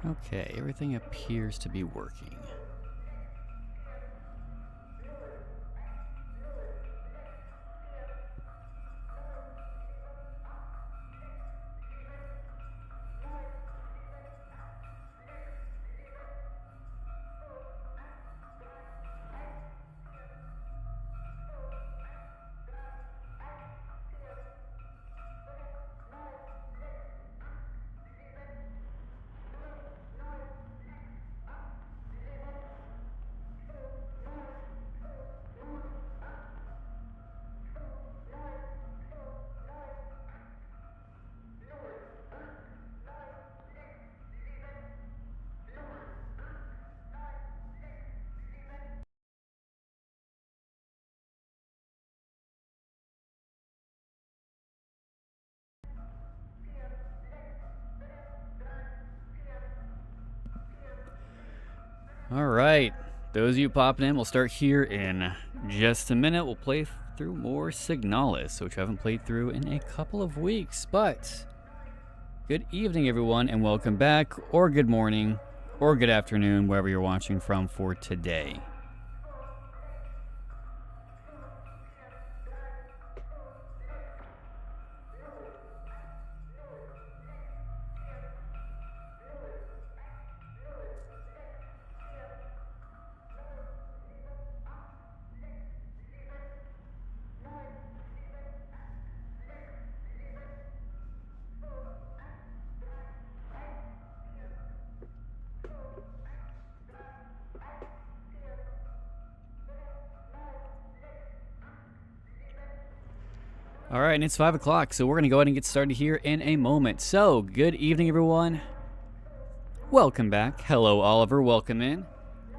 Okay, everything appears to be working. Alright, those of you popping in, we'll start here in just a minute. We'll play through more Signalis, which I haven't played through in a couple of weeks. But, good evening everyone, and welcome back, or good morning, or good afternoon, wherever you're watching from for today. Alright, and it's 5 o'clock, so we're going to go ahead and get started here in a moment. So, good evening everyone. Welcome back. Hello Oliver, welcome in.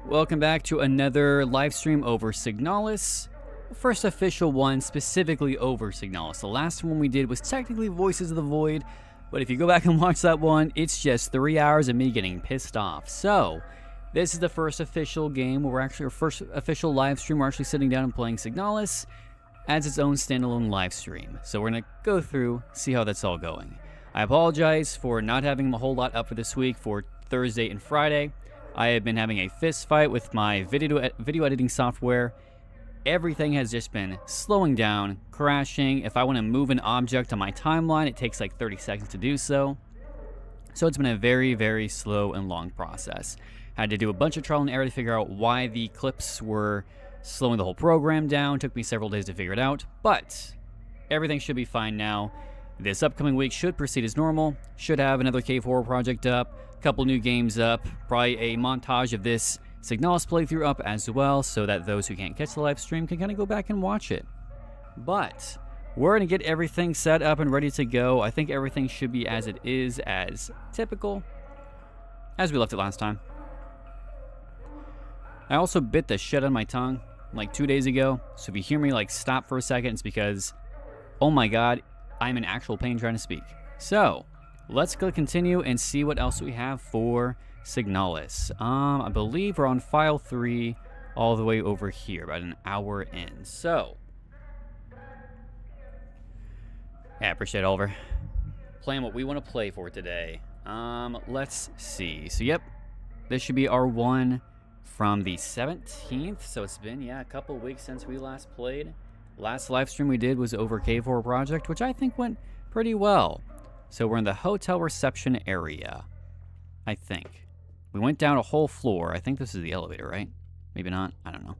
Welcome back to another live stream over Signalis. First official one specifically over Signalis. The last one we did was technically Voices of the Void, but if you go back and watch that one, it's just 3 hours of me getting pissed off. So, this is the first official game where we're actually, our first official live stream, we're actually sitting down and playing Signalis as its own standalone live stream. So we're going to go through, see how that's all going. I apologize for not having a whole lot up for this week for Thursday and Friday. I have been having a fist fight with my video editing software. Everything has just been slowing down, crashing. If I want to move an object on my timeline, it takes like 30 seconds to do so. So it's been a very, very slow and long process. Had to do a bunch of trial and error to figure out why the clips were slowing the whole program down. Took me several days to figure it out, but everything should be fine now. This upcoming week should proceed as normal. Should have another Cave Horror project up, a couple new games up, probably a montage of this Signalis playthrough up as well, so that those who can't catch the live stream can kind of go back and watch it. But we're going to get everything set up and ready to go. I think everything should be as it is, as typical, as we left it last time. I also bit the shit on my tongue like 2 days ago, so if you hear me like stop for a second, it's because, oh my god, I'm in actual pain trying to speak. So, let's go continue and see what else we have for Signalis. I believe we're on file 3 all the way over here, about an hour in. So, yeah, appreciate it, Oliver. Playing what we want to play for today. Let's see. So, yep, this should be our one from the 17th, so it's been, yeah, a couple weeks since we last played. Last live stream we did was over Cave Horror Project, which I think went pretty well. So we're in the hotel reception area, I think. We went down a whole floor. I think this is the elevator, right? Maybe not. I don't know.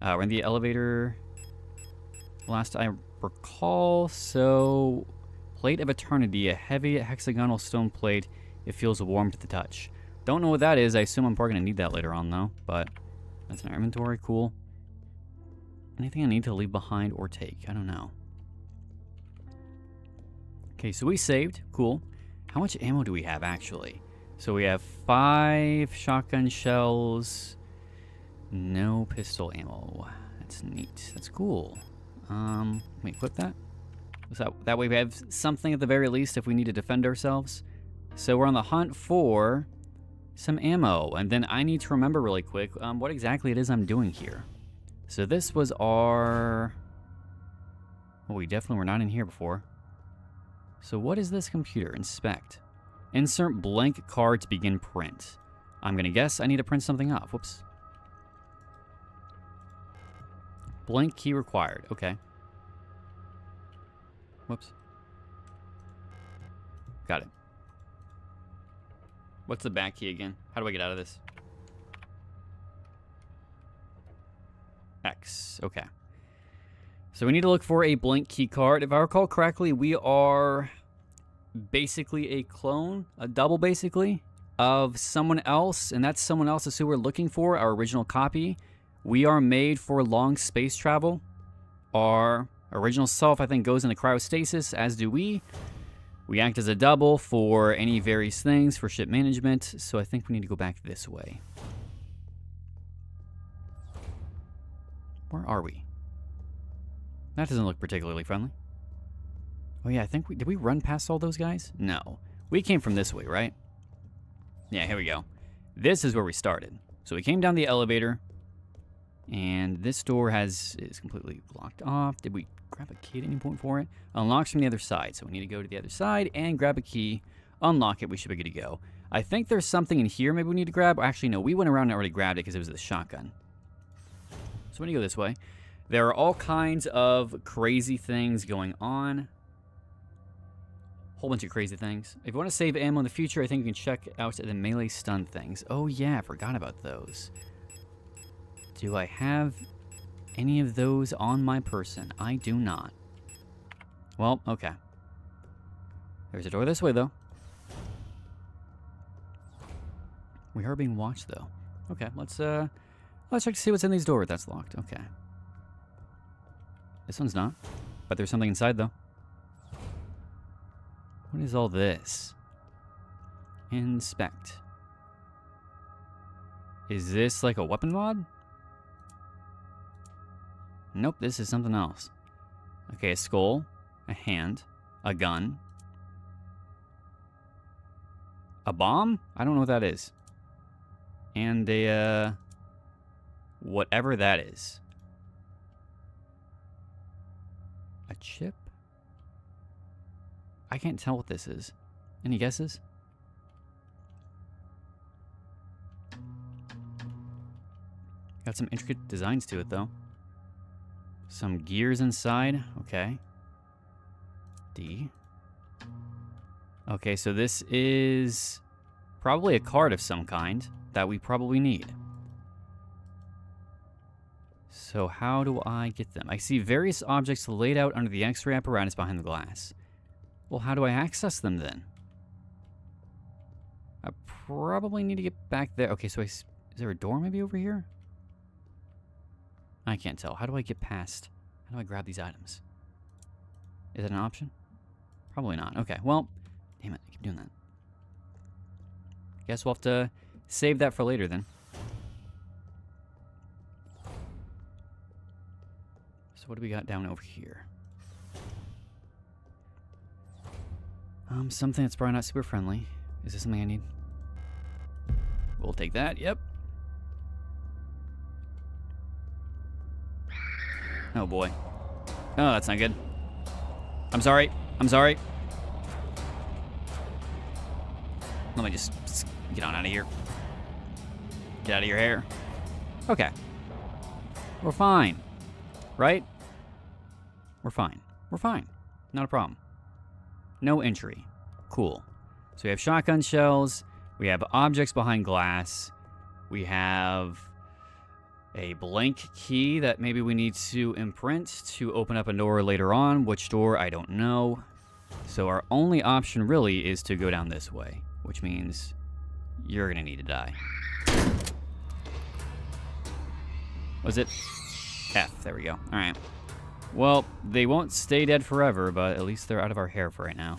We're in the elevator last I recall. So, Plate of Eternity, a heavy hexagonal stone plate. It feels warm to the touch. Don't know what that is. I assume I'm probably going to need that later on, though. But that's in our inventory. Cool. Anything I need to leave behind or take? I don't know. Okay, so we saved. Cool. How much ammo do we have, actually? So we have 5 shotgun shells. No pistol ammo. That's neat. That's cool. Let me equip that. So that way we have something at the very least if we need to defend ourselves. So we're on the hunt for some ammo, and then I need to remember really quick what exactly it is I'm doing here. So this was our... Oh, we definitely were not in here before. So what is this computer? Inspect. Insert blank card to begin print. I'm going to guess I need to print something off. Whoops. Blank key required. Okay. Whoops. Got it. What's the back key again? How do I get out of this? X. Okay. So we need to look for a blank key card. If I recall correctly, we are basically a clone, a double basically, of someone else, and that someone else is who we're looking for, our original copy. We are made for long space travel. Our original self, I think, goes into cryostasis, as do we. We act as a double for any various things, for ship management, so I think we need to go back this way. Where are we? That doesn't look particularly friendly. Oh yeah, I think did we run past all those guys? No. We came from this way, right? Yeah, here we go. This is where we started. So we came down the elevator, and this door is completely locked off. Did we grab a key at any point for it? Unlocks from the other side, so we need to go to the other side and grab a key, unlock it, we should be good to go. I think there's something in here maybe we need to grab. Actually, no, we went around and already grabbed it because it was the shotgun. So when you go this way, there are all kinds of crazy things going on. Whole bunch of crazy things. If you want to save ammo in the future, I think you can check out the melee stun things. Oh yeah, I forgot about those. Do I have any of those on my person? I do not. Well, okay. There's a door this way, though. We are being watched, though. Okay, let's check to see what's in these doors. That's locked. Okay. This one's not. But there's something inside, though. What is all this? Inspect. Is this like a weapon mod? Nope, this is something else. Okay, a skull, a hand, a gun, a bomb? I don't know what that is. And a, whatever that is. A chip? I can't tell what this is. Any guesses? Got some intricate designs to it, though. Some gears inside. Okay. D. Okay, so this is probably a card of some kind that we probably need. So how do I get them? I see various objects laid out under the X-ray apparatus behind the glass. Well, how do I access them then? I probably need to get back there. Okay, so is there a door maybe over here? I can't tell. How do I get past? How do I grab these items? Is that an option? Probably not. Okay, well, damn it, I keep doing that. Guess we'll have to save that for later then. So what do we got down over here? Something that's probably not super friendly. Is this something I need? We'll take that, yep. Oh boy. Oh, that's not good. I'm sorry. I'm sorry. Let me just get on out of here. Get out of your hair. Okay. We're fine. Right? We're fine. We're fine. Not a problem. No entry. Cool. So we have shotgun shells. We have objects behind glass. We have a blank key that maybe we need to imprint to open up a door later on. Which door, I don't know. So our only option really is to go down this way, which means you're gonna need to die. Was it F? There we go. All right. Well, they won't stay dead forever, but at least they're out of our hair for right now.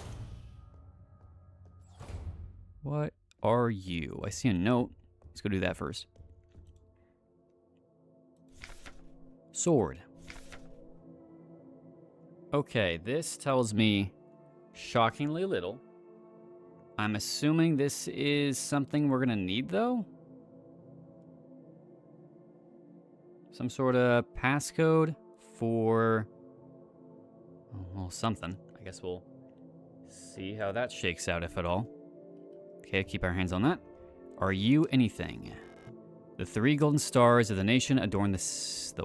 What are you? I see a note. Let's go do that first. Sword. Okay, this tells me shockingly little. I'm assuming this is something we're gonna need, though? Some sort of passcode for, well, something. I guess we'll see how that shakes out, if at all. Okay, keep our hands on that. Are you anything? The 3 golden stars of the nation adorn the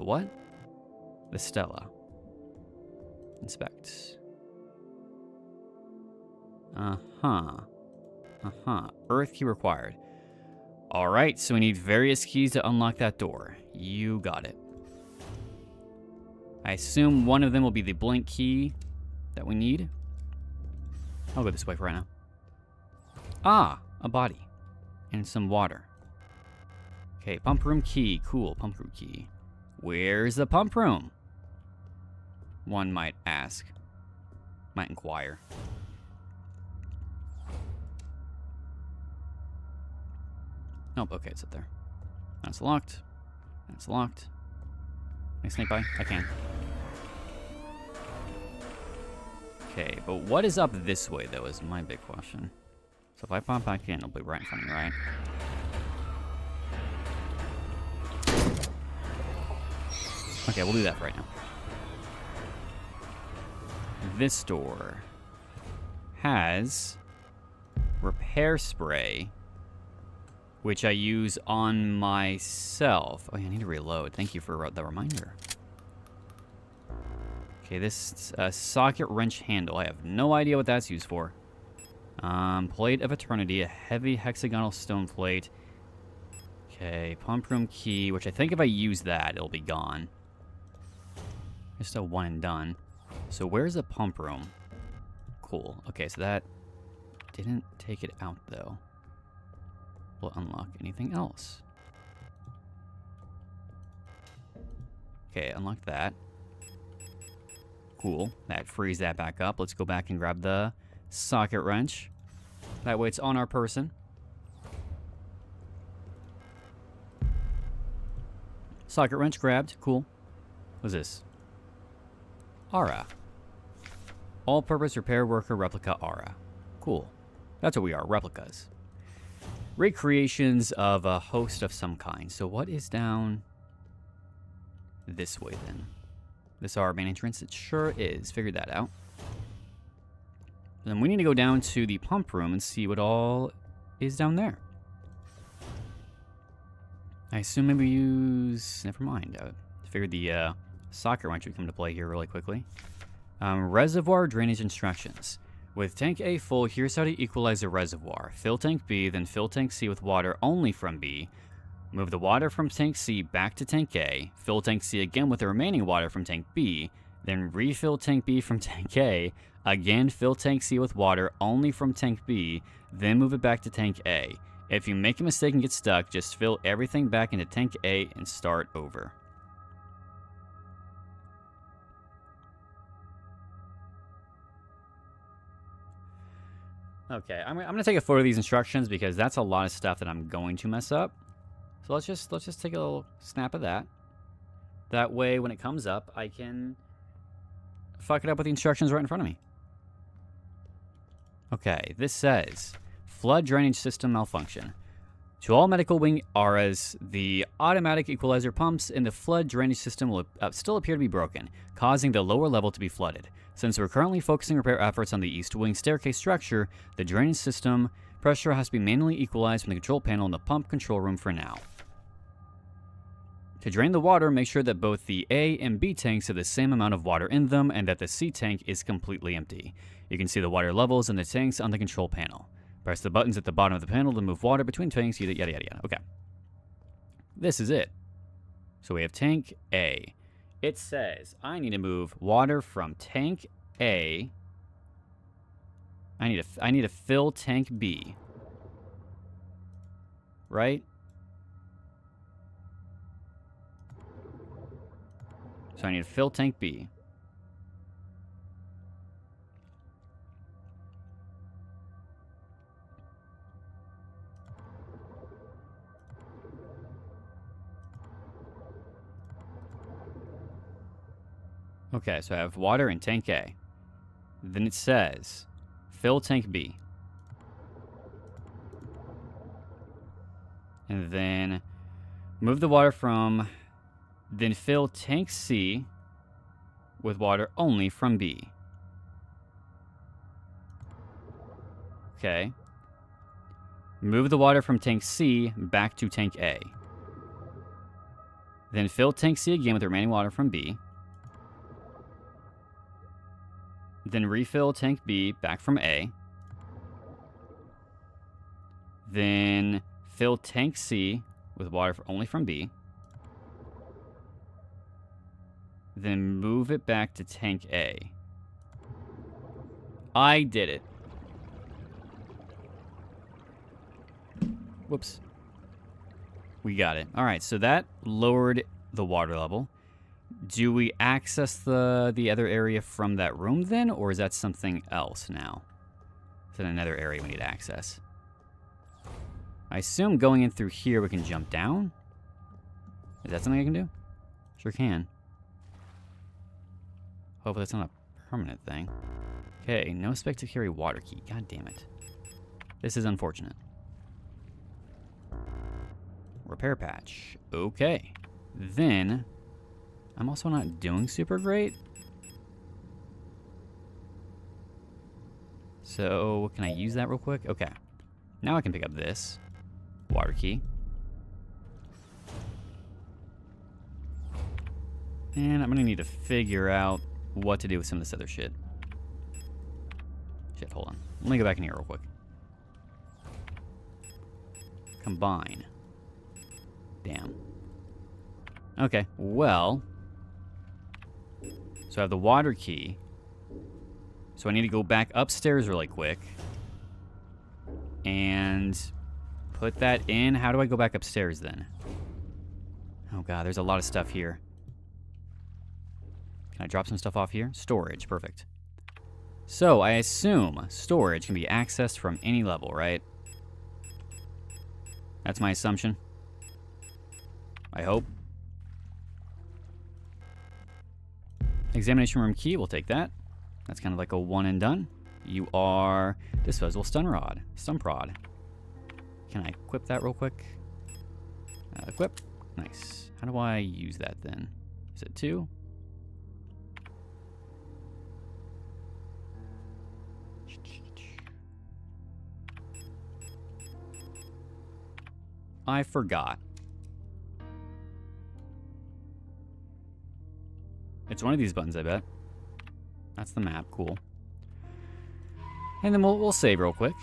what? The stela. Inspect. Earth key required. Alright, so we need various keys to unlock that door. You got it. I assume one of them will be the blank key that we need. I'll go this way for right now. Ah, a body. And some water. Okay, pump room key. Cool, pump room key. Where's the pump room? One might ask. Might inquire. Nope, okay, it's up there. That's locked. That's locked. Can I sneak by? I can. Okay, but what is up this way, though, is my big question. So if I pop back in, it'll be right in front of me, right? Okay, we'll do that for right now. This door has repair spray, which I use on myself. Oh, yeah, I need to reload. Thank you for the reminder. Okay, this socket wrench handle. I have no idea what that's used for. Plate of Eternity, a heavy hexagonal stone plate. Okay, pump room key, which I think if I use that, it'll be gone. Just a one and done. So where's the pump room? Cool. Okay, so that didn't take it out, though. Will unlock anything else? Okay, unlock that. Cool. That frees that back up. Let's go back and grab the socket wrench. That way it's on our person. Socket wrench grabbed. Cool. What's this? Aura. All-purpose repair worker replica aura. Cool. That's what we are, replicas. Recreations of a host of some kind. So what is down this way then? This our main entrance? It sure is. Figured that out. Then we need to go down to the pump room and see what all is down there. I assume maybe we use... Never mind. I figured the socket wrench would come to play here really quickly. Reservoir drainage instructions. With tank A full, here's how to equalize the reservoir. Fill tank B, then fill tank C with water only from B. Move the water from tank C back to tank A. Fill tank C again with the remaining water from tank B. Then refill tank B from tank A. Again, fill tank C with water only from tank B. Then move it back to tank A. If you make a mistake and get stuck, just fill everything back into tank A and start over. Okay, I'm gonna take a photo of these instructions because that's a lot of stuff that I'm going to mess up. So let's just take a little snap of that. That way, when it comes up, I can fuck it up with the instructions right in front of me. Okay, this says flood drainage system malfunction. To all medical wing auras, the automatic equalizer pumps in the flood drainage system will still appear to be broken, causing the lower level to be flooded. Since we're currently focusing repair efforts on the east wing staircase structure, the drainage system pressure has to be manually equalized from the control panel in the pump control room for now. To drain the water, make sure that both the A and B tanks have the same amount of water in them and that the C tank is completely empty. You can see the water levels in the tanks on the control panel. Press the buttons at the bottom of the panel to move water between tanks, yada yada yada. Okay. This is it. So we have tank A. It says I need to move water from tank A. I need to fill tank B. Right? So I need to fill tank B. Okay, so I have water in tank A. Then it says, fill tank B. And then move the water from, then fill tank C with water only from B. Move the water from tank C back to tank A. Then fill tank C again with the remaining water from B. Then refill tank B back from A. Then fill tank C with water only from B. Then move it back to tank A. I did it. Whoops. We got it. All right, so that lowered the water level. Do we access the other area from that room then, or is that something else now? Is that another area we need to access? I assume going in through here we can jump down. Is that something I can do? Sure can. Hopefully that's not a permanent thing. Okay, no spec to carry water key. God damn it. This is unfortunate. Repair patch. Okay. Then, I'm also not doing super great. So, can I use that real quick? Okay. Now I can pick up this. Water key. And I'm gonna need to figure out what to do with some of this other shit. Shit, hold on. Let me go back in here real quick. Combine. Damn. Okay, well. So I have the water key. So I need to go back upstairs really quick. And put that in. How do I go back upstairs then? Oh god, there's a lot of stuff here. Can I drop some stuff off here? Storage, perfect. So I assume storage can be accessed from any level, right? That's my assumption. I hope. Examination room key, we'll take that. That's kind of like a one and done. You are disposable stun rod. Stun prod. Can I equip that real quick? Equip. Nice. How do I use that then? Is it 2? I forgot. It's one of these buttons, I bet. That's the map, cool. And then we'll save real quick.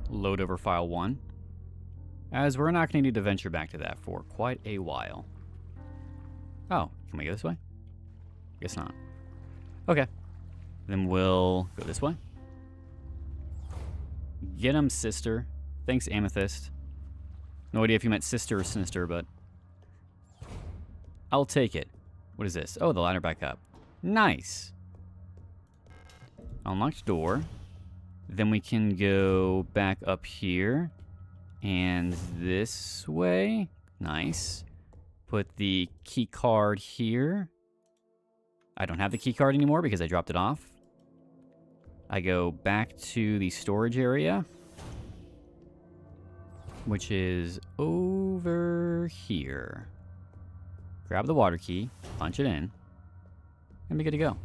Load over file 1. As we're not going to need to venture back to that for quite a while. Oh, can we go this way? Guess not. Okay. Then we'll go this way. Get him, sister. Thanks, Amethyst. No idea if you meant sister or sinister, but I'll take it. What is this? Oh, the ladder back up. Nice. Unlocked door. Then we can go back up here. And this way. Nice. Put the key card here. I don't have the key card anymore because I dropped it off. I go back to the storage area, which is over here. Grab the water key, punch it in, and be good to go.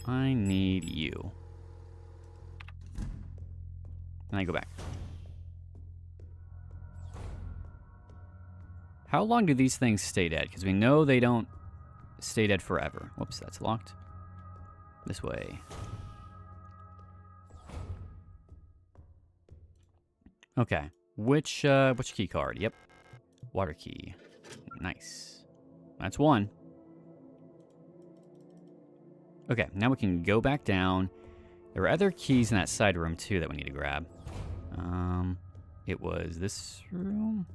I need you. And I go back. How long do these things stay dead? Because we know they don't stay dead forever. Whoops, that's locked. This way. Okay. Which key card? Yep. Water key. Nice. That's one. Okay, now we can go back down. There were other keys in that side room too that we need to grab. It was this room?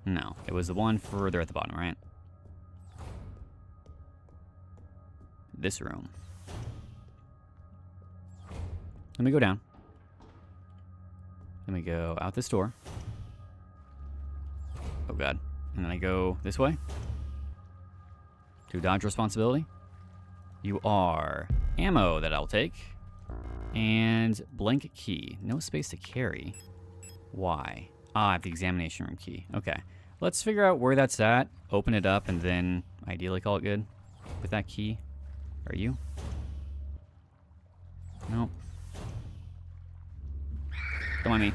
No, it was the one further at the bottom, right? This room. Let me go down. Then we go out this door. Oh god. And then I go this way. To dodge responsibility. You are ammo that I'll take. And blank key. No space to carry. Why? Ah, I have the examination room key. Okay. Let's figure out where that's at. Open it up and then ideally call it good with that key. Are you? Nope. Don't mind me.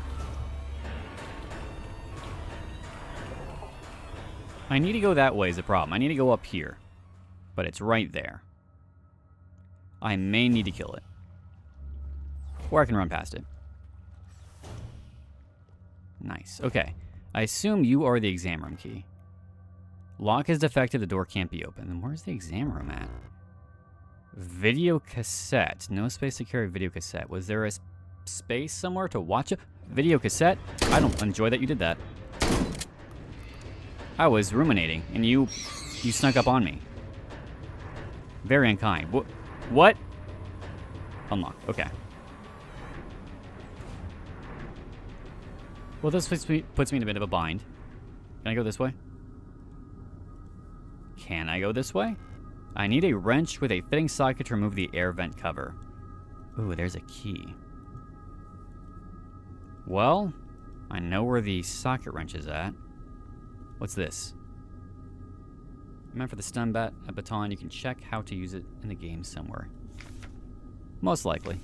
I need to go that way is the problem. I need to go up here. But it's right there. I may need to kill it. Or I can run past it. Nice. Okay. I assume you are the exam room key. Lock is defective. The door can't be opened. Then where's the exam room at? Video cassette. No space to carry video cassette. Was there a space somewhere to watch a video cassette? I don't enjoy that you did that. I was ruminating, and you snuck up on me. Very unkind. What? Unlock. Okay. Well, this puts me in a bit of a bind. Can I go this way? Can I go this way? I need a wrench with a fitting socket to remove the air vent cover. Ooh, there's a key. Well, I know where the socket wrench is at. What's this? Meant for the stun baton. You can check how to use it in the game somewhere. Most likely.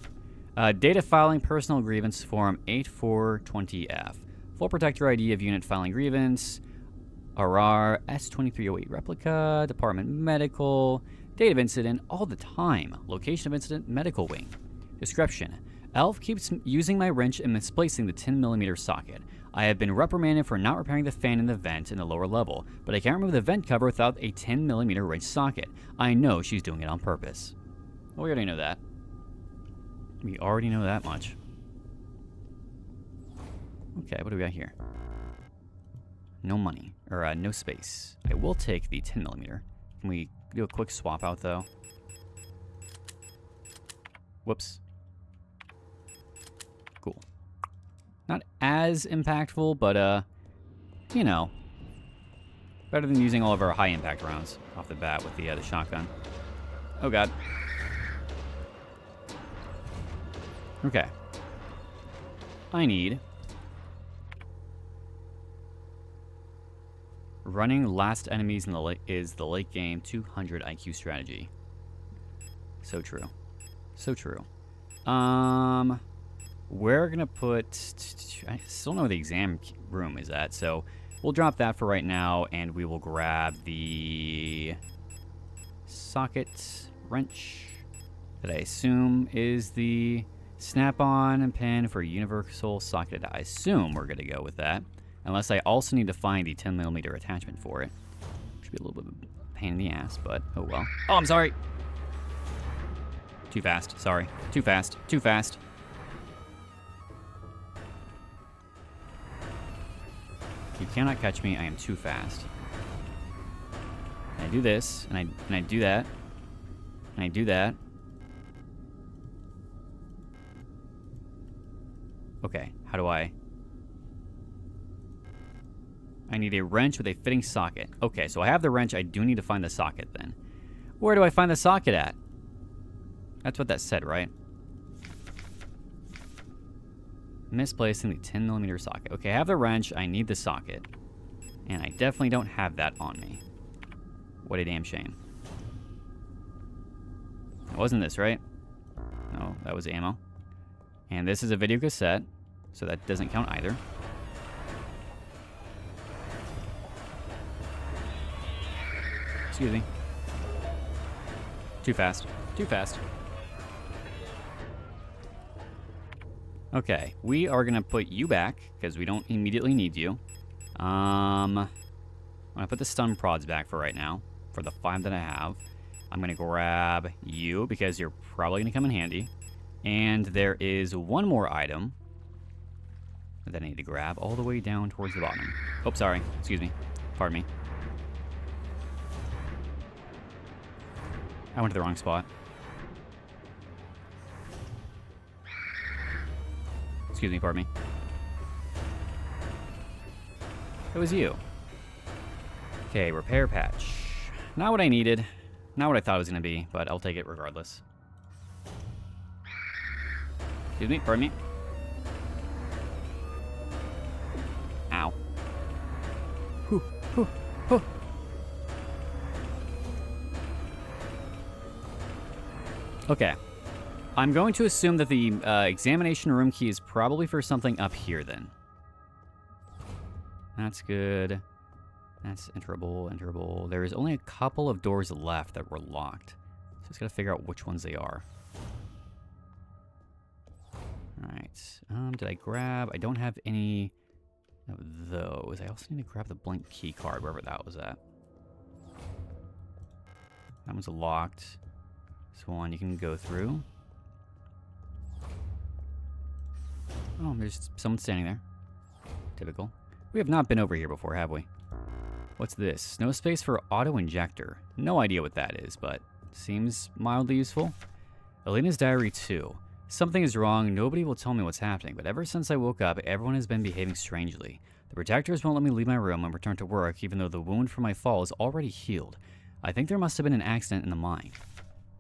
Data filing personal grievance form 8420F. Full protector ID of unit filing grievance. RR S2308 replica. Department medical. Date of incident all the time. Location of incident medical wing. Description. Elf keeps using my wrench and misplacing the 10mm socket. I have been reprimanded for not repairing the fan in the vent in the lower level, but I can't remove the vent cover without a 10mm wrench socket. I know she's doing it on purpose. Well, we already know that. We already know that much. Okay, what do we got here? No money, or no space. I will take the 10mm. Can we do a quick swap out, though? Whoops. Cool. Not as impactful, but, you know. Better than using all of our high-impact rounds off the bat with the shotgun. Oh, God. Okay. I need... running last enemies in the late is the late game 200 IQ strategy. So true. So true. We're gonna put... I still know where the exam room is at, so we'll drop that for right now, and we will grab the socket wrench that I assume is the snap-on pin for universal socket. I assume we're gonna go with that, unless I also need to find the 10mm attachment for it. Should be a little bit of a pain in the ass, but oh well. Oh, I'm sorry. Too fast. Sorry. Too fast. Too fast. You cannot catch me. I am too fast. And I do this, and I do that, and I do that. Okay, how do I need a wrench with a fitting socket. Okay, so I have the wrench. I do need to find the socket then. Where do I find the socket at? That's what that said, right? Misplacing the 10mm socket. Okay, I have the wrench. I need the socket. And I definitely don't have that on me. What a damn shame. It wasn't this, right? No, that was ammo. And this is a video cassette, so that doesn't count either. Excuse me. Too fast. Too fast. Okay, we are gonna put you back because we don't immediately need you. I'm gonna put the stun prods back for right now, for the 5 that I have. I'm gonna grab you because you're probably gonna come in handy. And there is one more item that I need to grab all the way down towards the bottom. Oh, sorry. Excuse me. Pardon me. I went to the wrong spot. Excuse me, pardon me. It was you. Okay, repair patch. Not what I needed. Not what I thought it was going to be, but I'll take it regardless. Excuse me, pardon me. Ow. Whew, whew, whew. Okay. I'm going to assume that the examination room key is probably for something up here then. That's good. That's enterable. There is only a couple of doors left that were locked. So just gotta figure out which ones they are. Alright. Did I grab... I don't have any of those. I also need to grab the blank key card, wherever that was at. That one's locked. This one you can go through. Oh, there's someone standing there. Typical. We have not been over here before, have we? What's this? No space for auto-injector. No idea what that is, but seems mildly useful. Elena's diary 2. Something is wrong. Nobody will tell me what's happening, but ever since I woke up, everyone has been behaving strangely. The protectors won't let me leave my room and return to work, even though the wound from my fall is already healed. I think there must have been an accident in the mine.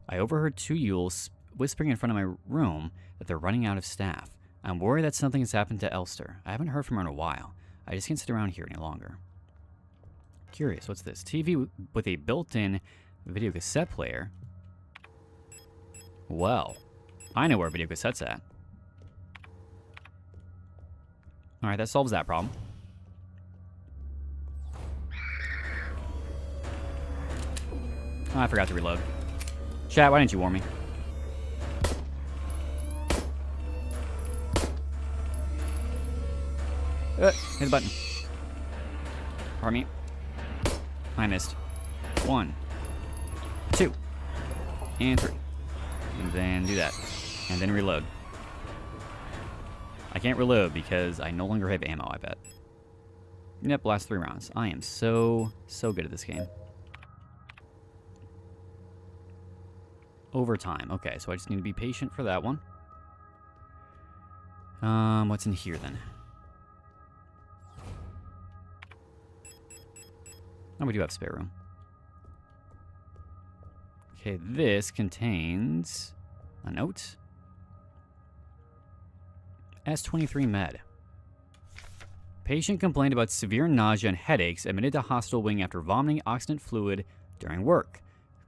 I overheard 2 Yules whispering in front of my room that they're running out of staff. I'm worried that something has happened to Elster. I haven't heard from her in a while. I just can't sit around here any longer. Curious, what's this? TV with a built-in video cassette player? Well, I know where video cassette's at. Alright, that solves that problem. Oh, I forgot to reload. Chat, why didn't you warn me? Hit the button. Pardon me. I missed. 1, 2, and 3. And then do that. And then reload. I can't reload because I no longer have ammo, I bet. Yep, last 3 rounds. I am so good at this game. Overtime. Okay, so I just need to be patient for that one. What's in here then? Oh, we do have spare room. Okay, this contains a note. S23 med. Patient complained about severe nausea and headaches, admitted to hospital wing after vomiting oxidant fluid during work.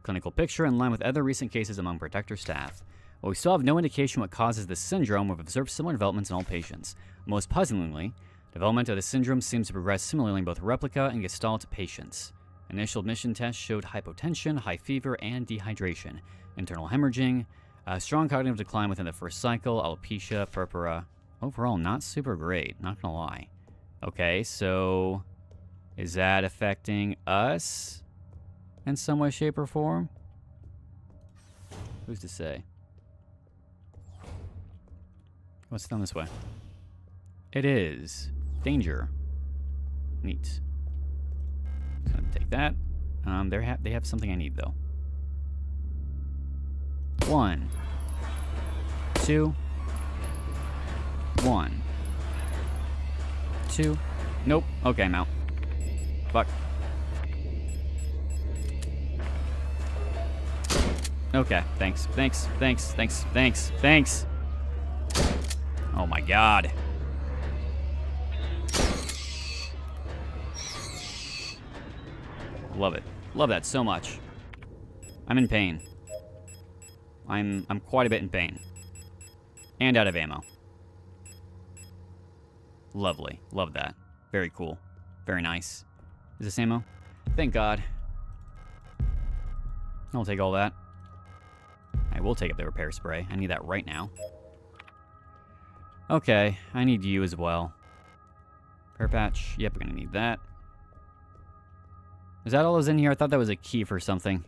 Clinical picture in line with other recent cases among protector staff. While we still have no indication what causes this syndrome, we've observed similar developments in all patients. Most puzzlingly, development of the syndrome seems to progress similarly in both replica and gestalt patients. Initial admission tests showed hypotension, high fever, and dehydration. Internal hemorrhaging, strong cognitive decline within the first cycle, alopecia, purpura. Overall, not super great, not gonna lie. Okay, so is that affecting us in some way, shape, or form? Who's to say? What's down this way? It is. Danger. Neat. Just gonna take that. They have something I need, though. 1, 2, 1, 2. Nope. Okay, I'm out. Fuck. Okay, thanks. Thanks. Oh my god. Love it. Love that so much. I'm in pain. I'm quite a bit in pain. And out of ammo. Lovely. Love that. Very cool. Very nice. Is this ammo? Thank God. I'll take all that. I will take up the repair spray. I need that right now. Okay, I need you as well. Repair patch. Yep, we're gonna need that. Is that all that was in here? I thought that was a key for something.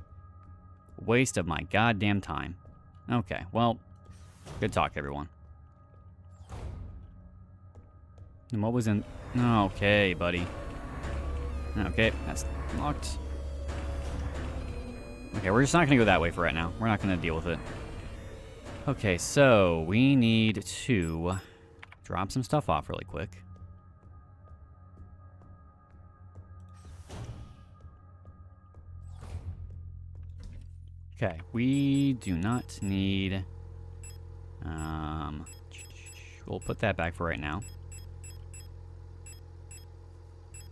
Waste of my goddamn time. Okay, well, good talk, everyone. And what was in... Okay, buddy. Okay, that's locked. Okay, we're just not going to go that way for right now. We're not going to deal with it. Okay, so we need to drop some stuff off really quick. Okay, we do not need... we'll put that back for right now.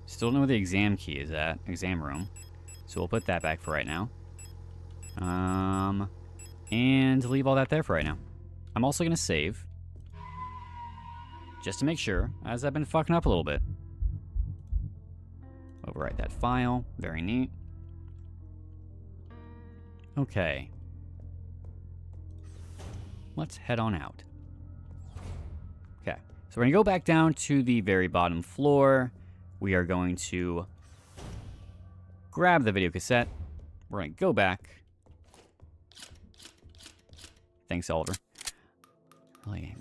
Still don't know where the exam key is at. Exam room. So we'll put that back for right now. And leave all that there for right now. I'm also going to save. Just to make sure, as I've been fucking up a little bit. Overwrite that file. Very neat. Okay. Let's head on out. Okay. So we're going to go back down to the very bottom floor. We are going to grab the video cassette. We're going to go back. Thanks, Oliver. Really,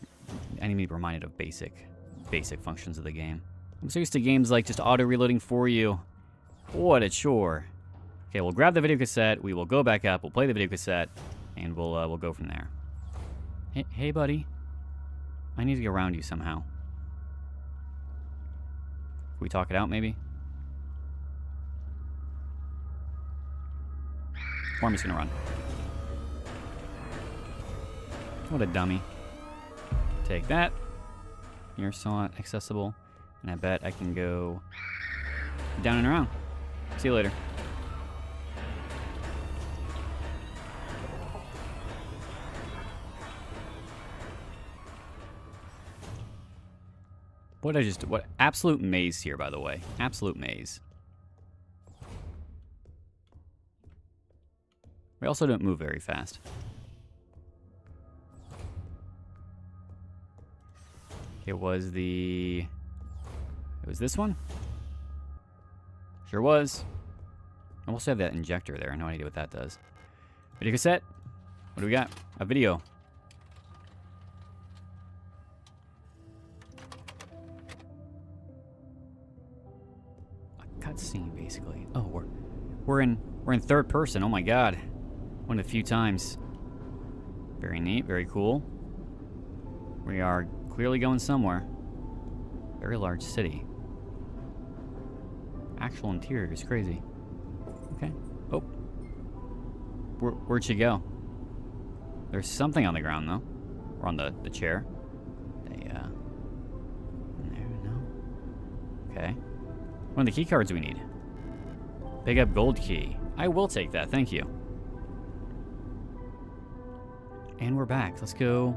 I need to be reminded of basic functions of the game. I'm so used to games like just auto-reloading for you. What a chore. Okay, we'll grab the video cassette. We will go back up. We'll play the video cassette, and we'll go from there. Hey, buddy. I need to get around you somehow. Can we talk it out, maybe? Or I'm just gonna run. What a dummy. Take that. You're still not accessible. And I bet I can go down and around. See you later. What absolute maze here, by the way. Absolute maze. We also don't move very fast. It was this one? Sure was. I also have that injector there. No idea what that does. Video cassette. What do we got? A video. A cutscene, basically. Oh, we're in third person. Oh my god. One of the few times. Very neat. Very cool. We are clearly going somewhere. Very large city. Actual interior is crazy. Okay. Oh. Where'd she go? There's something on the ground, though. Or on the chair. There, no. Okay. One of the key cards we need. Pick up gold key. I will take that, thank you. And we're back. Let's go.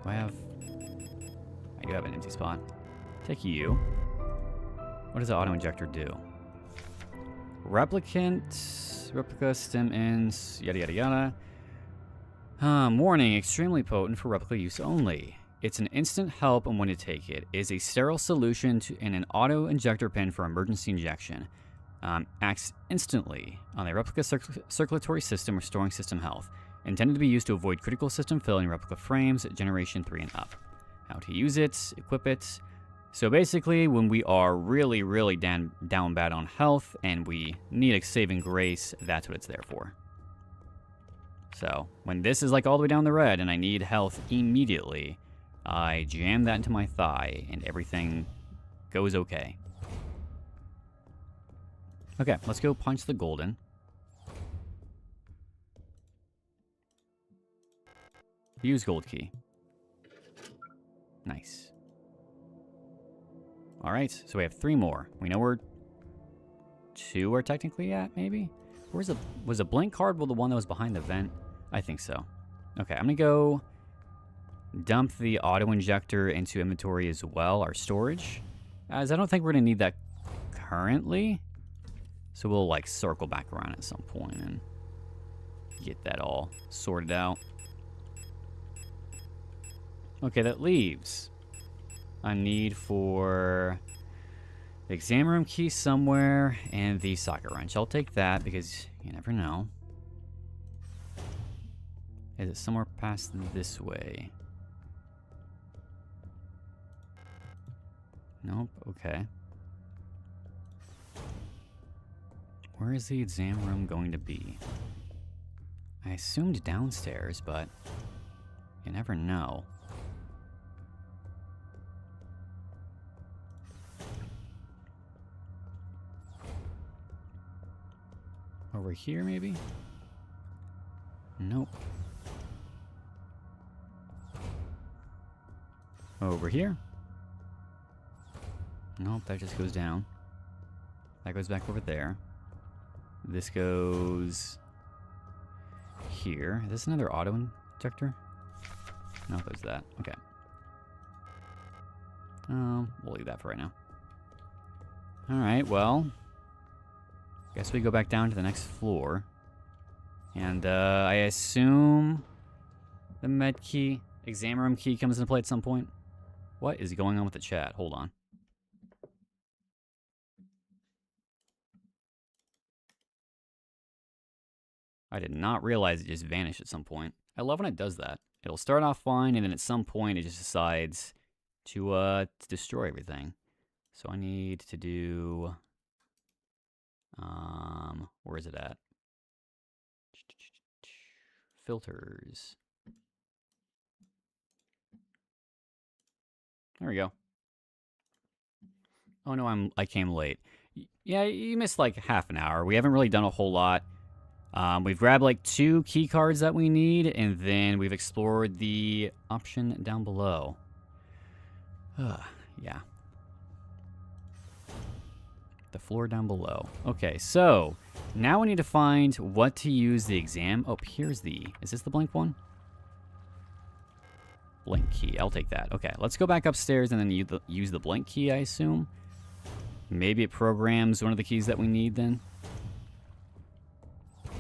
I do have an empty spot. Take you. What does the auto-injector do? Replica stem ins, yada yada yada. Warning, extremely potent for replica use only. It's an instant help on when to take it. It is a sterile solution and an auto-injector pen for emergency injection. Acts instantly on a replica circulatory system, restoring system health. Intended to be used to avoid critical system failure in replica frames, generation 3 and up. How to use it, equip it. So basically, when we are really, really down bad on health and we need a saving grace, that's what it's there for. So when this is like all the way down the red and I need health immediately, I jam that into my thigh and everything goes okay. Okay, let's go punch the golden. Use gold key. Nice. Alright, so we have 3 more. We know where 2 are technically at, maybe? Was a blank card the one that was behind the vent? I think so. Okay, I'm gonna go dump the auto-injector into inventory as well, our storage. As I don't think we're gonna need that currently. So we'll like circle back around at some point and get that all sorted out. Okay, that leaves a need for the exam room key somewhere and the socket wrench. I'll take that because you never know. Is it somewhere past this way? Nope, okay. Where is the exam room going to be? I assumed downstairs, but you never know. Over here, maybe? Nope. Over here? Nope, that just goes down. That goes back over there. This goes here. Is this another auto injector? No, there's that. Okay. We'll leave that for right now. Alright, well. Guess we go back down to the next floor. And, I assume the med key, exam room key comes into play at some point. What is going on with the chat? Hold on. I did not realize it just vanished at some point. I love when it does that. It'll start off fine, and then at some point it just decides to destroy everything. So I need to do... where is it at? Filters. There we go. Oh no, I came late. Yeah, you missed like half an hour. We haven't really done a whole lot. We've grabbed like 2 key cards that we need, and then we've explored the option down below. Yeah. The floor down below. Okay, so now we need to find what to use the exam. Oh, here's the... Is this the blank one? Blank key. I'll take that. Okay, let's go back upstairs and then use the blank key, I assume. Maybe it programs one of the keys that we need then.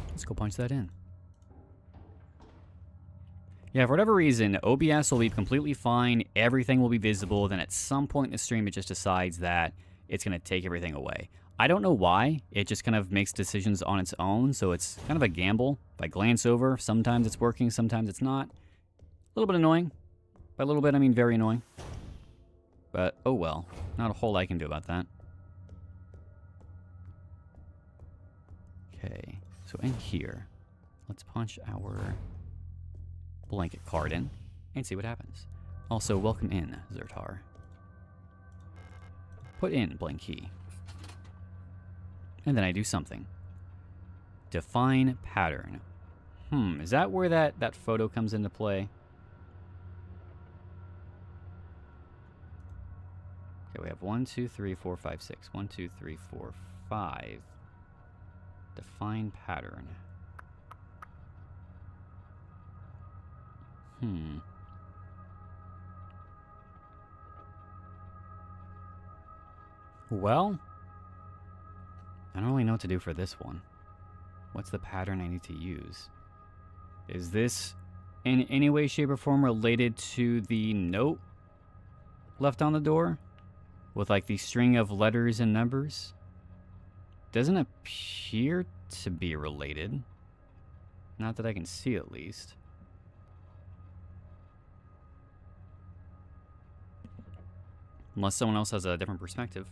Let's go punch that in. Yeah, for whatever reason, OBS will be completely fine. Everything will be visible. Then at some point in the stream, it just decides that it's going to take everything away. I don't know why. It just kind of makes decisions on its own. So it's kind of a gamble. If I glance over, sometimes it's working, sometimes it's not. A little bit annoying. By a little bit, I mean very annoying. But, oh well. Not a whole lot I can do about that. Okay. So in here, let's punch our blanket card in and see what happens. Also, welcome in, Zertar. Put in blank key. And then I do something. Define pattern. Is that where that photo comes into play? Okay, we have 1, 2, 3, 4, 5, 6. 1, 2, 3, 4, 5. Define pattern. Well, I don't really know what to do for this one. What's the pattern I need to use? Is this in any way, shape, or form related to the note left on the door? With like the string of letters and numbers? Doesn't appear to be related. Not that I can see, at least. Unless someone else has a different perspective.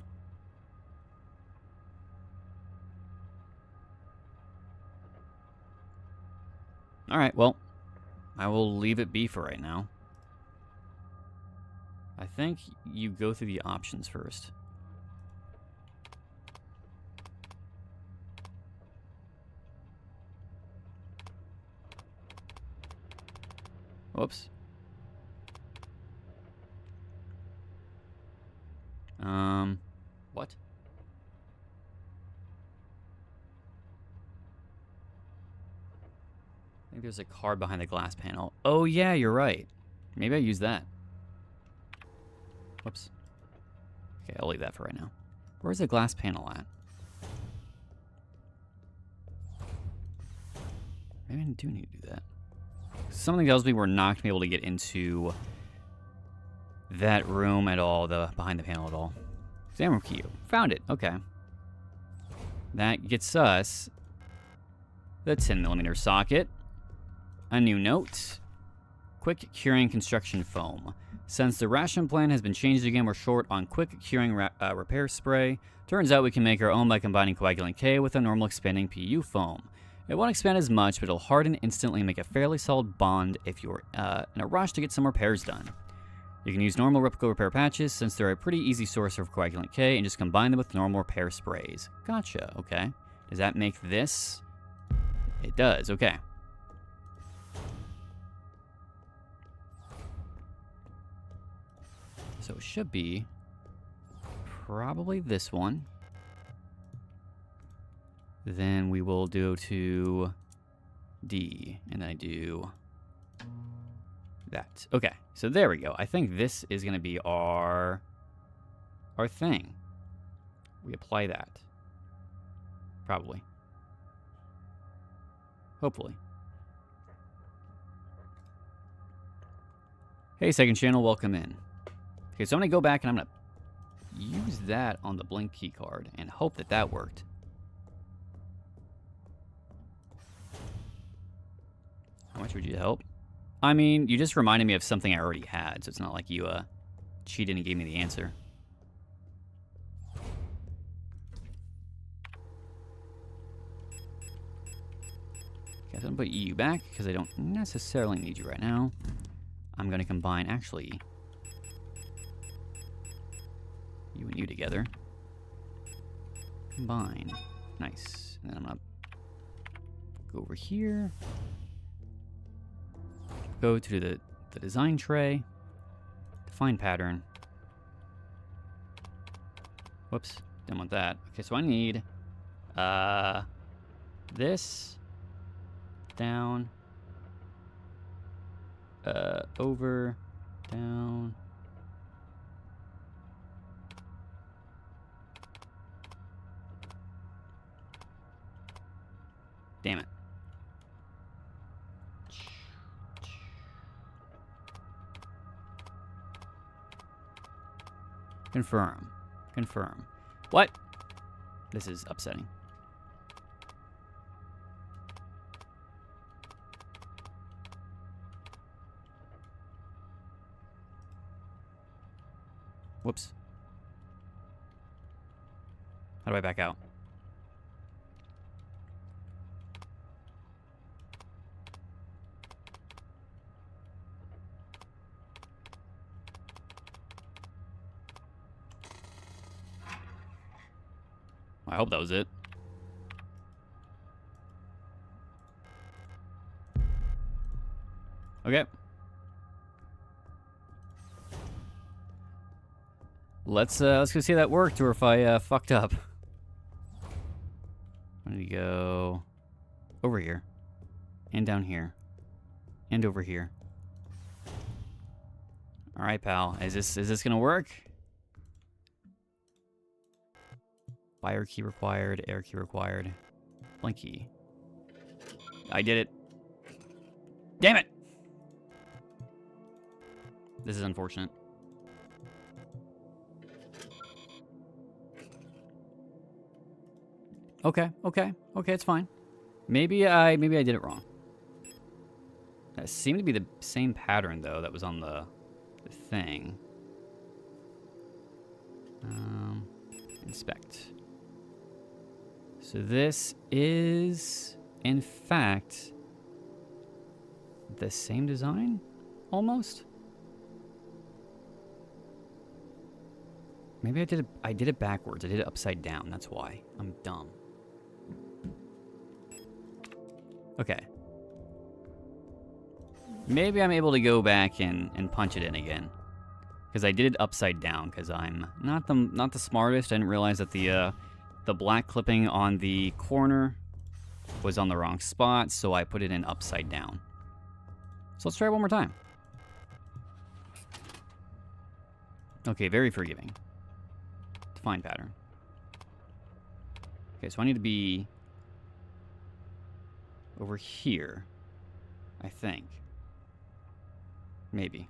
Alright, well, I will leave it be for right now. I think you go through the options first. Whoops. What? I think there's a card behind the glass panel. Oh yeah, you're right. Maybe I use that. Whoops. Okay, I'll leave that for right now. Where's the glass panel at? Maybe I do need to do that. Something tells me we're not going to be able to get into that room at all, behind the panel at all. Exam room key. Found it. Okay. That gets us the 10mm socket. A new note. Quick curing construction foam. Since the ration plan has been changed again, we're short on quick curing repair spray. Turns out we can make our own by combining coagulant K with a normal expanding PU foam. It won't expand as much, but it'll harden instantly and make a fairly solid bond if you're in a rush to get some repairs done. You can use normal replica repair patches since they're a pretty easy source of coagulant K and just combine them with normal repair sprays. Gotcha, okay. Does that make this? It does, okay. So it should be probably this one. Then we will go to D, and then I do that. Okay, so there we go. I think this is going to be our thing. We apply that. Probably. Hopefully. Hey, second channel, welcome in. Okay, so I'm going to go back and I'm going to use that on the blink key card and hope that that worked. How much would you help? I mean, you just reminded me of something I already had, so it's not like you cheated and gave me the answer. Okay, so I'm going to put you back because I don't necessarily need you right now. I'm going to combine, actually, you and you together. Combine. Nice. And then I'm going to go over here. Go to the design tray. Define pattern. Whoops. Didn't want that. Okay, so I need this down, over, down. Damn it. Confirm. Confirm. What? This is upsetting. Whoops. How do I back out? I hope that was it. Okay. Let's go see if that worked or if I fucked up. I'm gonna go over here and down here and over here. All right, pal. Is this gonna work? Fire key required, air key required, blink key. I did it. Damn it! This is unfortunate. Okay, it's fine. Maybe I did it wrong. That seemed to be the same pattern though that was on the thing. Inspect. So this is, in fact, the same design, almost. Maybe I did it backwards. I did it upside down. That's why. I'm dumb. Okay. Maybe I'm able to go back and punch it in again, because I did it upside down. Because I'm not the smartest. I didn't realize that the black clipping on the corner was on the wrong spot, so I put it in upside down. So let's try it one more time. Okay, very forgiving. Define pattern. Okay, so I need to be over here, I think. Maybe.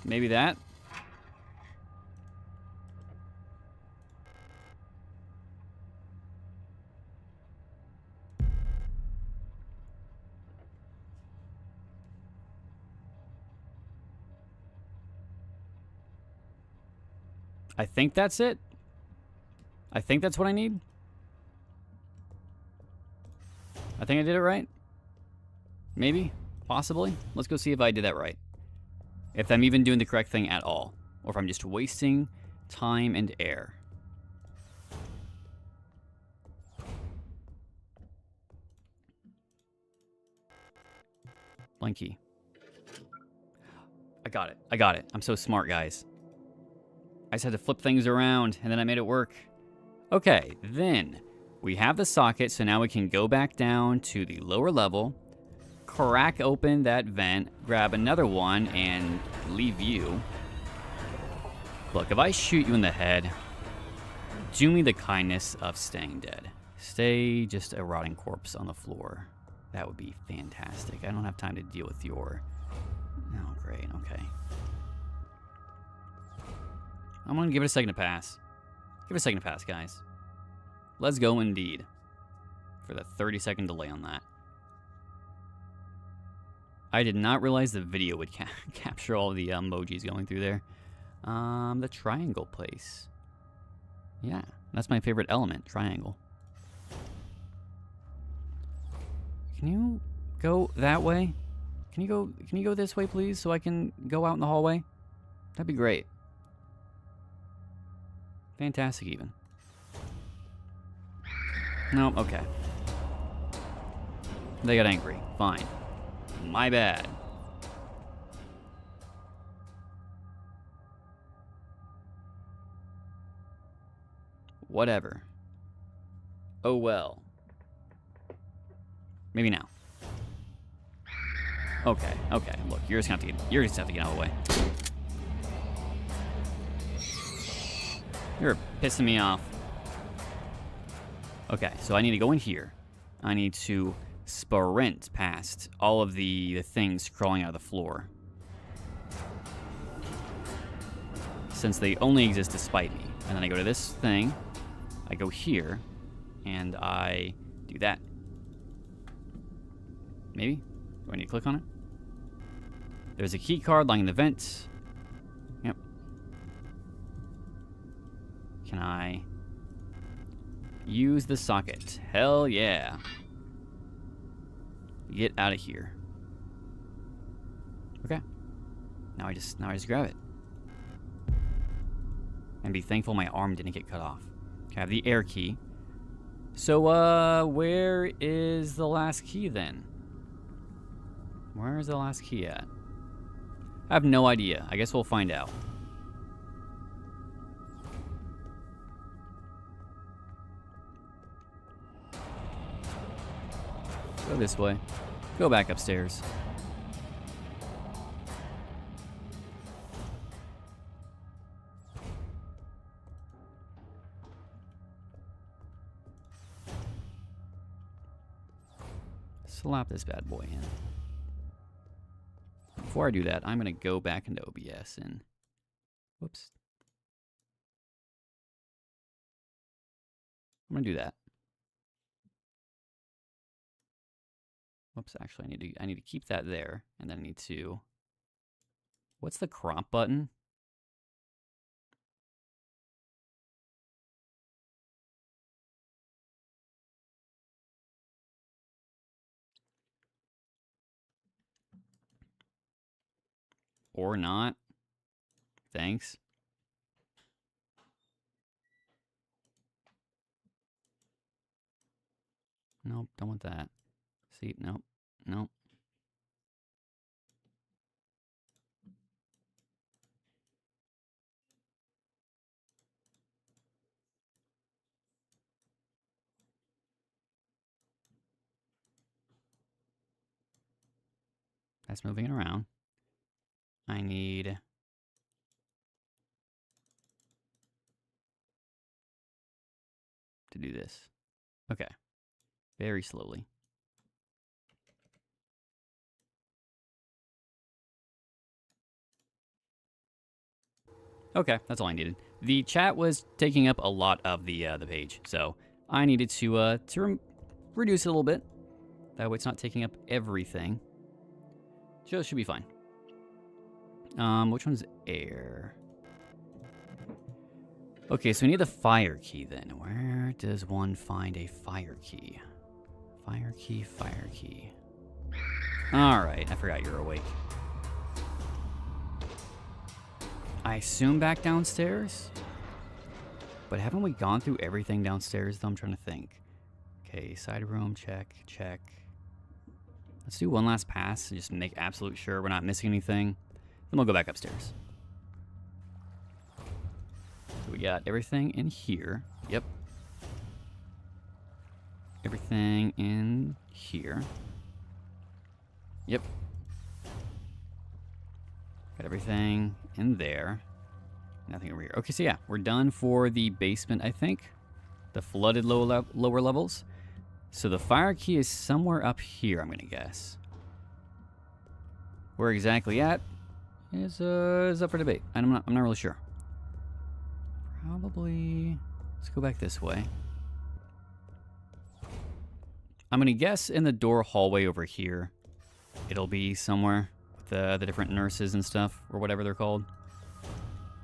Maybe that. I think that's it. I think that's what I need. I think I did it right. Maybe. Possibly. Let's go see if I did that right. If I'm even doing the correct thing at all. Or if I'm just wasting time and air. Blank key. I got it. I got it. I'm so smart, guys. I just had to flip things around, and then I made it work. Okay, then we have the socket, so now we can go back down to the lower level, crack open that vent, grab another one, and leave you. Look, if I shoot you in the head, do me the kindness of staying dead. Stay just a rotting corpse on the floor. That would be fantastic. I don't have time to deal with your... Oh, great. Okay. I'm going to give it a second to pass. Give it a second to pass, guys. Let's go indeed. For the 30-second delay on that. I did not realize the video would capture all the emojis going through there. The triangle place. Yeah, that's my favorite element, triangle. Can you go that way? Can you go this way, please, so I can go out in the hallway? That'd be great. Fantastic, even. No, okay. They got angry. Fine. My bad. Whatever. Oh well. Maybe now. Okay, okay. Look, you're just gonna have to get out of the way. You're pissing me off. Okay, so I need to go in here. I need to sprint past all of the things crawling out of the floor. Since they only exist to spite me. And then I go to this thing. I go here. And I do that. Maybe? Do I need to click on it? There's a key card lying in the vent. Yep. Can I use the socket? Hell yeah. Get out of here. Okay. Now I just grab it. And be thankful my arm didn't get cut off. Okay, I have the air key. So, where is the last key then? Where is the last key at? I have no idea. I guess we'll find out. Go this way. Go back upstairs. Slap this bad boy in. Before I do that, I'm going to go back into OBS and... Whoops. I'm going to do that. Whoops, actually, I need to keep that there, and then I need to... What's the crop button? Or not. Thanks. Nope, don't want that. See, nope, nope. That's moving it around. I need... to do this. Okay. Very slowly. Okay, that's all I needed. The chat was taking up a lot of the page, so I needed to reduce it a little bit. That way it's not taking up everything. So it should be fine. Which one's air? Okay, so we need the fire key then. Where does one find a fire key? Fire key, fire key. Alright, I forgot you're awake. I assume back downstairs? But haven't we gone through everything downstairs though? I'm trying to think. Okay, side room, check, check. Let's do one last pass, just make absolute sure we're not missing anything. Then we'll go back upstairs. So we got everything in here. Yep. Everything in here. Yep. Got everything in there. Nothing over here. Okay, so yeah, we're done for the basement, I think. The flooded lower levels. So the fire key is somewhere up here, I'm gonna guess. Where exactly at is up for debate. I'm not really sure. Probably. Let's go back this way. I'm gonna guess in the door hallway over here. It'll be somewhere with the different nurses and stuff, or whatever they're called.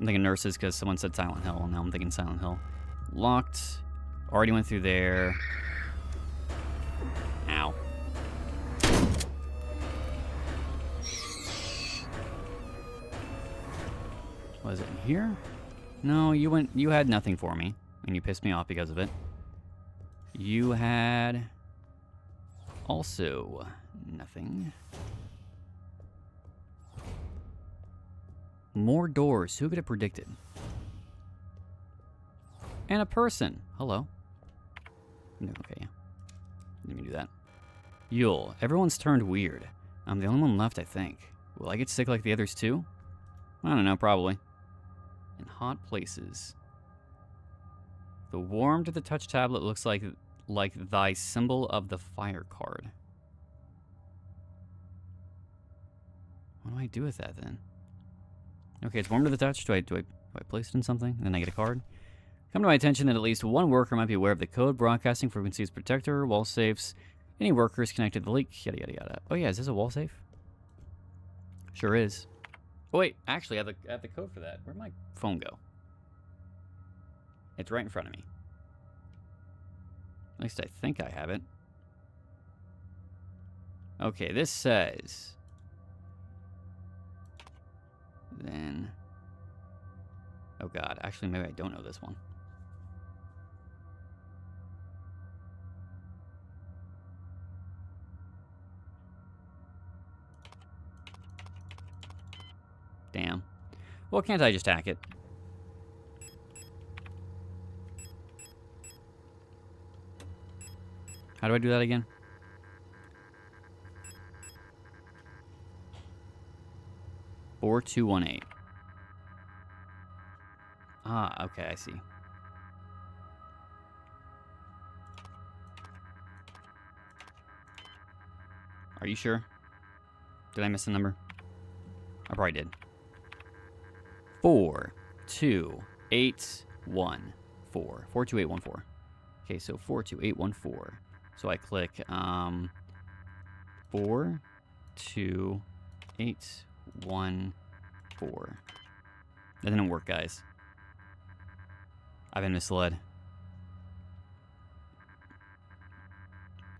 I'm thinking nurses because someone said Silent Hill, and now I'm thinking Silent Hill. Locked. Already went through there. Ow. Was it in here? No, you had nothing for me, and you pissed me off because of it. You had also nothing. More doors. Who could have predicted? And a person. Hello. No, okay, yeah. Let me do that. Yule. Everyone's turned weird. I'm the only one left, I think. Will I get sick like the others too? I don't know, probably. In hot places. The warm to the touch tablet looks like thy symbol of the fire card. What do I do with that then? Okay, it's warm to the touch. Do I place it in something? And then I get a card? Come to my attention that at least one worker might be aware of the code broadcasting frequencies protector, wall safes, any workers connected to the leak, yada yada yada. Oh yeah, is this a wall safe? Sure is. Oh wait, actually I have the code for that. Where'd my phone go? It's right in front of me. At least I think I have it. Okay, this says... Then... Oh god, actually maybe I don't know this one. Damn. Well, can't I just hack it? How do I do that again? Four, 2, 1, 8. Ah, okay, I see. Are you sure? Did I miss a number? I probably did. 4, 2, 8, 1, 4. 4, 2, 8, 1, 4. Okay, so 4, 2, 8, 1, 4. So I click 4, 2, 8, 1, 4. That didn't work, guys. I've been misled.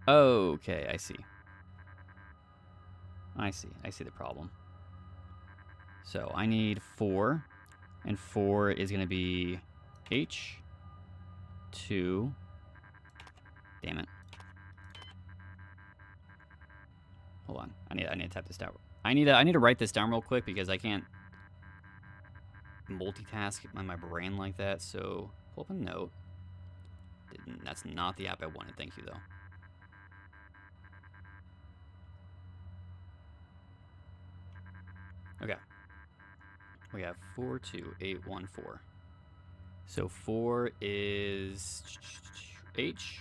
Okay, I see. I see the problem. So I need 4, and 4 is going to be H, 2, damn it. Hold on, I need to type this down. I need to write this down real quick because I can't multitask on my brain like that. So pull up a note. That's not the app I wanted. Thank you though. Okay. We have 4, 2, 8, 1, 4. So 4 is H.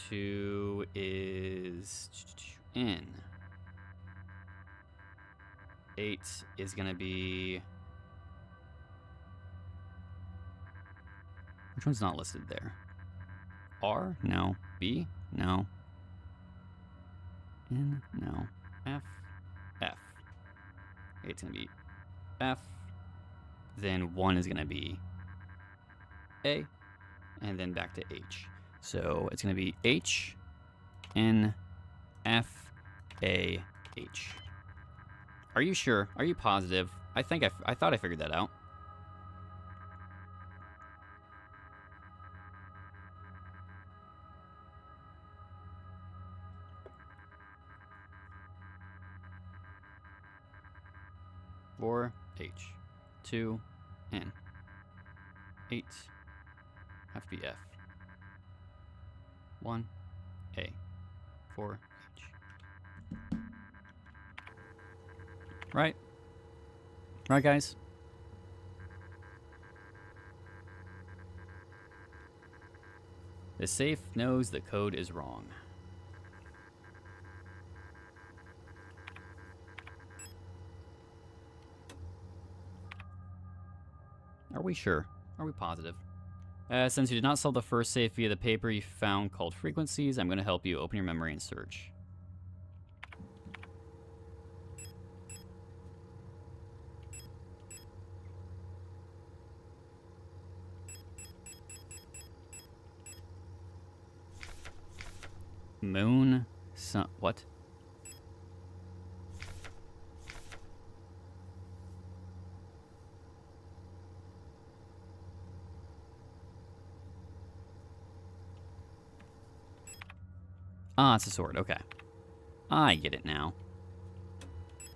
2 is N. 8 is gonna be... Which one's not listed there? R? No. B? No. N? No. F? F. 8's gonna be F. Then 1 is gonna be A. And then back to H. So it's gonna be H, N, F, A, H. Are you sure? Are you positive? I think I thought I figured that out. 2, N. 8, have to be F. 1, A. 4, H. Right? Right, guys? The safe knows the code is wrong. Are we sure? Are we positive? Since you did not solve the first safe via the paper you found called frequencies, I'm going to help you open your memory and search. Moon, sun, what? Ah, it's a sword, okay. I get it now.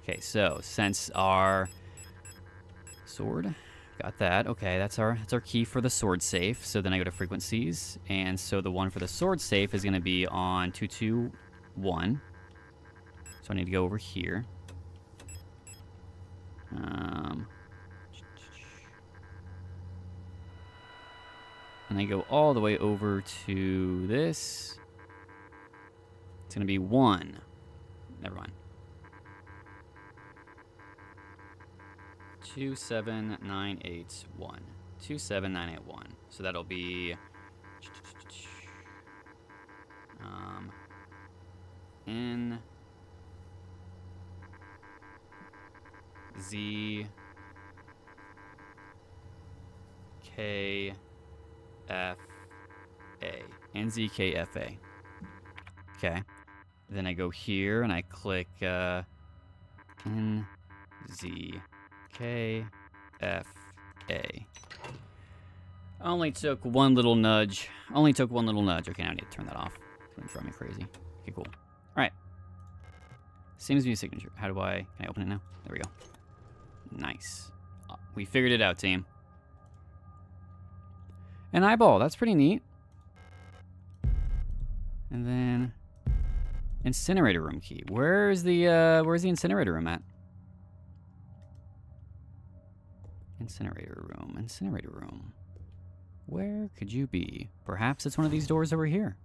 Okay, so since our sword, got that. Okay, that's our key for the sword safe. So then I go to frequencies, and so the one for the sword safe is going to be on 221. So I need to go over here. And I go all the way over to this. It's going to be 1. Never mind. 27981. 27981. So that'll be N Z K F A. NZKFA. Okay. Then I go here and I click NZKFA. Only took one little nudge. Okay, now I need to turn that off. It's gonna drive me crazy. Okay, cool. Alright. Seems to be a signature. How do I... Can I open it now? There we go. Nice. We figured it out, team. An eyeball. That's pretty neat. And then... Incinerator room key. Where's the incinerator room at? Incinerator room. Where could you be? Perhaps it's one of these doors over here.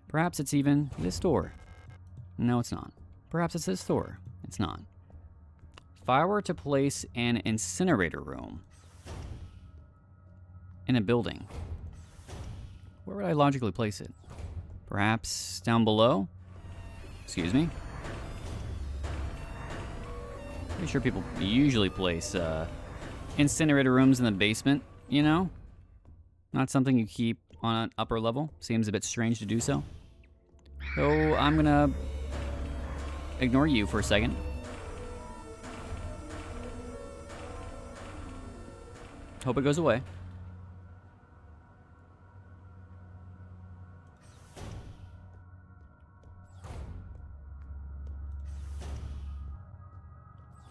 Perhaps it's even this door. No, it's not. Perhaps it's this door. It's not. If I were to place an incinerator room in a building, where would I logically place it? Perhaps down below? Excuse me. Pretty sure people usually place incinerator rooms in the basement, you know? Not something you keep on an upper level. Seems a bit strange to do so. So I'm gonna ignore you for a second. Hope it goes away.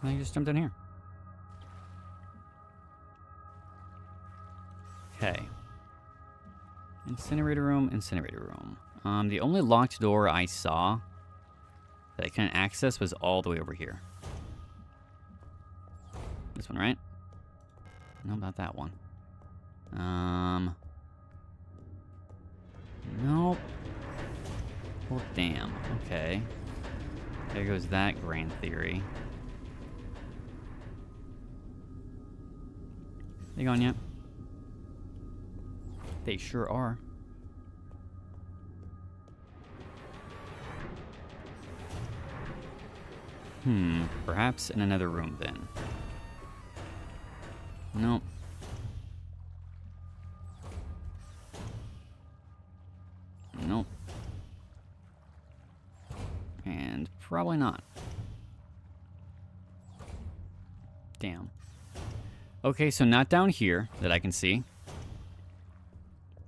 I just jumped in here. Okay. Incinerator room. The only locked door I saw that I couldn't access was all the way over here. This one, right? No, not that one. Nope. Well, damn. Okay. There goes that grand theory. They gone yet? They sure are. Perhaps in another room then. Nope. Nope. And probably not. Damn. Okay, so not down here that I can see.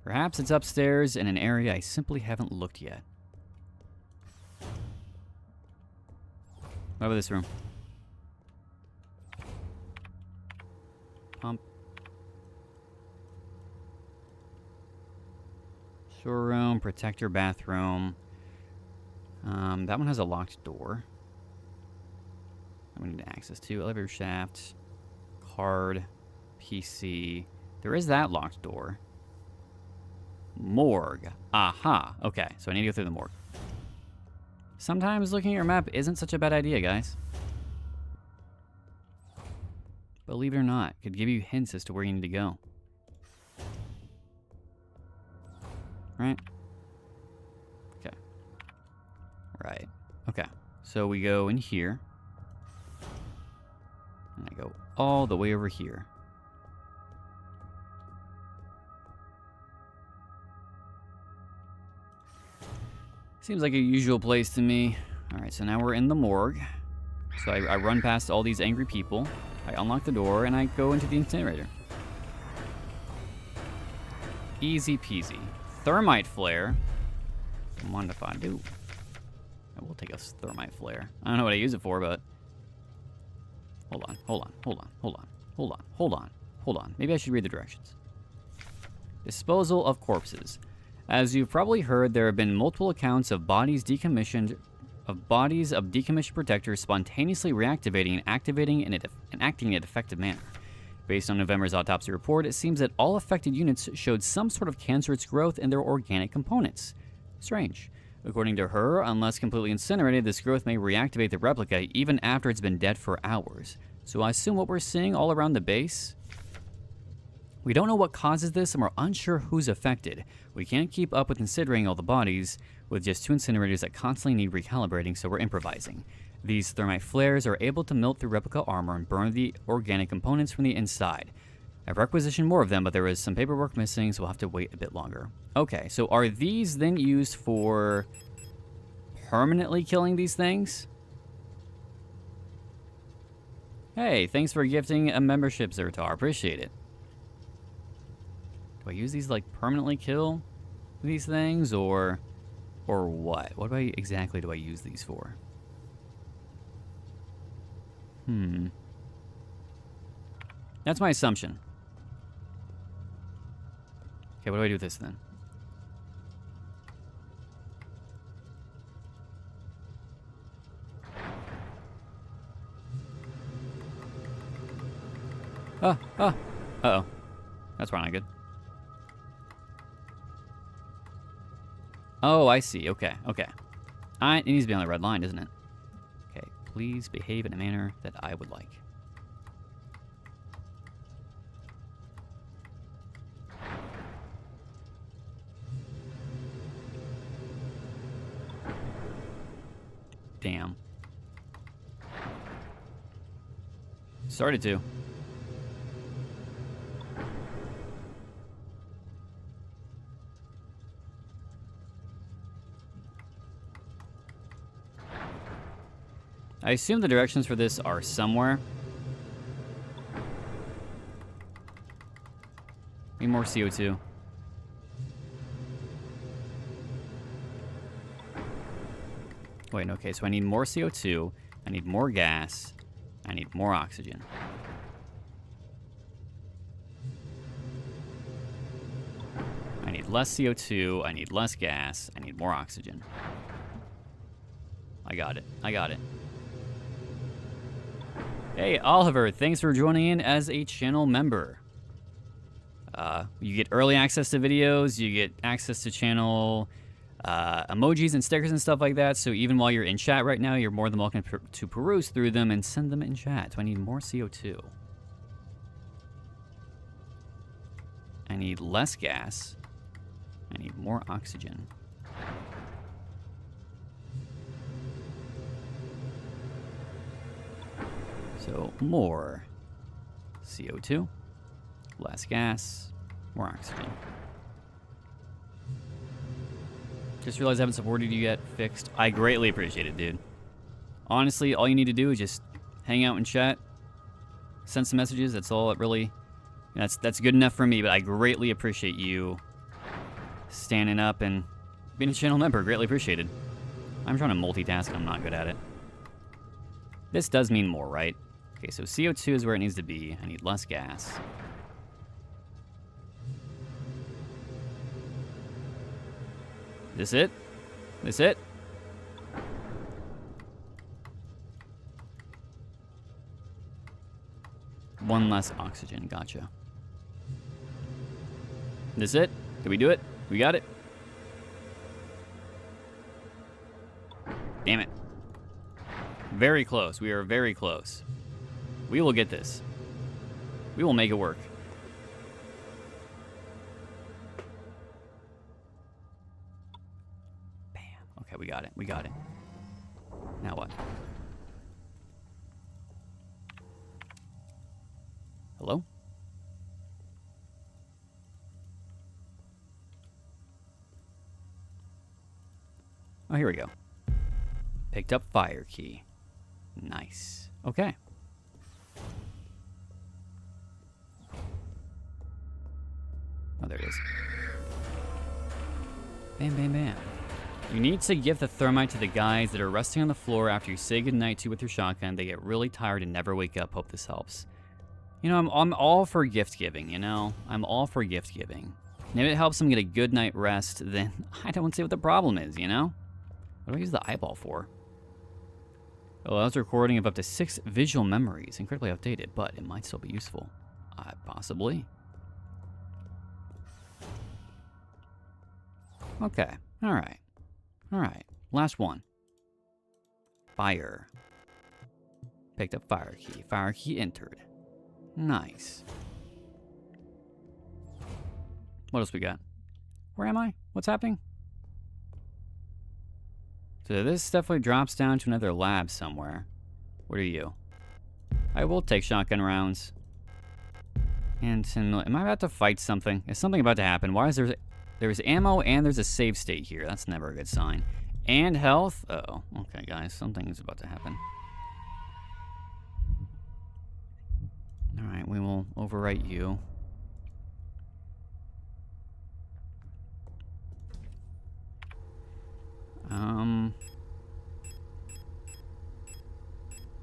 Perhaps it's upstairs in an area I simply haven't looked yet. What about this room? Pump. Storeroom, protector, bathroom. That one has a locked door. That we need access to. Elevator shaft. Card. PC. There is that locked door. Morgue. Aha. Okay, so I need to go through the morgue. Sometimes looking at your map isn't such a bad idea, guys. Believe it or not, it could give you hints as to where you need to go. Right? Okay. Right. Okay. So we go in here. And I go all the way over here. Seems like a usual place to me. Alright, so now we're in the morgue. So I run past all these angry people. I unlock the door and I go into the incinerator. Easy peasy. Thermite flare. What if I do? I will take a thermite flare. I don't know what I use it for, but... Hold on. Maybe I should read the directions. Disposal of corpses. As you've probably heard, there have been multiple accounts of bodies of decommissioned protectors spontaneously reactivating and activating and acting in a defective manner. Based on November's autopsy report, it seems that all affected units showed some sort of cancerous growth in their organic components. Strange. According to her, unless completely incinerated, this growth may reactivate the replica even after it's been dead for hours. So I assume what we're seeing all around the base... We don't know what causes this, and we're unsure who's affected. We can't keep up with considering all the bodies, with just 2 incinerators that constantly need recalibrating, so we're improvising. These thermite flares are able to melt through replica armor and burn the organic components from the inside. I've requisitioned more of them, but there is some paperwork missing, so we'll have to wait a bit longer. Okay, so are these then used for permanently killing these things? Hey, thanks for gifting a membership, Zertar. Appreciate it. Do I use these like permanently kill these things or what? What exactly do I use these for? That's my assumption. Okay, what do I do with this then? Uh-oh. That's probably not good. Oh, I see. Okay. It needs to be on the red line, doesn't it? Okay, please behave in a manner that I would like. Damn. Started to. I assume the directions for this are somewhere. Need more CO2. Wait, okay, so I need more CO2, I need more gas, I need more oxygen. I need less CO2, I need less gas, I need more oxygen. I got it. Hey, Oliver, thanks for joining in as a channel member. You get early access to videos, you get access to channel emojis and stickers and stuff like that, so even while you're in chat right now, you're more than welcome to peruse through them and send them in chat. So I need more CO2. I need less gas. I need more oxygen. So more CO2, less gas, more oxygen. Just realized I haven't supported you yet. Fixed. I greatly appreciate it, dude. Honestly, all you need to do is just hang out and chat, send some messages. That's all it really... That's good enough for me, but I greatly appreciate you standing up and being a channel member. Greatly appreciated. I'm trying to multitask and I'm not good at it. This does mean more, right? Okay, so CO2 is where it needs to be. I need less gas. This it? This it? One less oxygen, gotcha. This it? Did we do it? We got it? Damn it. Very close. We are very close. We will get this. We will make it work. Bam. Okay, we got it. We got it. Now what? Hello? Oh, here we go. Picked up fire key. Nice. Okay. Oh, there it is. Bam, bam, bam. You need to give the thermite to the guys that are resting on the floor after you say goodnight to with your shotgun. They get really tired and never wake up. Hope this helps. You know, I'm all for gift giving, you know? I'm all for gift giving. And if it helps them get a good night rest, then I don't see what the problem is, you know? What do I use the eyeball for? It allows recording of up to 6 visual memories. Incredibly outdated, but it might still be useful. Possibly. Okay. Alright. Alright. Last one. Fire. Picked up fire key. Fire key entered. Nice. What else we got? Where am I? What's happening? So this definitely drops down to another lab somewhere. What are you? I will take shotgun rounds. And am I about to fight something? Is something about to happen? Why is there's ammo and there's a save state here? That's never a good sign. And health? Uh-oh. Okay, guys. Something is about to happen. Alright, we will overwrite you.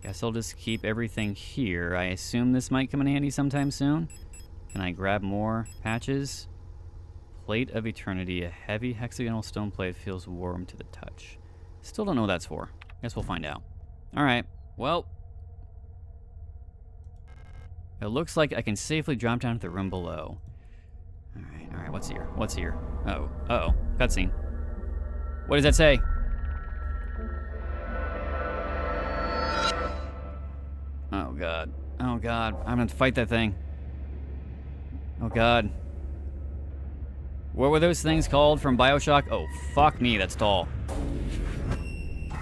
Guess I'll just keep everything here. I assume this might come in handy sometime soon. Can I grab more patches? Plate of Eternity. A heavy hexagonal stone plate feels warm to the touch. Still don't know what that's for. Guess we'll find out. Alright, well. It looks like I can safely drop down to the room below. Alright, what's here? What's here? Uh-oh, uh-oh, cutscene. What does that say? Oh god. Oh god. I'm gonna have to fight that thing. Oh god. What were those things called from BioShock? Oh, fuck me, that's tall.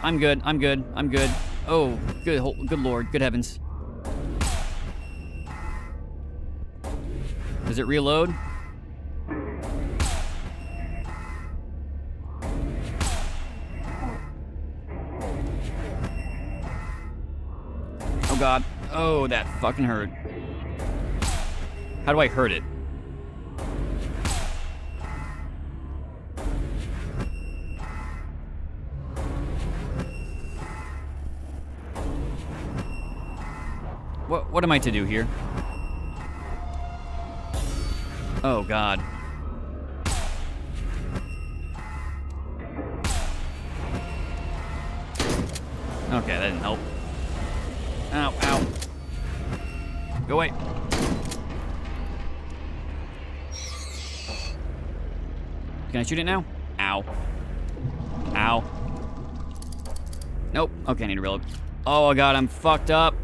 I'm good, I'm good, I'm good. Oh, good lord, good heavens. Does it reload? Oh god. Oh, that fucking hurt. How do I hurt it? What am I to do here? Oh god. Okay, that didn't help. Ow, ow. Go away. Can I shoot it now? Ow. Ow. Nope. Okay, I need to reload. Oh god, I'm fucked up.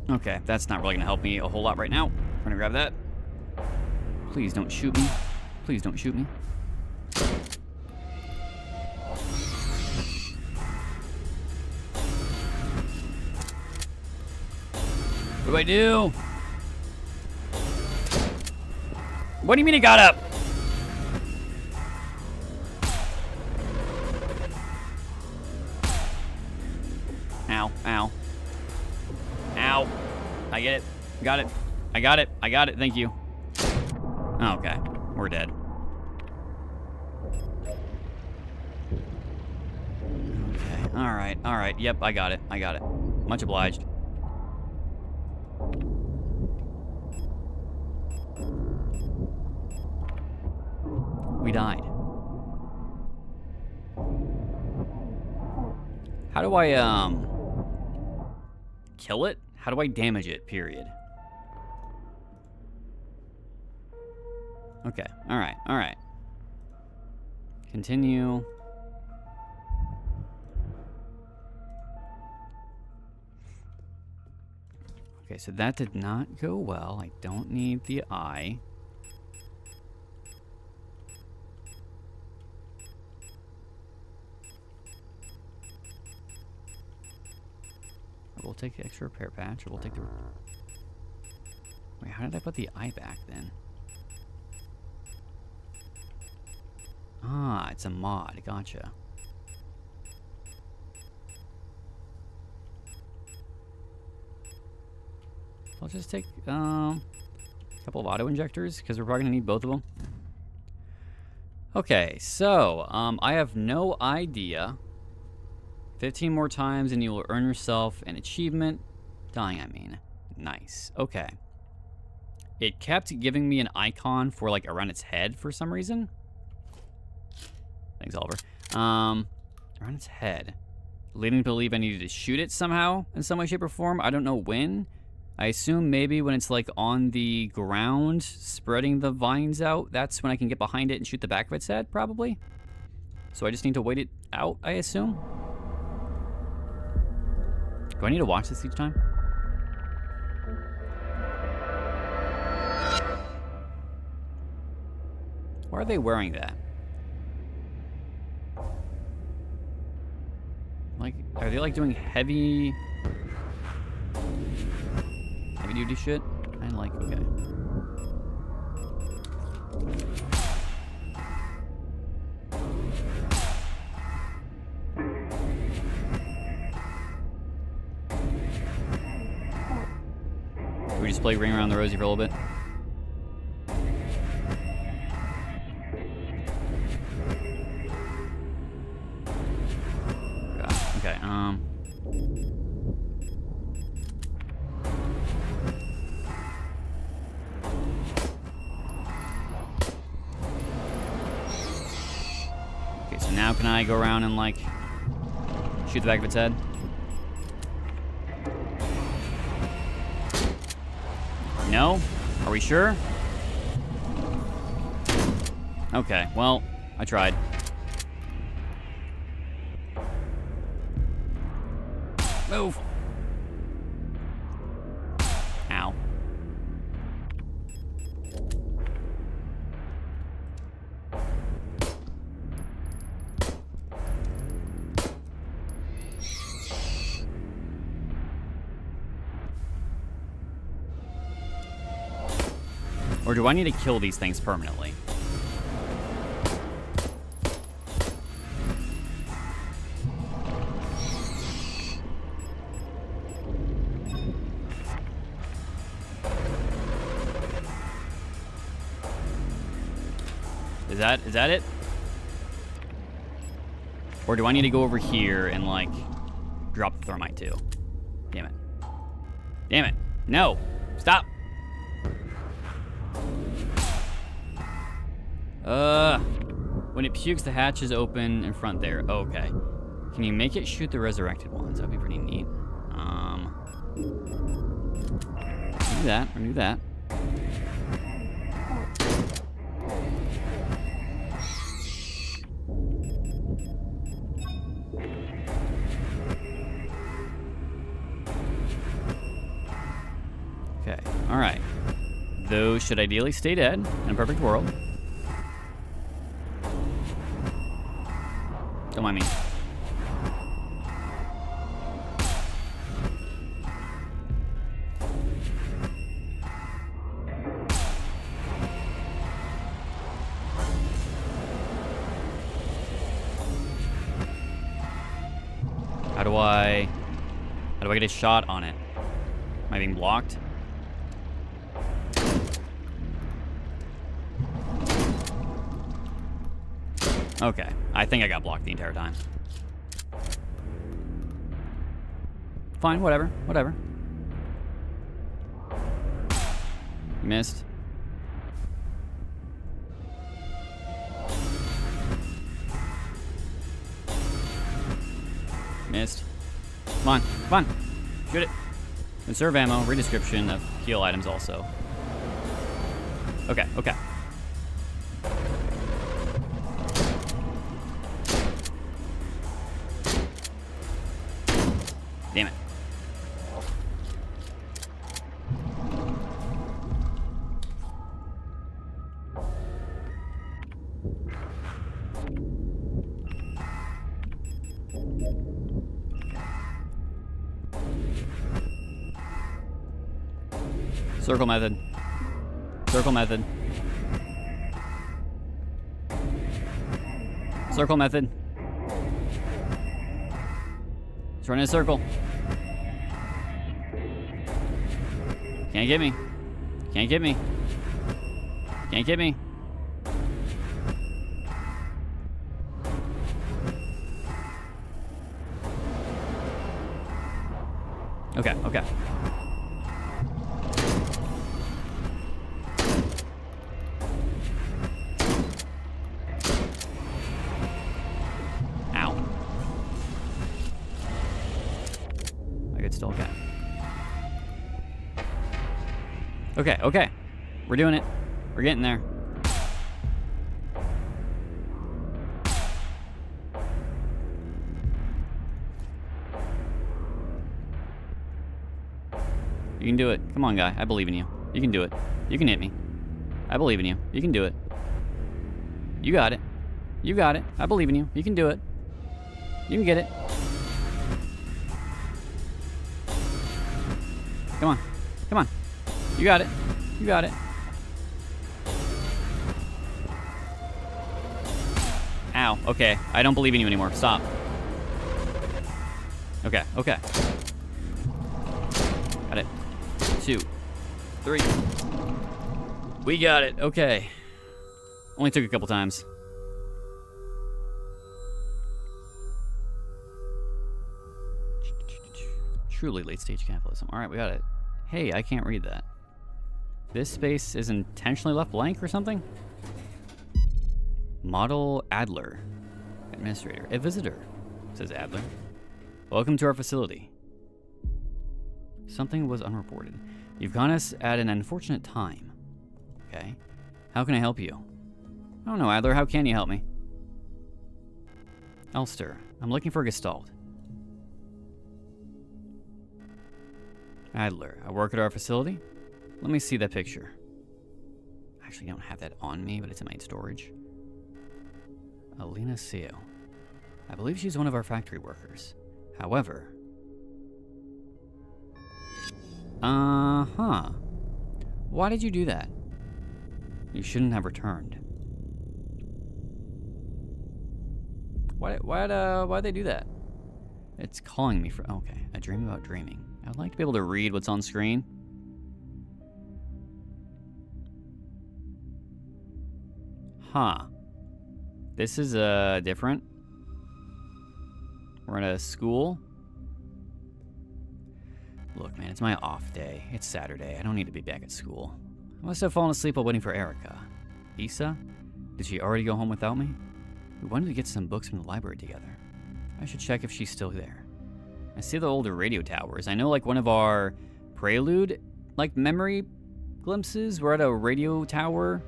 Okay, that's not really gonna help me a whole lot right now. I'm gonna grab that. Please don't shoot me. Please don't shoot me. What do I do? What do you mean it got up? Ow, ow. Ow. I get it. Got it. I got it. I got it. Thank you. Okay. We're dead. Okay. Alright, alright. Yep, I got it. I got it. Much obliged. We died. How do I, kill it? How do I damage it, period? Okay, alright, alright. Continue. Okay, so that did not go well. I don't need the eye. We'll take the extra repair patch, or we'll take the... Wait, how did I put the eye back, then? Ah, it's a mod. Gotcha. I'll just take a couple of auto injectors, because we're probably going to need both of them. Okay, so I have no idea. 15 more times and you will earn yourself an achievement. Dying, I mean. Nice. Okay. It kept giving me an icon for, like, around its head for some reason. Thanks, Oliver. Around its head. Leading me to believe I needed to shoot it somehow, in some way, shape, or form. I don't know when. I assume maybe when it's, like, on the ground, spreading the vines out, that's when I can get behind it and shoot the back of its head, probably. So I just need to wait it out, I assume. Do I need to watch this each time? Why are they wearing that? Like, are they like doing heavy duty shit? Kinda like, okay. We just play Ring Around the Rosie for a little bit. God, okay, okay, so now can I go around and, like, shoot the back of its head? No? Are we sure? Okay, well, I tried. Move! Ow. Or do I need to kill these things permanently? Is that it? Or do I need to go over here and, like, drop the thermite too? Damn it. Damn it. No! Stop! When it pukes, the hatch is open in front there. Oh, okay. Can you make it shoot the resurrected ones? That'd be pretty neat. Do that, or do that. Okay, alright. Those should ideally stay dead in a perfect world. Don't mind me. How do I get a shot on it? Am I being blocked? Okay, I think I got blocked the entire time. Fine, whatever, whatever. Missed. Missed. Come on, come on. Shoot it. Conserve ammo, redescription of heal items also. Okay, okay. Damn it. Circle method. Circle method. Circle method. Let's run in a circle. Can't get me. Can't get me. Can't get me. Okay, okay. Ow. I could still get. Okay, okay. We're doing it. We're getting there. You can do it. Come on, guy. I believe in you. You can do it. You can hit me. I believe in you. You can do it. You got it. You got it. I believe in you. You can do it. You can get it. Come on. Come on. You got it. You got it. Ow. Okay. I don't believe in you anymore. Stop. Okay. Okay. Got it. 2, 3. We got it. Okay. Only took a couple times. Truly late stage capitalism. All right, we got it. Hey, I can't read that. This space is intentionally left blank or something? Model Adler. Administrator. A visitor, says Adler. Welcome to our facility. Something was unreported. You've got us at an unfortunate time. Okay. How can I help you? I don't know, Adler. How can you help me? Elster. I'm looking for a Gestalt. Adler. I work at our facility. Let me see that picture. I actually don't have that on me, but it's in my storage. Alina Seo. I believe she's one of our factory workers. However... Uh-huh. Why did you do that? You shouldn't have returned. Why'd they do that? It's calling me for... Okay, a dream about dreaming. I'd like to be able to read what's on screen. Huh. This is, different. We're in a school. Look, man, it's my off day. It's Saturday. I don't need to be back at school. I must have fallen asleep while waiting for Erica. Issa? Did she already go home without me? We wanted to get some books from the library together. I should check if she's still there. I see the older radio towers. I know, like, one of our Prelude, like, memory glimpses. We're at a radio tower.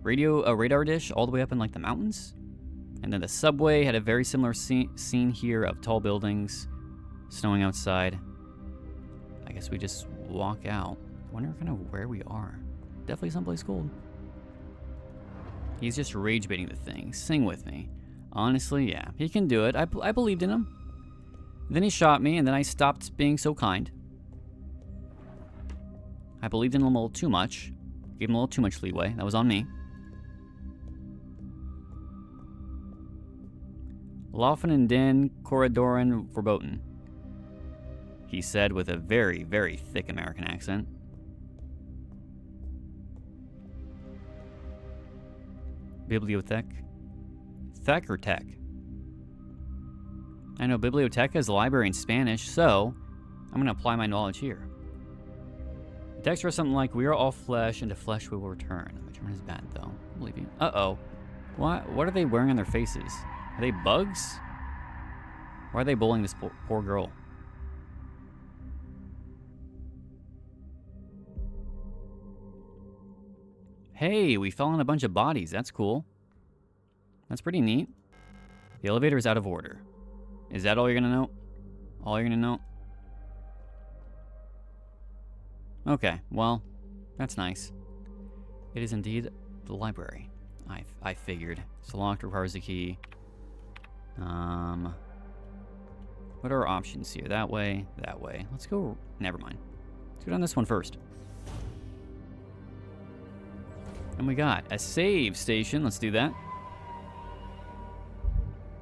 A radar dish all the way up in, like, the mountains. And then the subway had a very similar scene here of tall buildings, snowing outside. I guess we just walk out. Wonder kind of where we are. Definitely someplace cold. He's just rage baiting the thing. Sing with me. Honestly, yeah, he can do it. I believed in him. Then he shot me, and then I stopped being so kind. I believed in him a little too much. Gave him a little too much leeway. That was on me. Laufen and den Corridoren verboten, he said with a very, very thick American accent. Bibliothek? Thek or tech? I know biblioteca is a library in Spanish, so I'm going to apply my knowledge here. The text reads something like, "We are all flesh, and to flesh we will return." Return is bad, though. I believe you. Uh-oh. What are they wearing on their faces? Are they bugs? Why are they bullying this poor girl? Hey, we fell on a bunch of bodies. That's cool. That's pretty neat. The elevator is out of order. Is that all you're gonna know? All you're gonna know? Okay, well, that's nice. It is indeed the library. I figured. It's locked, requires a key. What are our options here? That way, that way. Let's go, never mind. Let's go down this one first. And we got a save station. Let's do that.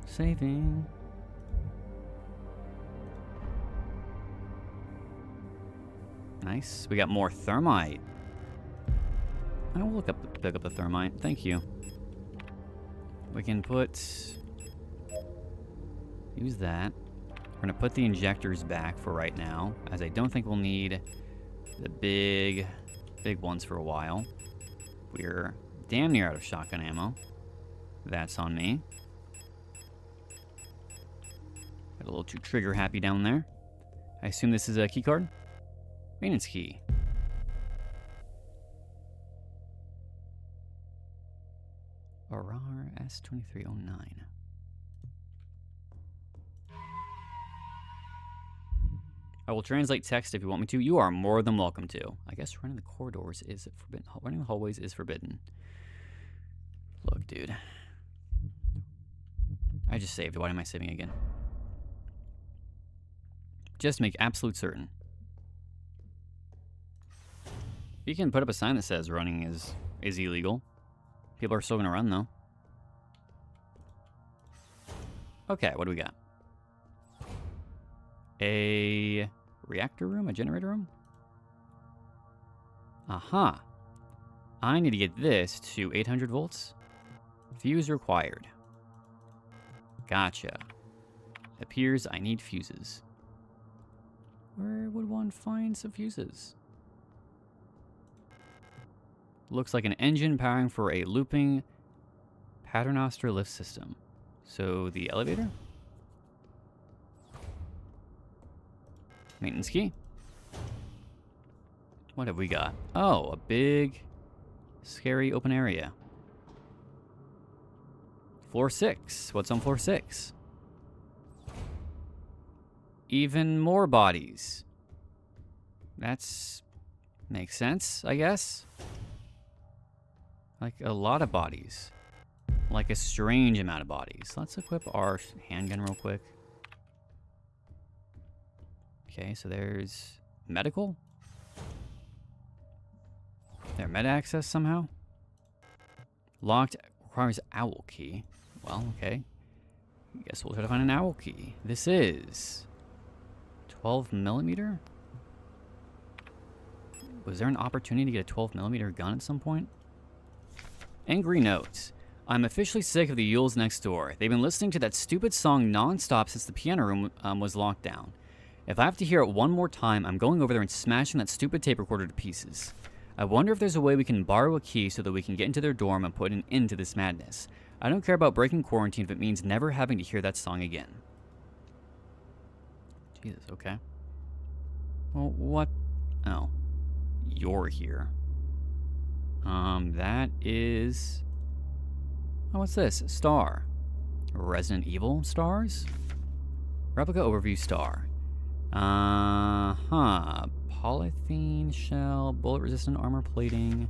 Saving. Nice. We got more thermite. I will pick up the thermite. Thank you. We can use that. We're gonna put the injectors back for right now, as I don't think we'll need the big ones for a while. We're damn near out of shotgun ammo. That's on me. Got a little too trigger happy down there. I assume this is a key card? Maintenance key. Arar S2309. I will translate text if you want me to. You are more than welcome to. I guess running the corridors is forbidden. Running the hallways is forbidden. Look, dude. I just saved. Why am I saving again? Just to make absolute certain. You can put up a sign that says running is illegal. People are still gonna run though. Okay, what do we got? A reactor room? A generator room? Aha. I need to get this to 800 volts. Fuse required. Gotcha. Appears I need fuses. Where would one find some fuses? Looks like an engine powering for a looping paternoster lift system. So the elevator? Maintenance key. What have we got? Oh, a big, scary open area. Floor 6. What's on floor 6? Even more bodies. That's... makes sense, I guess. Like a lot of bodies. Like a strange amount of bodies. Let's equip our handgun real quick. Okay, so there's medical. There, med access somehow. Locked requires owl key. Well, okay. I guess we'll try to find an owl key. This is 12mm. Was there an opportunity to get a 12mm gun at some point? Angry notes. I'm officially sick of the Yules next door. They've been listening to that stupid song non-stop since the piano room was locked down. If I have to hear it one more time, I'm going over there and smashing that stupid tape recorder to pieces. I wonder if there's a way we can borrow a key so that we can get into their dorm and put an end to this madness. I don't care about breaking quarantine if it means never having to hear that song again. Jesus, okay. Well, what? Oh. You're here. That is... Oh, what's this? Star. Resident Evil stars? Replica overview star. Polythene shell, bullet-resistant armor plating.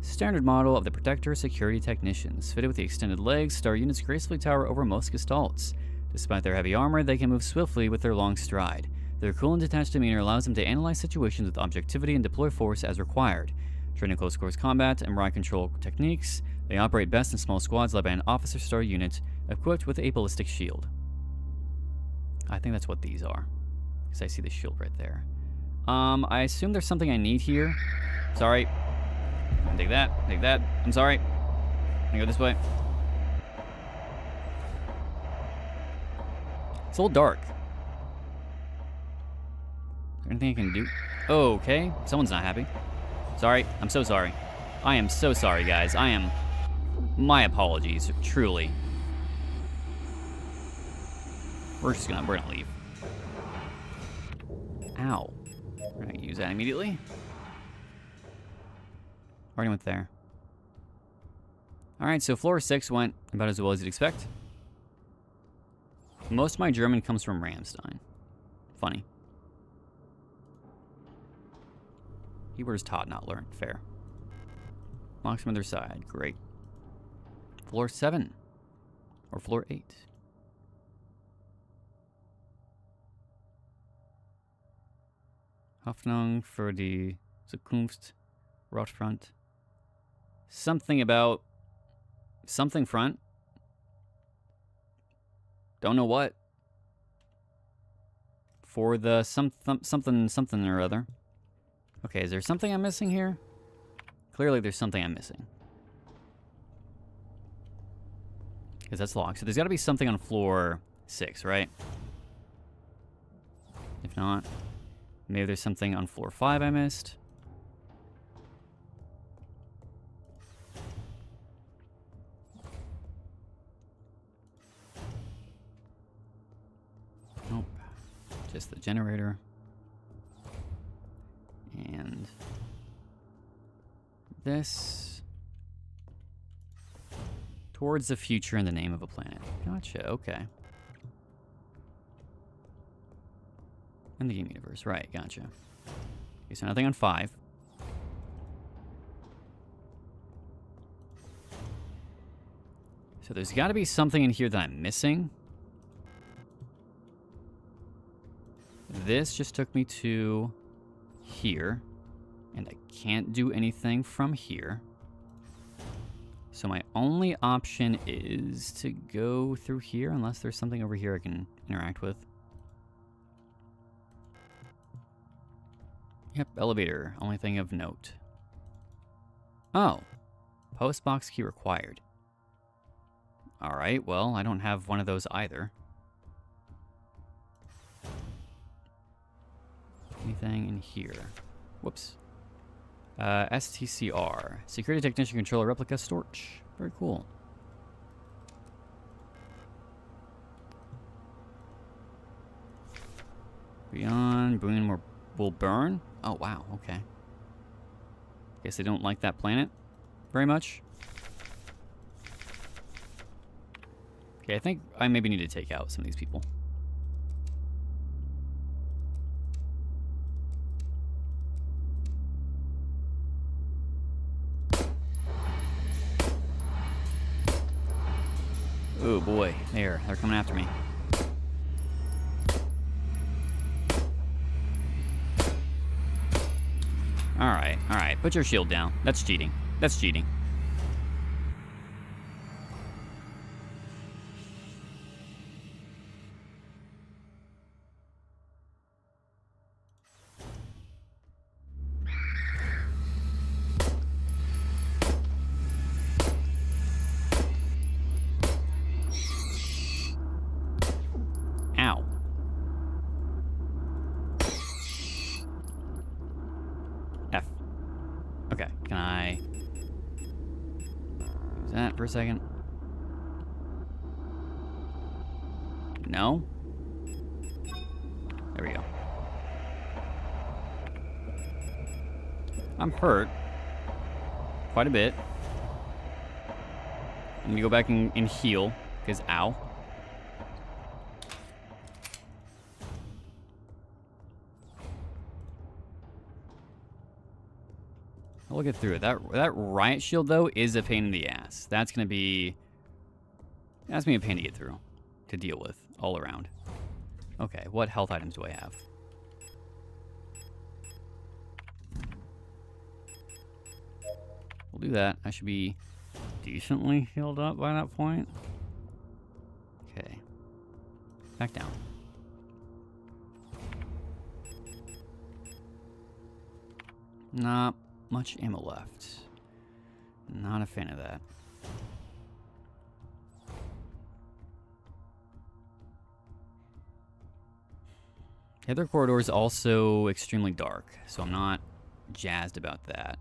Standard model of the Protector Security Technicians. Fitted with the extended legs, star units gracefully tower over most gestalts. Despite their heavy armor, they can move swiftly with their long stride. Their cool and detached demeanor allows them to analyze situations with objectivity and deploy force as required. Trained in close quarters combat and riot control techniques, they operate best in small squads led by an officer star unit equipped with a ballistic shield. I think that's what these are, because I see the shield right there. I assume there's something I need here. Sorry. Take that. Take that. I'm sorry. I'm gonna go this way. It's a little dark. Is there anything I can do? Okay, someone's not happy. Sorry, I'm so sorry. I am so sorry, guys. My apologies, truly. We're gonna leave. Ow. We're gonna use that immediately. Already went there. Alright, so floor 6 went about as well as you'd expect. Most of my German comes from Ramstein. Funny. Keywords taught, not learned. Fair. Locks from other side. Great. Floor 7. Or floor 8. Hoffnung für die Zukunft. Rotfront. Something about... something front. Don't know what. For the something or other. Okay, is there something I'm missing here? Clearly there's something I'm missing. Because that's locked. So there's got to be something on floor 6, right? If not, maybe there's something on floor 5 I missed. Nope. Just the generator. And this. Towards the future in the name of a planet. Gotcha, okay. In the game universe, right, gotcha. Okay, so nothing on 5. So there's got to be something in here that I'm missing. This just took me to here. And I can't do anything from here. So my only option is to go through here, unless there's something over here I can interact with. Yep, elevator. Only thing of note. Oh. Postbox key required. Alright, well, I don't have one of those either. Anything in here? Whoops. STCR. Security Technician Controller Replica Storch. Very cool. Beyond Boone will burn? Oh, wow, okay. Guess they don't like that planet very much. Okay, I think I maybe need to take out some of these people. Oh boy, they're coming after me. Alright, put your shield down. That's cheating. That's cheating. Ow. F. Okay, can I use that for a second? No? There we go. I'm hurt. Quite a bit. Let me go back and heal, because ow. We'll get through it. That riot shield, though, is a pain in the ass. That's going to be... That's going to be a pain to get through. To deal with, all around. Okay, what health items do I have? We'll do that. I should be decently healed up by that point. Okay. Back down. Not much ammo left. Not a fan of that. The other corridor is also extremely dark, so I'm not jazzed about that.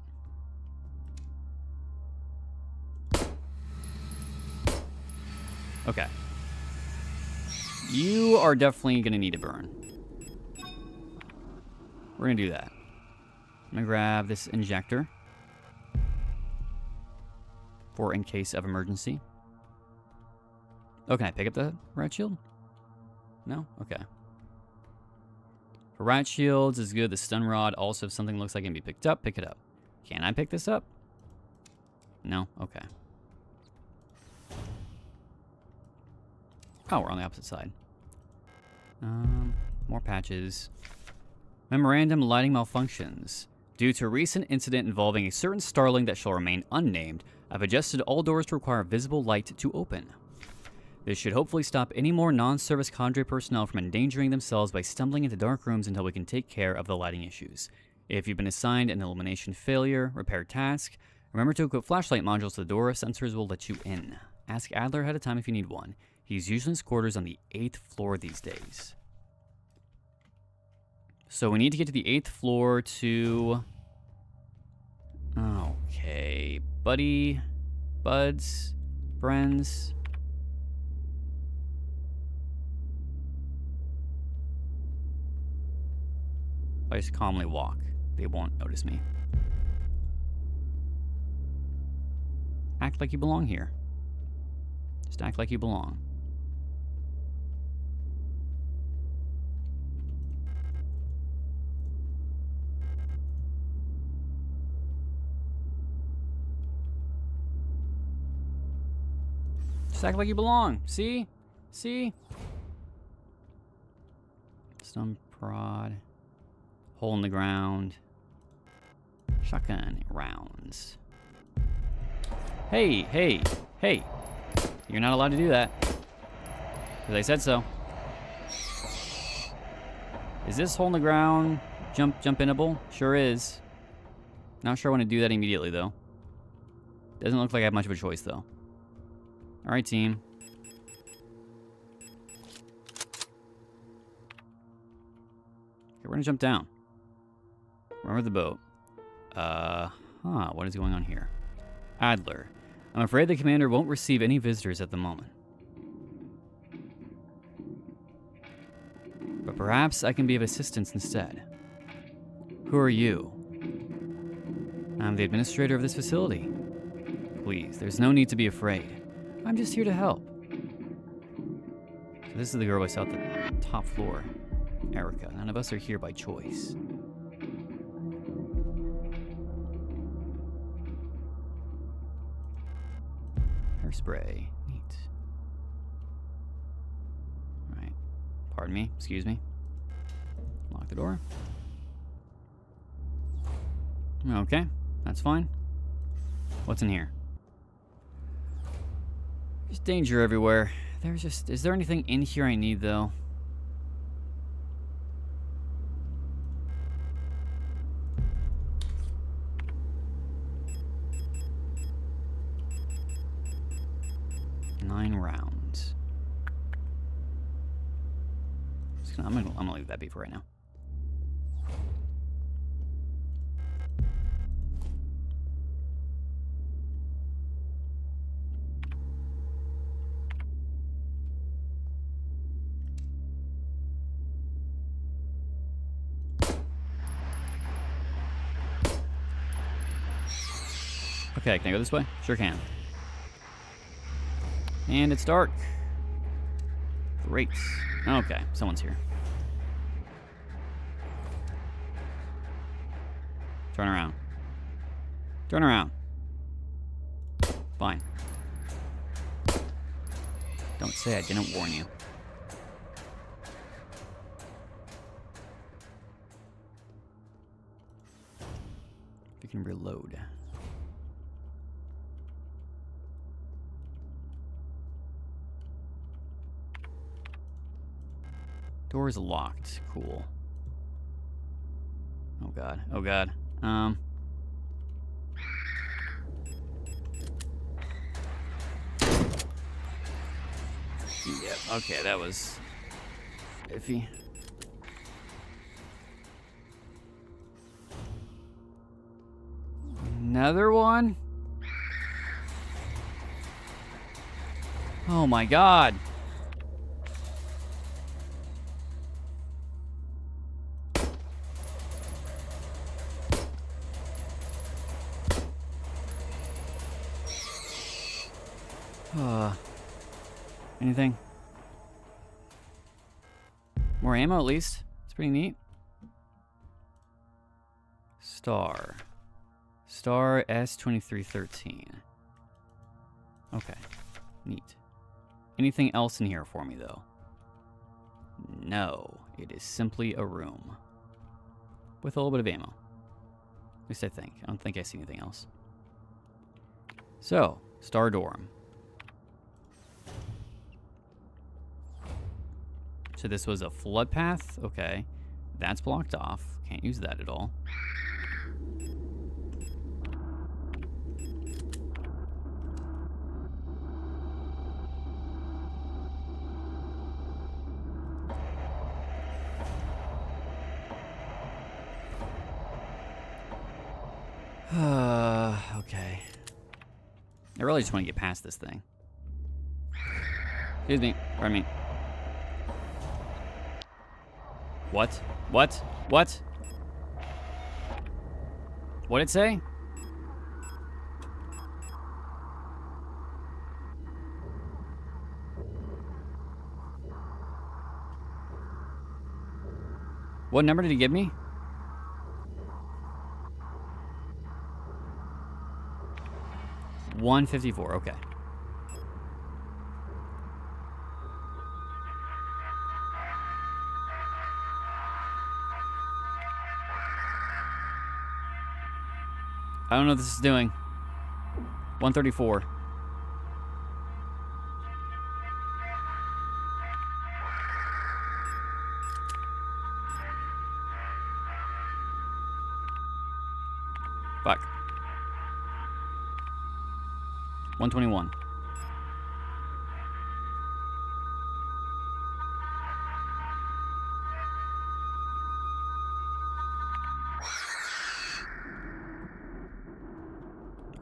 Okay. You are definitely going to need to burn. We're going to do that. I'm going to grab this injector for in case of emergency. Oh, can I pick up the riot shield? No? Okay. For riot shields is good. The stun rod also, if something looks like it can be picked up, pick it up. Can I pick this up? No? Okay. Oh, we're on the opposite side. More patches. Memorandum: lighting malfunctions. Due to a recent incident involving a certain starling that shall remain unnamed, I've adjusted all doors to require visible light to open. This should hopefully stop any more non-service cadre personnel from endangering themselves by stumbling into dark rooms until we can take care of the lighting issues. If you've been assigned an illumination failure repair task, remember to equip flashlight modules to the door. Sensors will let you in. Ask Adler ahead of time if you need one. He's usually in his quarters on the 8th floor these days. So we need to get to the 8th floor to... Okay. Buddy. Buds. Friends. I just calmly walk. They won't notice me. Act like you belong here. Just act like you belong. Just act like you belong. See? See? Stun prod. Hole in the ground. Shotgun rounds. Hey, hey, hey. You're not allowed to do that. Because I said so. Is this hole in the ground jump-inable? Sure is. Not sure I want to do that immediately, though. Doesn't look like I have much of a choice, though. Alright, team. Okay, we're gonna jump down. Remember the boat. What is going on here? Adler. I'm afraid the commander won't receive any visitors at the moment. But perhaps I can be of assistance instead. Who are you? I'm the administrator of this facility. Please, there's no need to be afraid. I'm just here to help. So this is the girl I saw at the top floor. Erica. None of us are here by choice. Hairspray. Neat. Alright. Pardon me. Excuse me. Lock the door. Okay. That's fine. What's in here? There's danger everywhere. Is there anything in here I need, though? Rounds. I'm gonna leave that be for right now. Okay, can I go this way? Sure can. And it's dark. Great. Okay, someone's here. Turn around. Turn around. Fine. Don't say I didn't warn you. If you can reload. Door is locked. Cool. Oh god. Oh god. Yep. Okay, that was iffy. Another one? Oh my god. Anything? More ammo at least. It's pretty neat. Star S2313. Okay. Neat. Anything else in here for me, though? No. It is simply a room. With a little bit of ammo. At least I think. I don't think I see anything else. So, Star Dorm. So this was a flood path? Okay. That's blocked off. Can't use that at all. Okay. I really just want to get past this thing. Excuse me. Pardon me. What? What? What? What'd it say? What number did he give me? $154, okay. I don't know what this is doing. 134. Fuck. 121.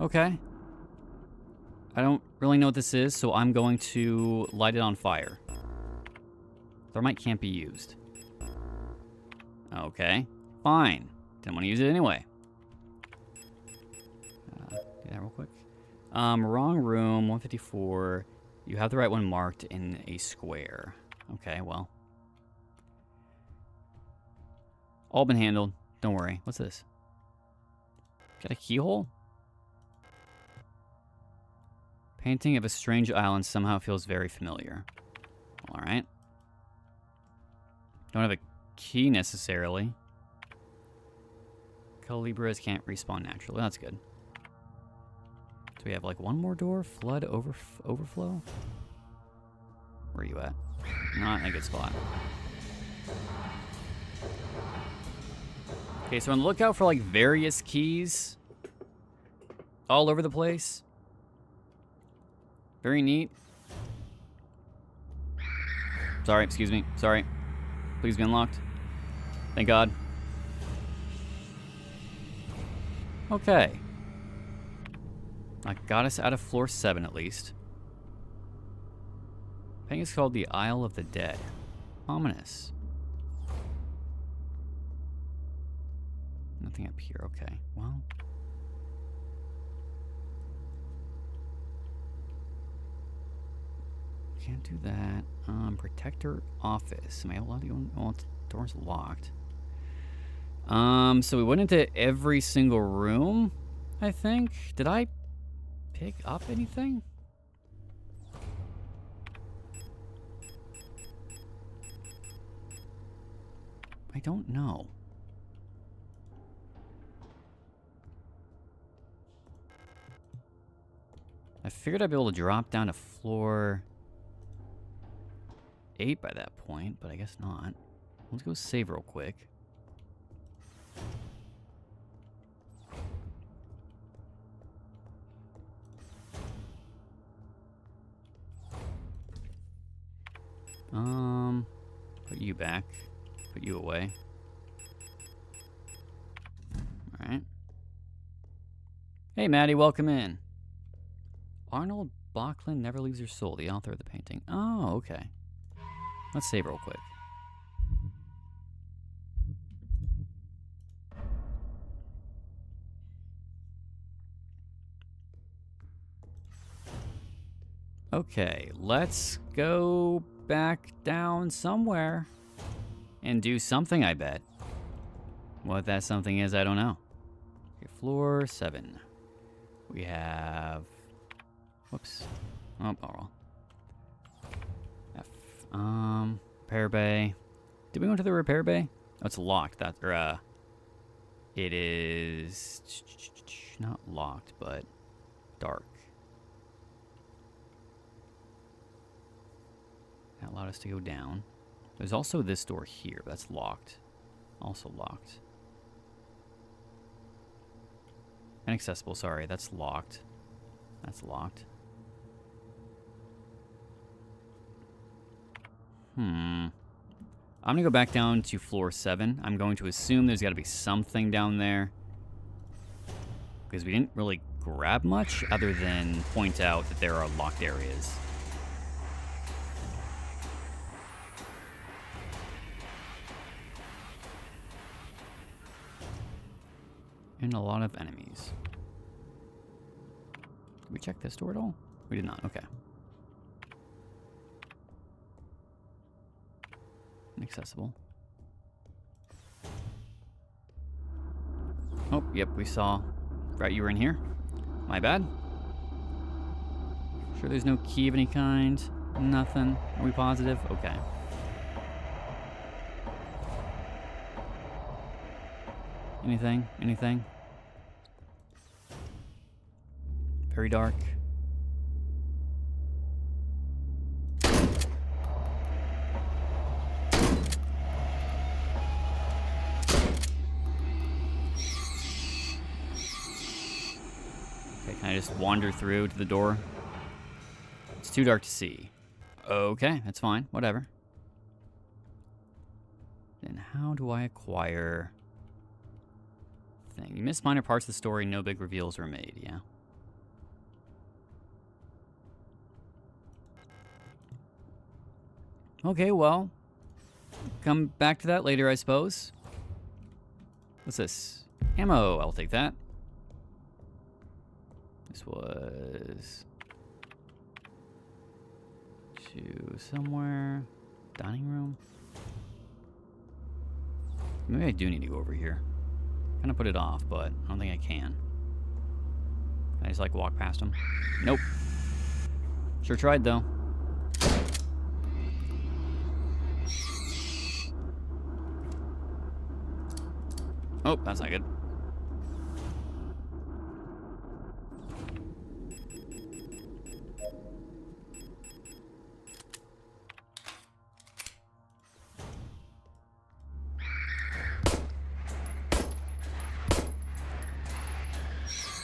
Okay. I don't really know what this is, so I'm going to light it on fire. Thermite can't be used. Okay. Fine. Didn't want to use it anyway. Do that real quick. Wrong room, 154. You have the right one marked in a square. Okay, well. All been handled. Don't worry. What's this? Got a keyhole? Painting of a strange island somehow feels very familiar. Alright. Don't have a key necessarily. Calibras can't respawn naturally. That's good. Do we have like one more door? Flood overflow? Where are you at? Not in a good spot. Okay, so on the lookout for like various keys all over the place. Very neat. Sorry, excuse me. Sorry. Please be unlocked. Thank God. Okay. I got us out of floor 7 at least. I think it's called the Isle of the Dead. Ominous. Nothing up here. Okay. Well. Can't do that. Protector office. Am I allowed to go in? Oh, the door's locked. So we went into every single room, I think. Did I pick up anything? I don't know. I figured I'd be able to drop down to floor 8 by that point, but I guess not. Let's go save real quick. Put you back. Put you away. Alright. Hey, Maddie, welcome in. Arnold Bachlin never leaves your soul, the author of the painting. Oh, okay. Let's save real quick. Okay, let's go back down somewhere and do something, I bet. What that something is, I don't know. Okay, floor 7. We have... Whoops. Oh, well. F. Repair bay. Did we go to the repair bay? Oh, it's locked. That, or, it is... Not locked, but dark. That allowed us to go down. There's also this door here. That's locked. Also locked. Inaccessible, sorry. That's locked. That's locked. I'm going to go back down to floor 7. I'm going to assume there's got to be something down there. Because we didn't really grab much other than point out that there are locked areas. And a lot of enemies. Did we check this door at all? We did not, okay. Inaccessible. Oh, yep, we saw. Forgot you were in here. My bad. Sure there's no key of any kind? Nothing. Are we positive? Okay. Anything? Anything? Very dark. Okay, can I just wander through to the door? It's too dark to see. Okay, that's fine. Whatever. Then how do I acquire... thing? You missed minor parts of the story. No big reveals were made, yeah? Okay, well, come back to that later, I suppose. What's this? Ammo, I'll take that. This was... to somewhere... dining room? Maybe I do need to go over here. Kind of put it off, but I don't think I can. Can I just, like, walk past them? Nope. Sure tried, though. Oh, that's not good.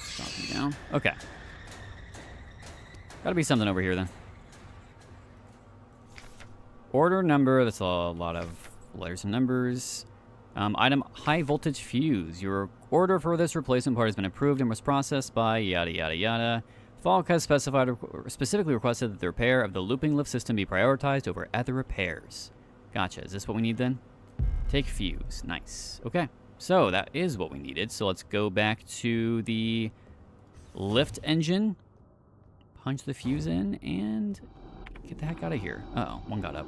Stop me down. Okay. Gotta be something over here then. Order number, that's a lot of letters and numbers. Item high voltage fuse. Your order for this replacement part has been approved and was processed by yada yada yada. Falk has specifically requested that the repair of the looping lift system be prioritized over other repairs. Gotcha. Is this what we need then? Take fuse. Nice. Okay. So that is what we needed. So let's go back to the lift engine. Punch the fuse in and get the heck out of here. Uh-oh. One got up.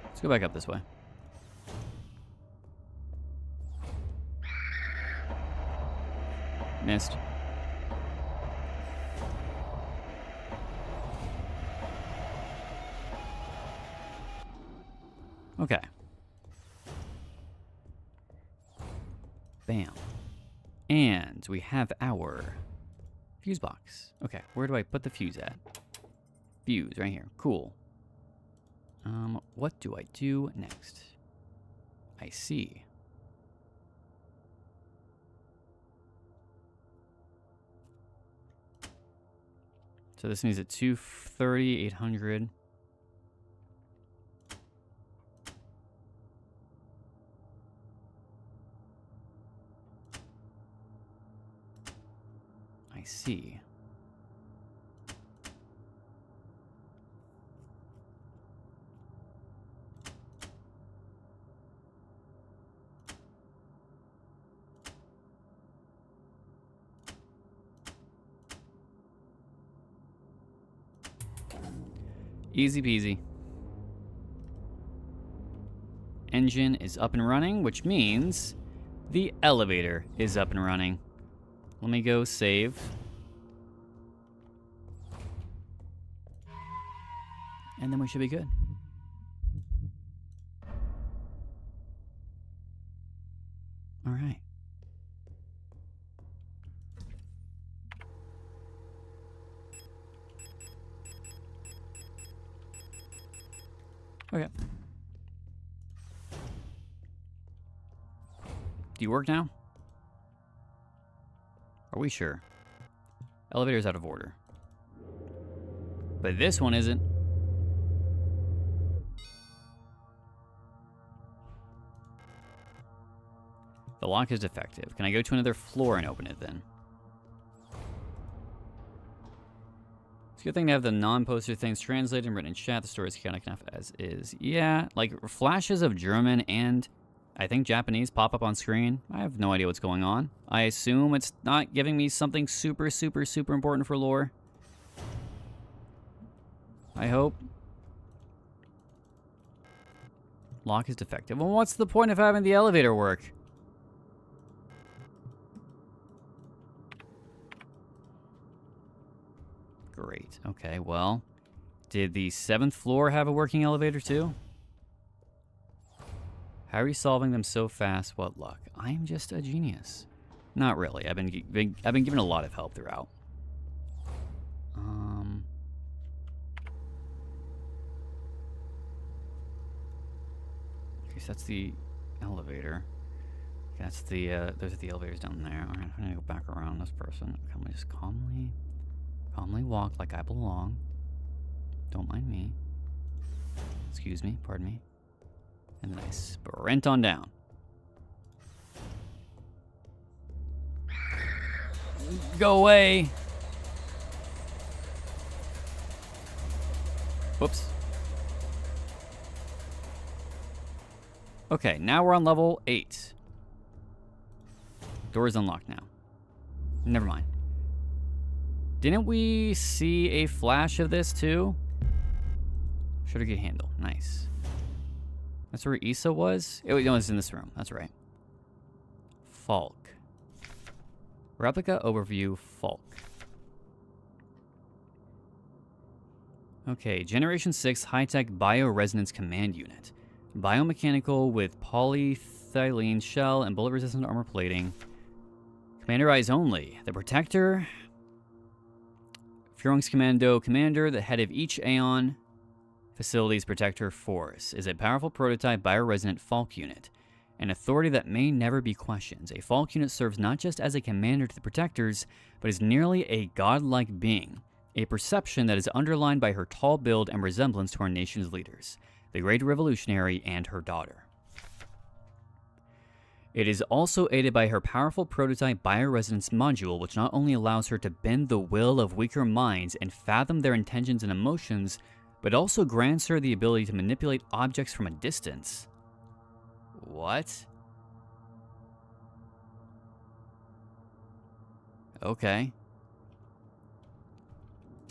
Let's go back up this way. Missed. Okay. Bam. And we have our fuse box. Okay, where do I put the fuse at? Fuse, right here. Cool. What do I do next? I see. So this means at 230, 800. see. Easy peasy. Engine is up and running, which means the elevator is up and running. Let me go save. And then we should be good. All right. Okay. Do you work now? Are we sure? Elevator's out of order. But this one isn't. The lock is defective. Can I go to another floor and open it then? It's a good thing to have the non-poster things translated and written in chat. The story is chaotic enough as is. Yeah, like flashes of German and I think Japanese pop up on screen. I have no idea what's going on. I assume it's not giving me something super, super, super important for lore. I hope. Lock is defective. Well, what's the point of having the elevator work? Great. Okay, well, did the 7th floor have a working elevator too? How are you solving them so fast? What luck? I'm just a genius. Not really. I've been given a lot of help throughout. Okay, so that's the elevator. That's the those are the elevators down there. All right, I'm gonna go back around this person. Can we just calmly walk like I belong? Don't mind me. Excuse me. Pardon me. And then I sprint on down. Go away. Whoops. Okay, now we're on level 8. Door is unlocked now. Never mind. Didn't we see a flash of this too? Shutter gate handle. Nice. That's where Issa was? Oh, no, it's in this room. That's right. Falk. Replica overview, Falk. Okay, Generation 6 high-tech bioresonance command unit. Biomechanical with polyethylene shell and bullet-resistant armor plating. Commander eyes only. The Protector. Führungskommando Commander, the head of each Aeon Facilities Protector Force, is a powerful prototype bioresonant Falk unit, an authority that may never be questioned. A Falk unit serves not just as a commander to the Protectors, but is nearly a godlike being, a perception that is underlined by her tall build and resemblance to our nation's leaders, the Great Revolutionary and her daughter. It is also aided by her powerful prototype bioresonance module, which not only allows her to bend the will of weaker minds and fathom their intentions and emotions, but also grants her the ability to manipulate objects from a distance. What? Okay.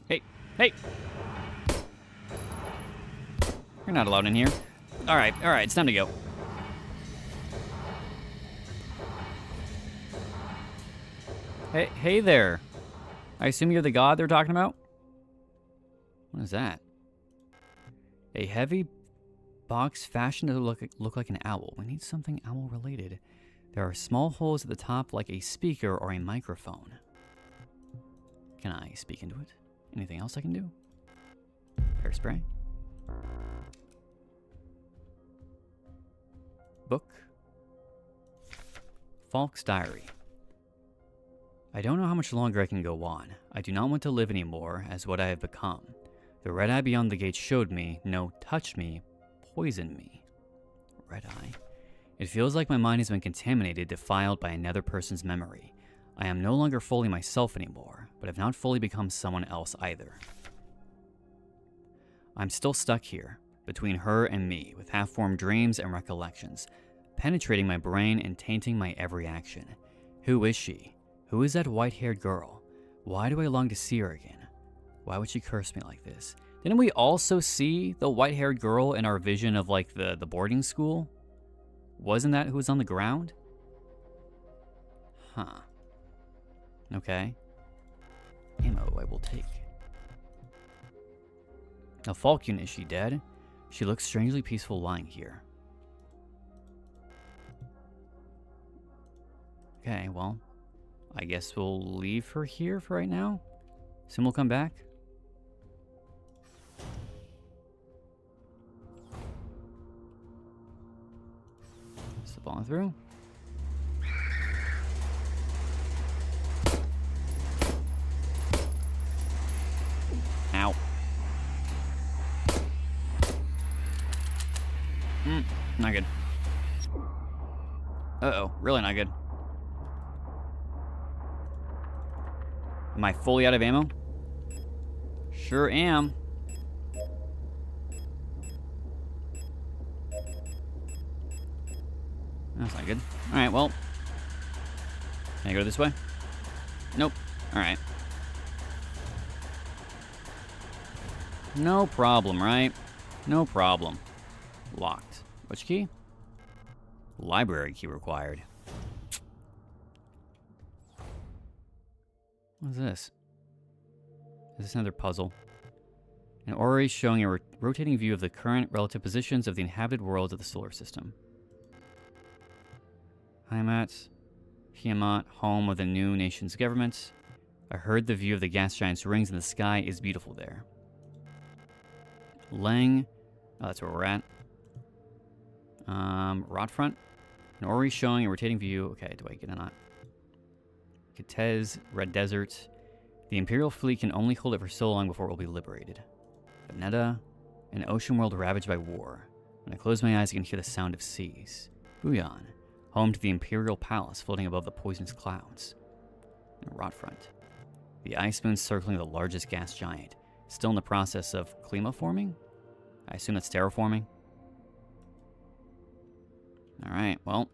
Hey, hey! You're not allowed in here. Alright, it's time to go. Hey there. I assume you're the god they're talking about? What is that? A heavy box fashioned to look like an owl. We need something owl related. There are small holes at the top like a speaker or a microphone. Can I speak into it? Anything else I can do? Hairspray? Book? Falk's diary. I don't know how much longer I can go on. I do not want to live anymore as what I have become. The red eye beyond the gate showed me, no, touched me, poisoned me. Red eye. It feels like my mind has been contaminated, defiled by another person's memory. I am no longer fully myself anymore, but have not fully become someone else either. I'm still stuck here, between her and me, with half-formed dreams and recollections, penetrating my brain and tainting my every action. Who is she? Who is that white-haired girl? Why do I long to see her again? Why would she curse me like this? Didn't we also see the white-haired girl in our vision of, like, the boarding school? Wasn't that who was on the ground? Huh. Okay. Ammo I will take. Now, Falcon, is she dead? She looks strangely peaceful lying here. Okay, well, I guess we'll leave her here for right now. Soon we'll come back. Slip on through. Ow. Not good. Uh-oh, really not good. Am I fully out of ammo? Sure am. That's not good. Alright, well. Can I go this way? Nope. Alright. No problem, right? No problem. Locked. Which key? Library key required. What is this? Is this another puzzle? An orrery showing a rotating view of the current relative positions of the inhabited worlds of the solar system. Heimat, Tiamat, home of the new nation's government. I heard the view of the gas giant's rings in the sky is beautiful there. Lang, oh, that's where we're at. Rotfront, an orrery showing a rotating view. Okay, do I get a not? Kitez, Red Desert. The Imperial fleet can only hold it for so long before it will be liberated. Veneta, an ocean world ravaged by war. When I close my eyes, I can hear the sound of seas. Buyan, home to the Imperial Palace floating above the poisonous clouds. And Rotfront, the ice moon circling the largest gas giant, still in the process of climaforming? I assume that's terraforming. Alright, well,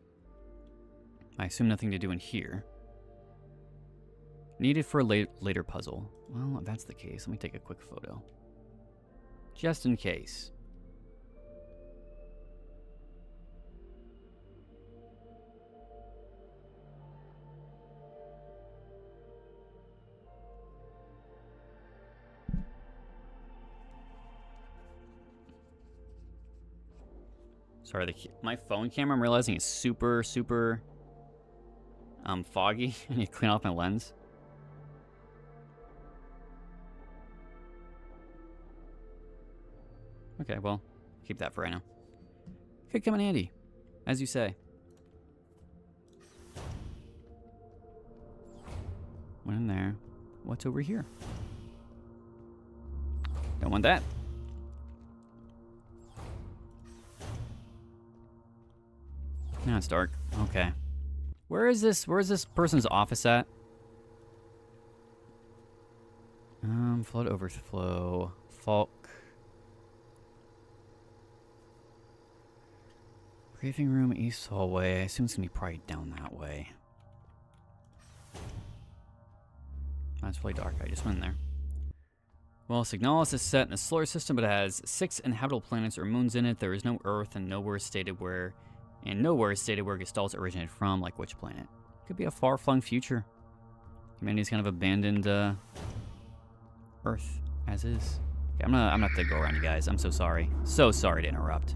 I assume nothing to do in here. Needed for a later puzzle. Well, if that's the case, let me take a quick photo. Just in case. Sorry, my phone camera, I'm realizing, is super foggy. I need to clean off my lens. Okay, well, keep that for right now. Could come in handy, as you say. Went in there. What's over here? Don't want that. Now it's dark. Okay. Where is this person's office at? Flood overflow. Falk. Briefing room, east hallway. I assume it's gonna be probably down that way. That's really dark. I just went in there. Well, SIGNALIS is set in the solar system, but it has 6 inhabitable planets or moons in it. There is no Earth, and nowhere is stated where Gestalts originated from, like which planet. Could be a far-flung future. Humanity's kind of abandoned Earth as is. Okay, I'm gonna have to go around you guys. I'm so sorry. So sorry to interrupt.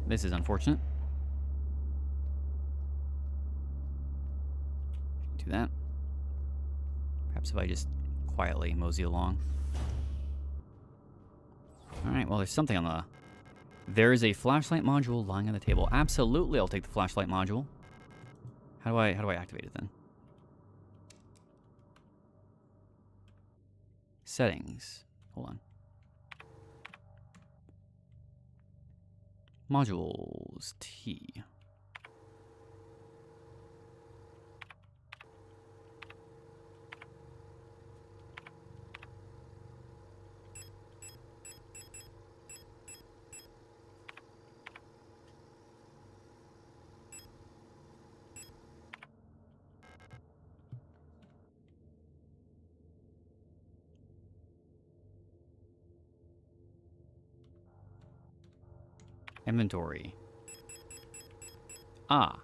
This is unfortunate. Do that. Perhaps if I just quietly mosey along. Alright, well, there's something on the... There is a flashlight module lying on the table. Absolutely, I'll take the flashlight module. How do I activate it then? Settings. Hold on. Modules. equals T. Inventory. Ah.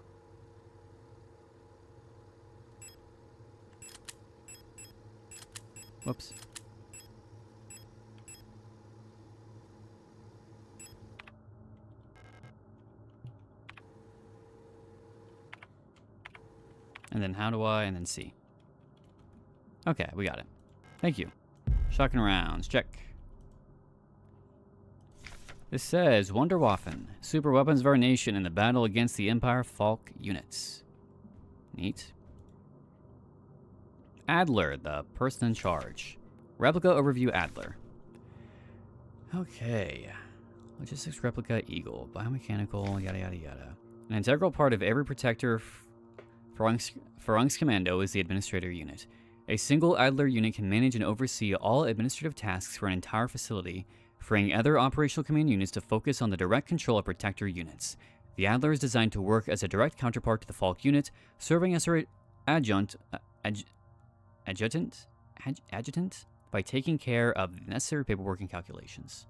Whoops. And then how do I, and then C. Okay, we got it. Thank you. Shotgun rounds, check. This says, Wunderwaffen, super weapons of our nation in the battle against the Empire Falk units. Neat. Adler, the person in charge. Replica overview Adler. Okay. Logistics replica Eagle. Biomechanical, yada yada yada. An integral part of every protector Farung's commando is the administrator unit. A single Adler unit can manage and oversee all administrative tasks for an entire facility, freeing other operational command units to focus on the direct control of protector units. The Adler is designed to work as a direct counterpart to the Falk unit, serving as her adjutant by taking care of the necessary paperwork and calculations.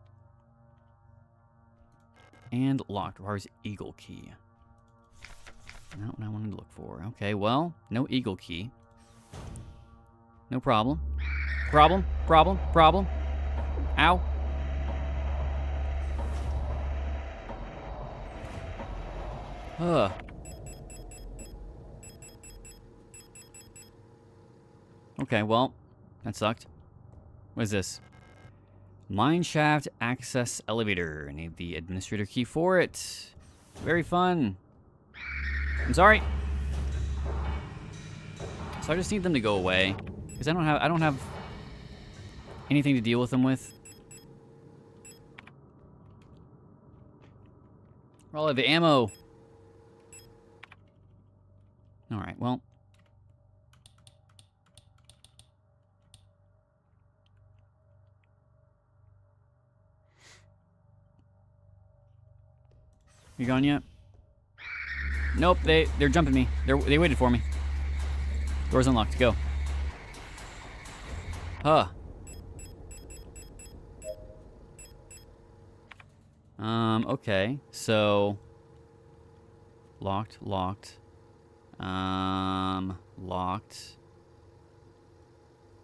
And locked requires Eagle key. Not what I wanted to look for. Okay, well, no Eagle key. No problem. Problem. Ow. Okay, well, that sucked. What is this? Mineshaft access elevator. I need the administrator key for it. Very fun. I'm sorry. So I just need them to go away because I don't have anything to deal with them with. We're all out of ammo. All right, well. You gone yet? Nope, they're jumping me. They waited for me. Door's unlocked. Go. Huh. Okay. So locked. Locked.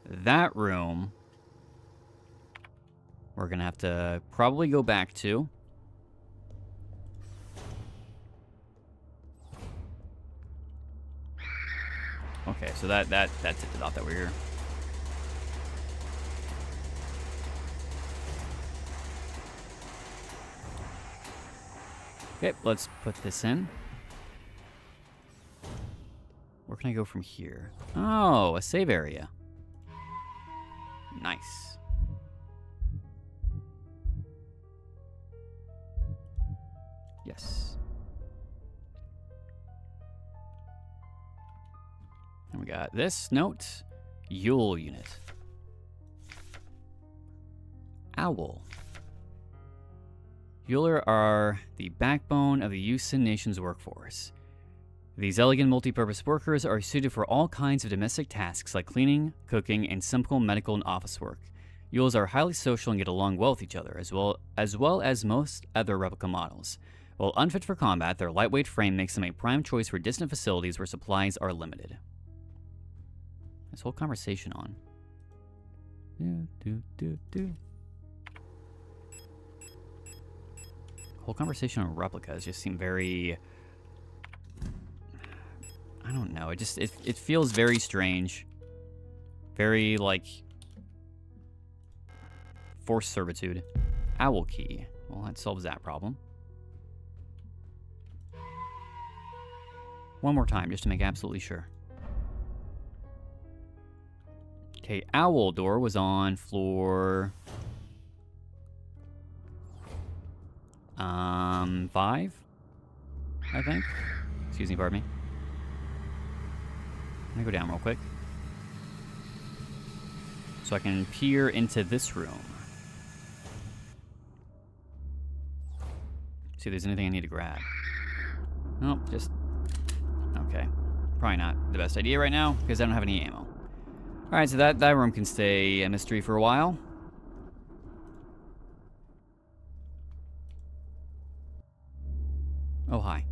That room we're gonna have to probably go back to. Okay, so that tipped it off that we're here. Okay, let's put this in. Where can I go from here? Oh, a save area. Nice. Yes. And we got this note. Yule unit. Owl. Euler are the backbone of the Yusin nation's workforce. These elegant multi-purpose workers are suited for all kinds of domestic tasks like cleaning, cooking, and simple medical and office work. Yules are highly social and get along well with each other, as well as most other replica models. While unfit for combat, their lightweight frame makes them a prime choice for distant facilities where supplies are limited. This whole conversation on. Whole conversation on replicas just seem very... I don't know. It feels very strange. Very, like... forced servitude. Owl key. Well, that solves that problem. One more time, just to make absolutely sure. Okay, owl door was on floor... 5? I think. Excuse me, pardon me. I'm gonna go down real quick. So I can peer into this room. See if there's anything I need to grab. Nope, just... Okay. Probably not the best idea right now, because I don't have any ammo. Alright, so that room can stay a mystery for a while. Oh, hi.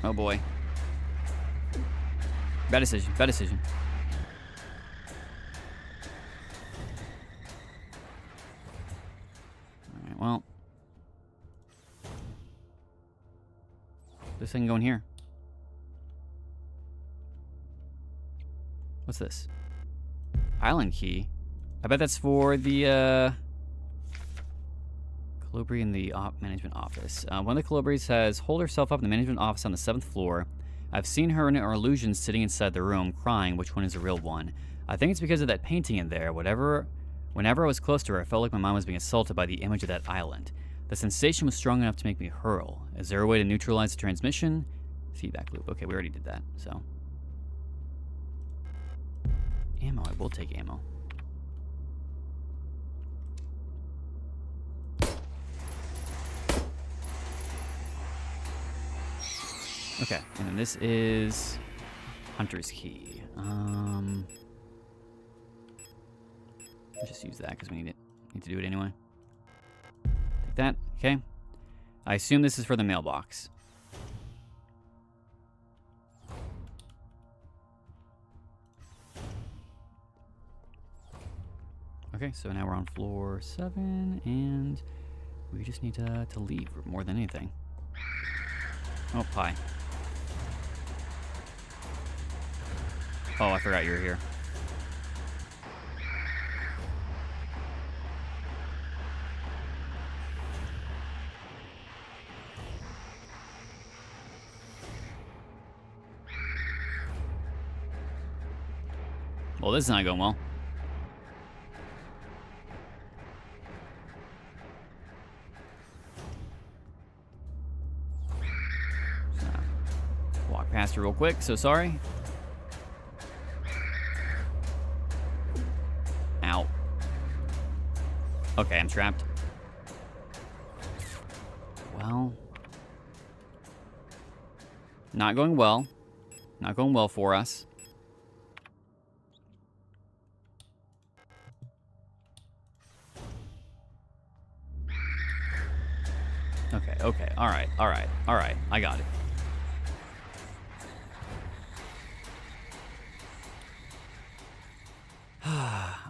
Oh, boy. Bad decision, bad decision. Alright, well. This thing go in here. What's this? Island key? I bet that's for the, Colibri in the management office. One of the Colibris says, hold herself up in the management office on the 7th floor. I've seen her in her illusion sitting inside the room, crying. Which one is the real one? I think it's because of that painting in there. Whenever I was close to her, I felt like my mind was being assaulted by the image of that island. The sensation was strong enough to make me hurl. Is there a way to neutralize the transmission? Feedback loop. Okay, we already did that, so. Ammo. I will take ammo. Okay, and then this is Hunter's Key. Let's just use that because we need to do it anyway. Take that. Okay. I assume this is for the mailbox. Okay, so now we're on floor 7, and we just need to leave more than anything. Oh, pie. Oh, I forgot you were here. Well, this is not going well. Walk past her real quick, so sorry. Ow. Okay, I'm trapped. Well. Not going well. Not going well for us. Okay, alright, I got it.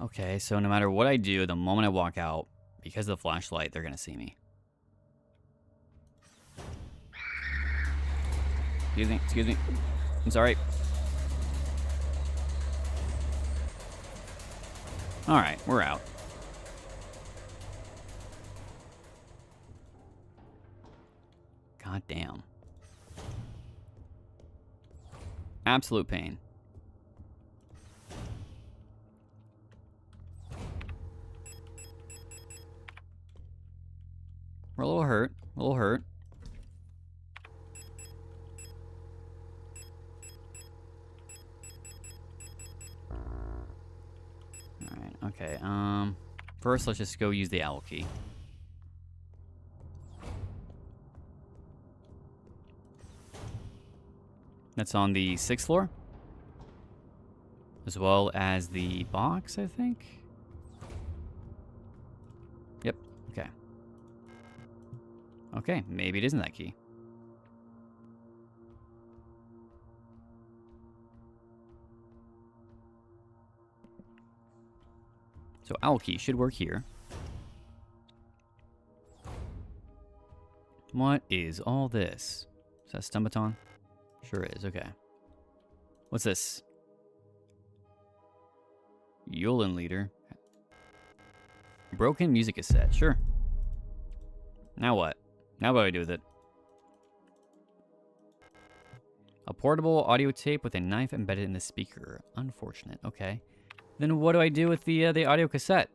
Okay, so no matter what I do, the moment I walk out, because of the flashlight, they're gonna see me. Excuse me. I'm sorry. Alright, we're out. God damn. Absolute pain. We're a little hurt. Alright, okay. First let's just go use the owl key. That's on the 6th floor. As well as the box, I think. Yep, okay. Okay, maybe it isn't that key. So owl key should work here. What is all this? Is that stun baton? Sure is, okay. What's this? Yulin leader. Broken music cassette, sure. Now what? Now what do I do with it? A portable audio tape with a knife embedded in the speaker. Unfortunate, okay. Then what do I do with the audio cassette?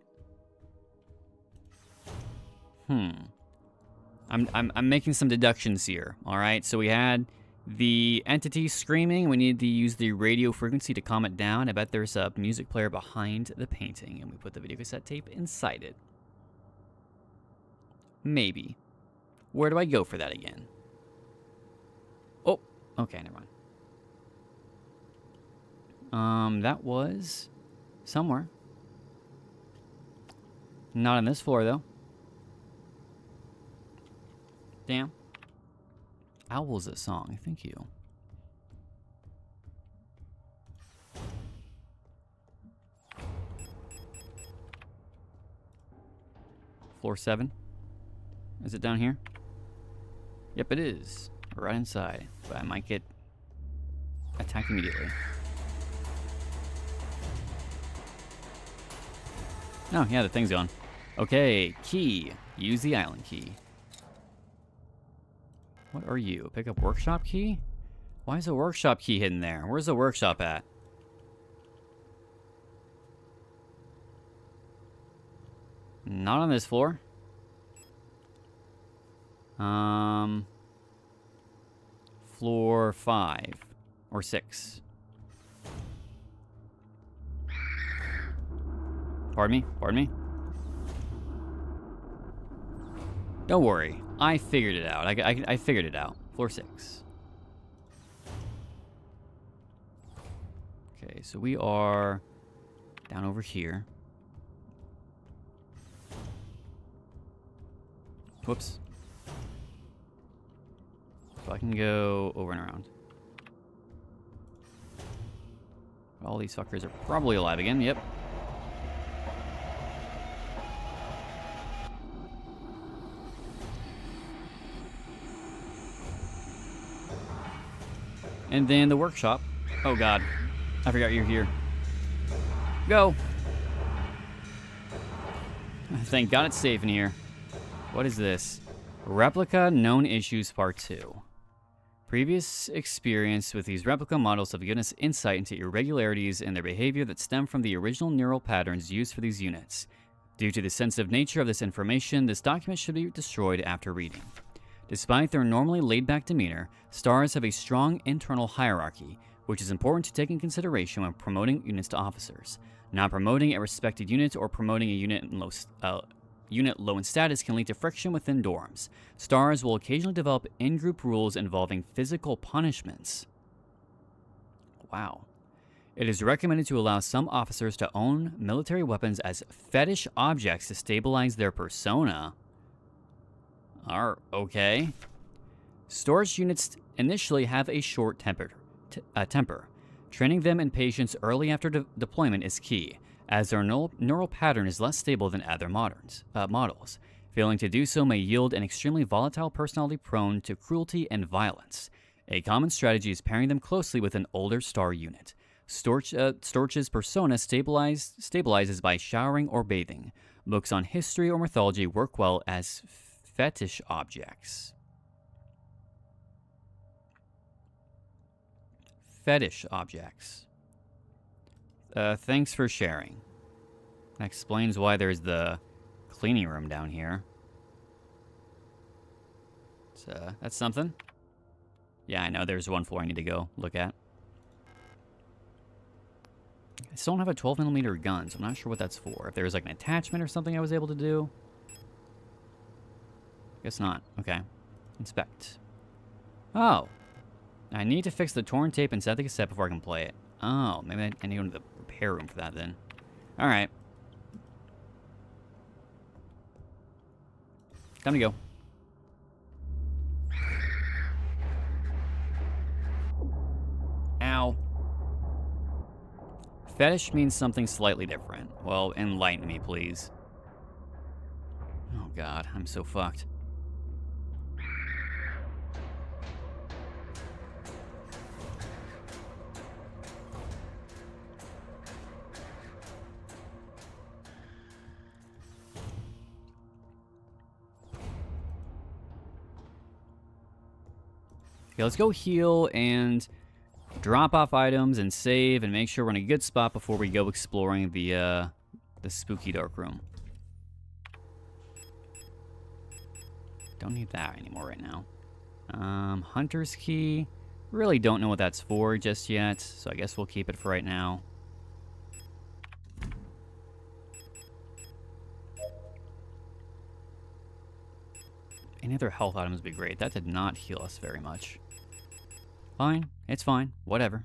I I'm making some deductions here. All right, so we had the entity screaming. We need to use the radio frequency to calm it down. I bet there's a music player behind the painting, and we put the video cassette tape inside it. Maybe. Where do I go for that again? Oh, okay, never mind. That was somewhere. Not on this floor, though. Damn. Owl's a song. Thank you. Floor 7. Is it down here? Yep, it is. Right inside. But I might get attacked immediately. Oh, yeah, the thing's gone. Okay, key. Use the island key. What are you? Pick up workshop key? Why is a workshop key hidden there? Where's the workshop at? Not on this floor. Floor 5 or 6. Pardon me? Pardon me? Don't worry. I figured it out. I figured it out. Floor 6. Okay, so we are down over here. Whoops. So I can go over and around. All these fuckers are probably alive again. Yep. And then the workshop. Oh god. I forgot you're here. Go! Thank god it's safe in here. What is this? Replica Known Issues Part 2. Previous experience with these replica models have given us insight into irregularities in their behavior that stem from the original neural patterns used for these units. Due to the sensitive nature of this information, this document should be destroyed after reading. Despite their normally laid-back demeanor, stars have a strong internal hierarchy, which is important to take in consideration when promoting units to officers. Not promoting a respected unit or promoting a unit low in status can lead to friction within dorms. Stars will occasionally develop in-group rules involving physical punishments. Wow. It is recommended to allow some officers to own military weapons as fetish objects to stabilize their persona. Okay. Storage units initially have a short temper. Training them in patience early after deployment is key, as their neural pattern is less stable than other models. Failing to do so may yield an extremely volatile personality prone to cruelty and violence. A common strategy is pairing them closely with an older star unit. Storch's persona stabilizes by showering or bathing. Books on history or mythology work well as fetish objects. Fetish objects. Thanks for sharing. That explains why there's the cleaning room down here. That's something. Yeah, I know there's one floor I need to go look at. I still don't have a 12mm gun, so I'm not sure what that's for. If there's like an attachment or something I was able to do. Guess not. Okay. Inspect. Oh. I need to fix the torn tape inside the cassette before I can play it. Oh, maybe I need to go to the repair room for that then. Alright. Time to go. Ow. Fetish means something slightly different. Well, enlighten me, please. Oh god, I'm so fucked. Okay, let's go heal and drop off items and save and make sure we're in a good spot before we go exploring the spooky dark room. Don't need that anymore right now. Hunter's key. Really don't know what that's for just yet, so I guess we'll keep it for right now. Any other health items would be great. That did not heal us very much. Fine. It's fine. Whatever.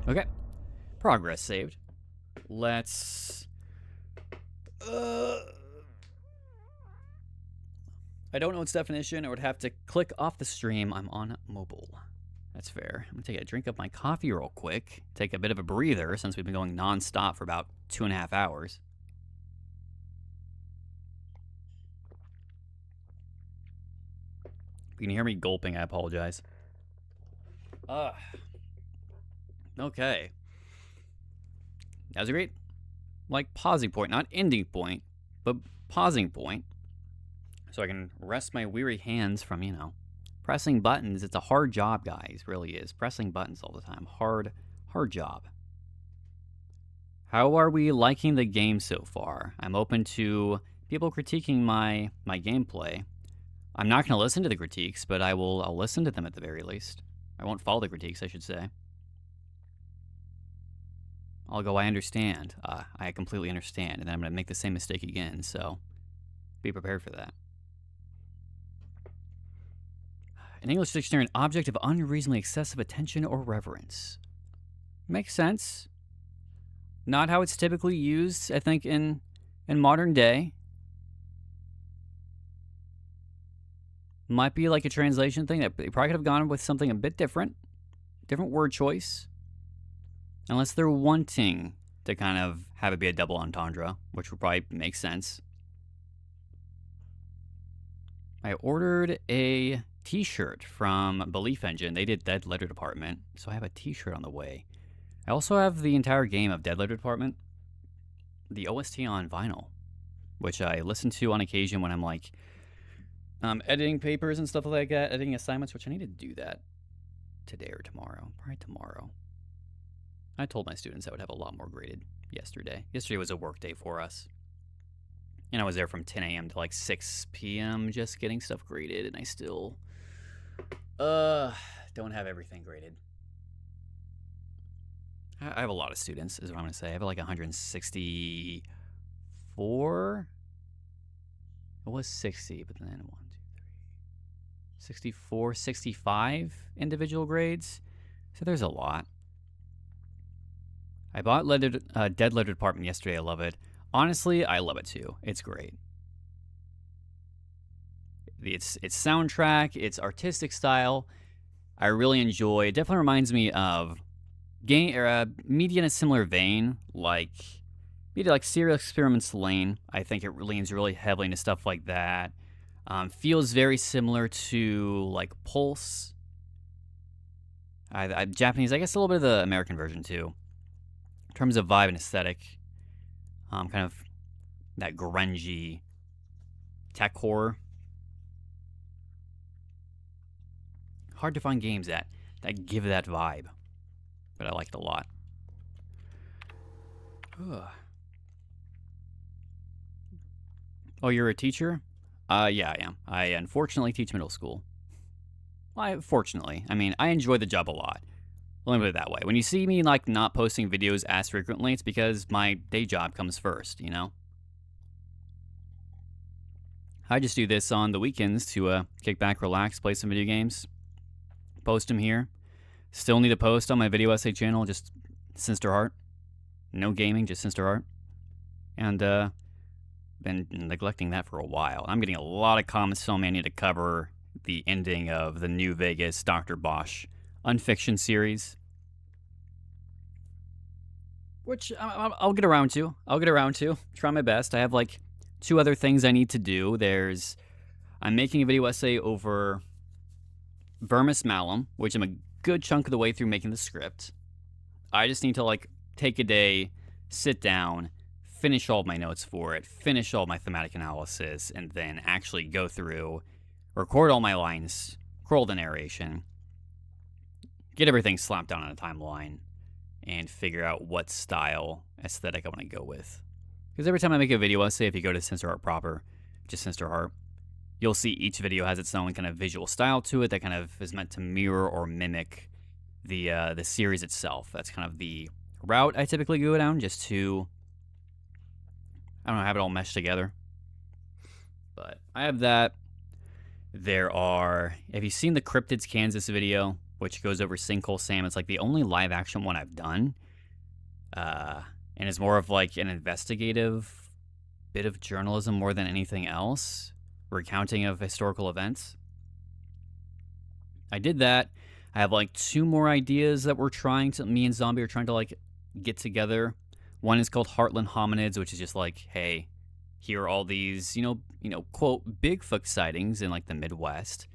Okay. Progress saved. Let's... I don't know its definition. I would have to click off the stream. I'm on mobile. That's fair. I'm going to take a drink of my coffee real quick. Take a bit of a breather since we've been going non-stop for about 2.5 hours. If you can hear me gulping, I apologize. Okay. That was a great, pausing point. Not ending point, but pausing point. So I can rest my weary hands from, pressing buttons. It's a hard job, guys. Really is. Pressing buttons all the time. Hard job. How are we liking the game so far? I'm open to people critiquing my gameplay. I'm not going to listen to the critiques, but I'll listen to them at the very least. I won't follow the critiques, I should say. I'll go, I understand. I completely understand. And then I'm going to make the same mistake again, so be prepared for that. An English dictionary, an object of unreasonably excessive attention or reverence. Makes sense. Not how it's typically used, I think, in modern day. Might be like a translation thing that they probably could have gone with something a bit different. Different word choice. Unless they're wanting to kind of have it be a double entendre, which would probably make sense. I ordered a t-shirt from Belief Engine. They did Dead Letter Department, so I have a t-shirt on the way. I also have the entire game of Dead Letter Department, the OST on vinyl, which I listen to on occasion when I'm editing papers and stuff like that, editing assignments, which I need to do that today or tomorrow. Probably tomorrow. I told my students I would have a lot more graded yesterday. Yesterday was a work day for us. And I was there from 10 a.m. to 6 p.m. just getting stuff graded, and I still don't have everything graded. I have a lot of students, is what I'm going to say. I have 164. It was 60, but then 1, 2, 3, 64, 65 individual grades. So there's a lot. I bought Dead Letter Department yesterday. I love it. Honestly, I love it too. It's great. Its soundtrack, its artistic style, I really enjoy. It definitely reminds me of media in a similar vein, like Serial Experiments Lane. I think it leans really heavily into stuff like that. Feels very similar to Pulse. Japanese, I guess a little bit of the American version too. In terms of vibe and aesthetic, kind of that grungy tech horror. Hard to find games that give that vibe, but I like it a lot. Ugh. Oh, you're a teacher? Yeah, I am. I unfortunately teach middle school. Well, fortunately. I mean, I enjoy the job a lot. Let me put it that way. When you see me not posting videos as frequently, it's because my day job comes first, I just do this on the weekends to kick back, relax, play some video games, post them here. Still need to post on my video essay channel, just SinisterHeart. No gaming, just SinisterHeart. And been neglecting that for a while. I'm getting a lot of comments telling me I need to cover the ending of the New Vegas Dr. Bosch Unfiction series, which I'll get around to. Try my best. I have 2 other things I need to do. I'm making a video essay over Vermis Malum, which I'm a good chunk of the way through making the script. I just need to take a day, sit down, finish all of my notes for it, finish all my thematic analysis, and then actually go through, record all my lines, scroll the narration, get everything slapped down on a timeline, and figure out what style aesthetic I want to go with. Because every time I make a video, let's say if you go to SinisterHeart proper, just SinisterHeart, you'll see each video has its own kind of visual style to it that kind of is meant to mirror or mimic the series itself. That's kind of the route I typically go down, just to, I don't know, have it all meshed together. But I have that. There are, have you seen the Cryptids Kansas video, which goes over Sinkhole Sam? It's like the only live action one I've done. And it's more of like an investigative bit of journalism more than anything else. Recounting of historical events. I did that. I have like 2 more ideas that me and Zombie are trying to like get together. One is called Heartland Hominids, which is just like, hey, here are all these, you know, quote, Bigfoot sightings in like the Midwest.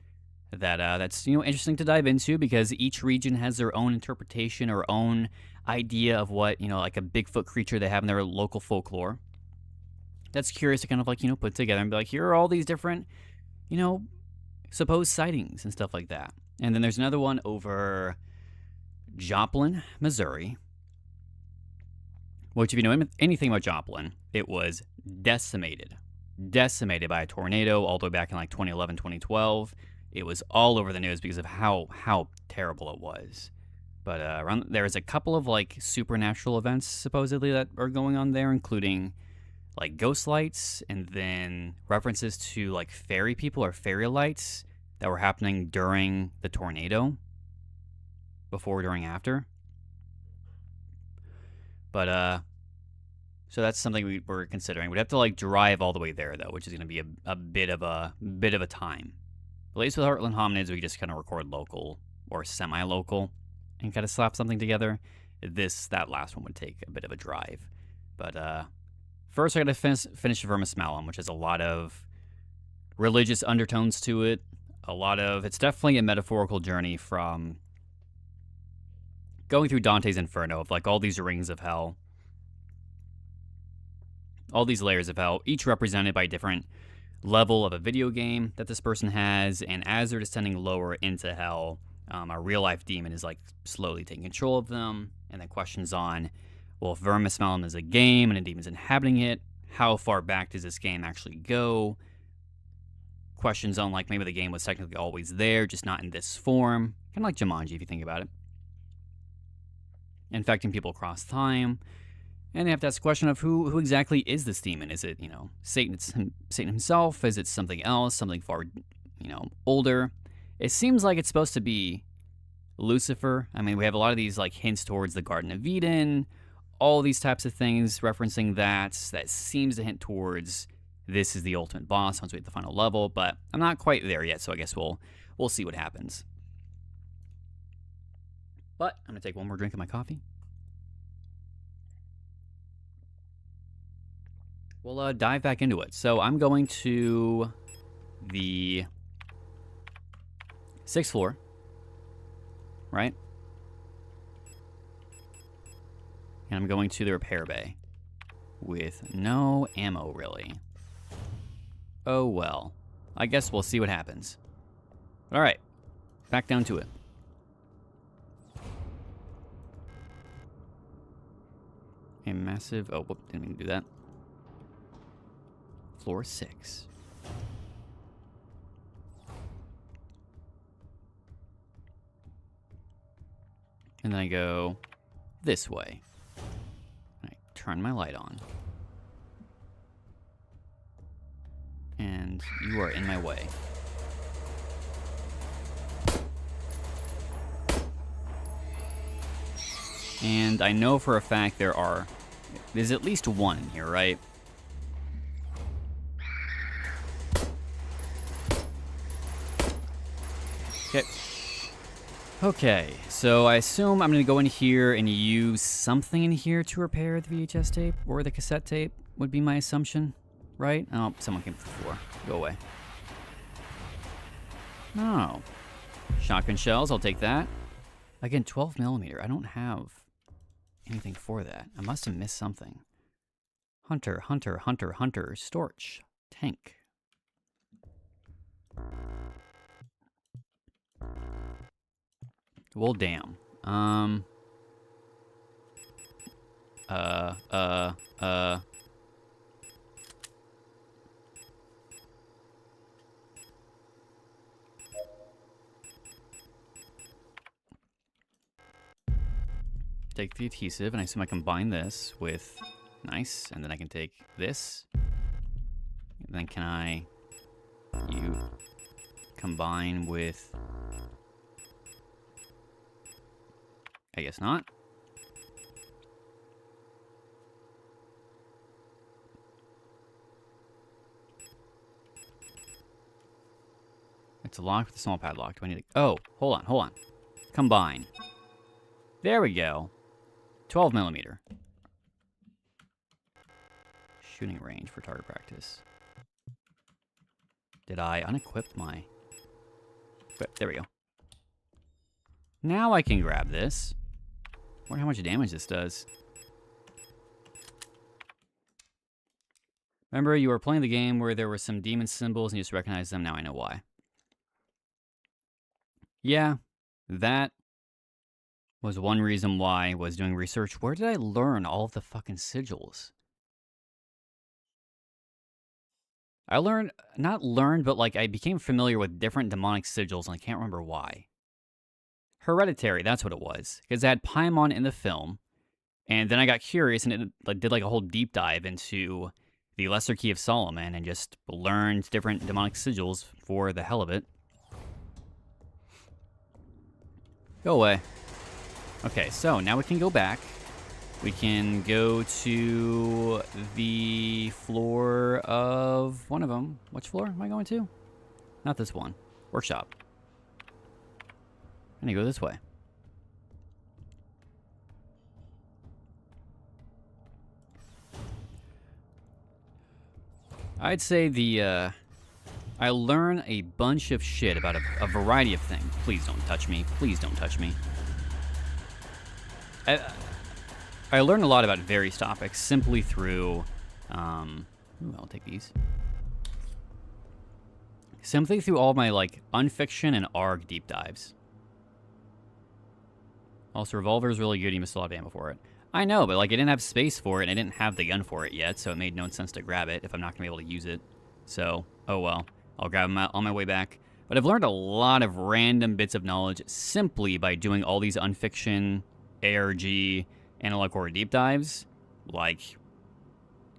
That's interesting to dive into, because each region has their own interpretation or own idea of what, like a Bigfoot creature they have in their local folklore. That's curious to kind of like, put together and be like, here are all these different, supposed sightings and stuff like that. And then there's another one over Joplin, Missouri, which, if you know anything about Joplin, it was decimated by a tornado all the way back in like 2011, 2012. It was all over the news because of how terrible it was. But there's a couple of like supernatural events supposedly that are going on there, including like ghost lights, and then references to like fairy people or fairy lights that were happening during the tornado, before, during, after. But so that's something we're considering. We'd have to like drive all the way there though, which is going to be a bit of a time. At least with Heartland Hominids, we just kind of record local or semi-local and kind of slap something together. That last one would take a bit of a drive. But first, I got to finish Vermismalum, which has a lot of religious undertones to it. It's definitely a metaphorical journey from going through Dante's Inferno of like all these rings of hell, all these layers of hell, each represented by a different level of a video game that this person has. And as they're descending lower into hell, a real life demon is like slowly taking control of them. And then questions on, well, if Vermismalum is a game and a demon's inhabiting it, how far back does this game actually go? Questions on like maybe the game was technically always there, just not in this form. Kind of like Jumanji, if you think about it. Infecting people across time. And they have to ask the question of who exactly is this demon? Is it, Satan himself? Is it something else, something far, older? It seems like it's supposed to be Lucifer. I mean, we have a lot of these like hints towards the Garden of Eden, all these types of things referencing that seems to hint towards this is the ultimate boss once we hit the final level, but I'm not quite there yet, so I guess we'll see what happens. But I'm going to take one more drink of my coffee. We'll dive back into it. So I'm going to the 6th floor, right? And I'm going to the repair bay with no ammo, really. Oh well. I guess we'll see what happens. Alright, back down to it. A massive... Oh, whoop, didn't mean to do that. Floor 6. And then I go this way. I turn my light on. And you are in my way. And I know for a fact there's at least one in here, right? Okay, so I assume I'm going to go in here and use something in here to repair the VHS tape, or the cassette tape, would be my assumption, right? Oh, someone came to the floor. Go away. Oh. Shotgun shells, I'll take that. Again, 12mm. I don't have anything for that. I must have missed something. Hunter, Storch. Tank. Well, damn. Take the adhesive, and I assume I combine this with... Nice. And then I can take this. And then can I... You... Combine with... I guess not. It's locked with a small padlock. Do I need to... Oh, hold on. Combine. There we go. 12 millimeter. Shooting range for target practice. Did I unequip my... There we go. Now I can grab this. I wonder how much damage this does. Remember, you were playing the game where there were some demon symbols and you just recognized them. Now I know why. Yeah, that was one reason why I was doing research. Where did I learn all of the fucking sigils? I learned, not learned, but like I became familiar with different demonic sigils and I can't remember why. Hereditary, that's what it was. Because I had Paimon in the film, and then I got curious and it did like a whole deep dive into the Lesser Key of Solomon and just learned different demonic sigils for the hell of it. Go away. Okay, so now we can go back. We can go to the floor of one of them. Which floor am I going to? Not this one. Workshop. I'm gonna go this way. I'd say the, I learn a bunch of shit about a variety of things. Please don't touch me. Please don't touch me. I learned a lot about various topics simply through, ooh, I'll take these. Simply through all my, like, unfiction and ARG deep dives. Also, revolver is really good. You missed a lot of ammo for it. I know, but, like, I didn't have space for it, and I didn't have the gun for it yet, so it made no sense to grab it if I'm not going to be able to use it. So, oh well. I'll grab them on my way back. But I've learned a lot of random bits of knowledge simply by doing all these unfiction, ARG, analog horror deep dives. Like,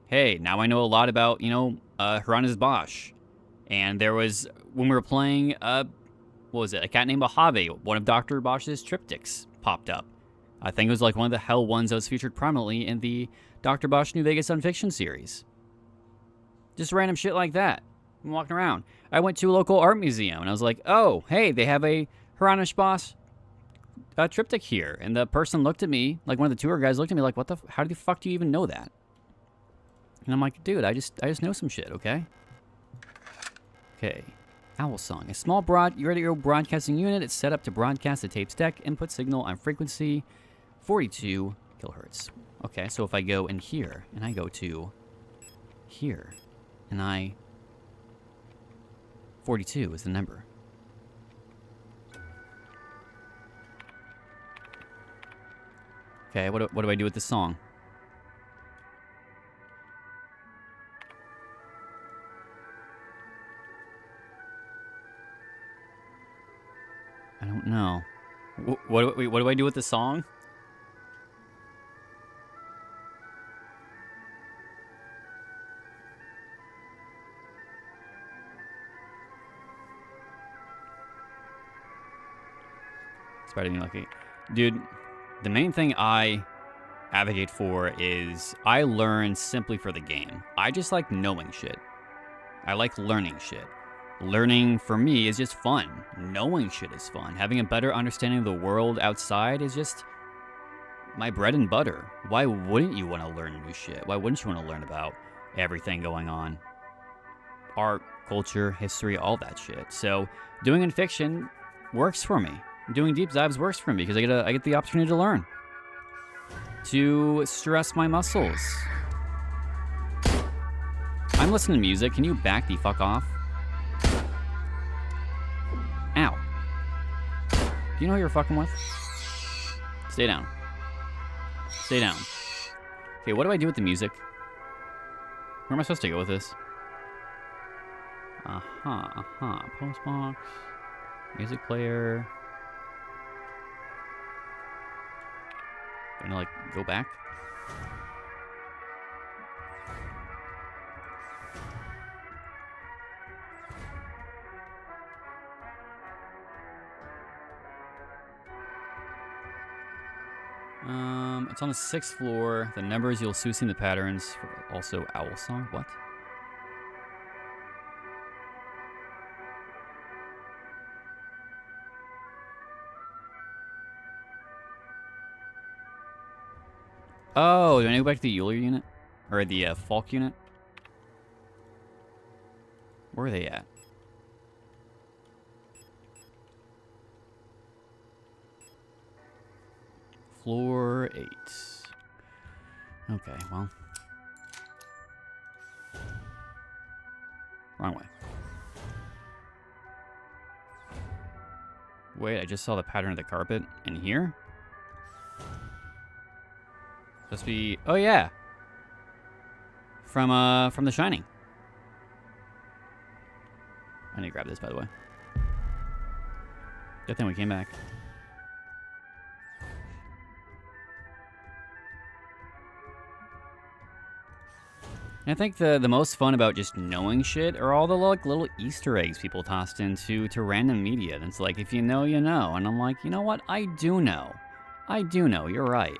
hey, now I know a lot about, you know, Hieronymus Bosch. And there was, when we were playing, what was it, a cat named Mojave, one of Dr. Bosch's triptychs popped up. I think it was like one of the hell ones that was featured prominently in the Dr. Bosch New Vegas Unfiction series. Just random shit like that. I'm walking around. I went to a local art museum, and I was like, oh, hey, they have a Hieronymus Bosch triptych here. And the person looked at me, like one of the tour guys looked at me like, what the, how the fuck do you even know that? And I'm like, dude, I just know some shit, okay? Okay. Owl Song. A small radio broadcasting unit. It's set up to broadcast the tape's deck input signal on frequency 42 kilohertz. Okay, so if I go in here, and I go to here, and I... 42 is the number. Okay, what do I do with this song? I don't know. What do I do with the song? It's better than lucky. Dude, the main thing I advocate for is I learn simply for the game. I just like knowing shit. I like learning shit. Learning, for me, is just fun. Knowing shit is fun. Having a better understanding of the world outside is just my bread and butter. Why wouldn't you want to learn new shit? Why wouldn't you want to learn about everything going on? Art, culture, history, all that shit. So doing in fiction works for me. Doing deep dives works for me because I get the opportunity to learn. To stress my muscles. I'm listening to music. Can you back the fuck off? Ow. Do you know who you're fucking with? Stay down. Stay down. Okay, what do I do with the music? Where am I supposed to go with this? Postbox. Music player. Gonna, like, go back? It's on the 6th floor. The numbers, you'll soon see the patterns. Also, owl song. What? Oh, do I go back to the Euler unit? Or the Falk unit? Where are they at? Floor 8. Okay, well. Wrong way. Wait, I just saw the pattern of the carpet in here? Supposed to be... Oh, yeah! From The Shining. I need to grab this, by the way. Good thing we came back. And I think the most fun about just knowing shit are all the like little Easter eggs people tossed into random media. And it's like, if you know, you know. And I'm like, you know what? I do know. I do know. You're right.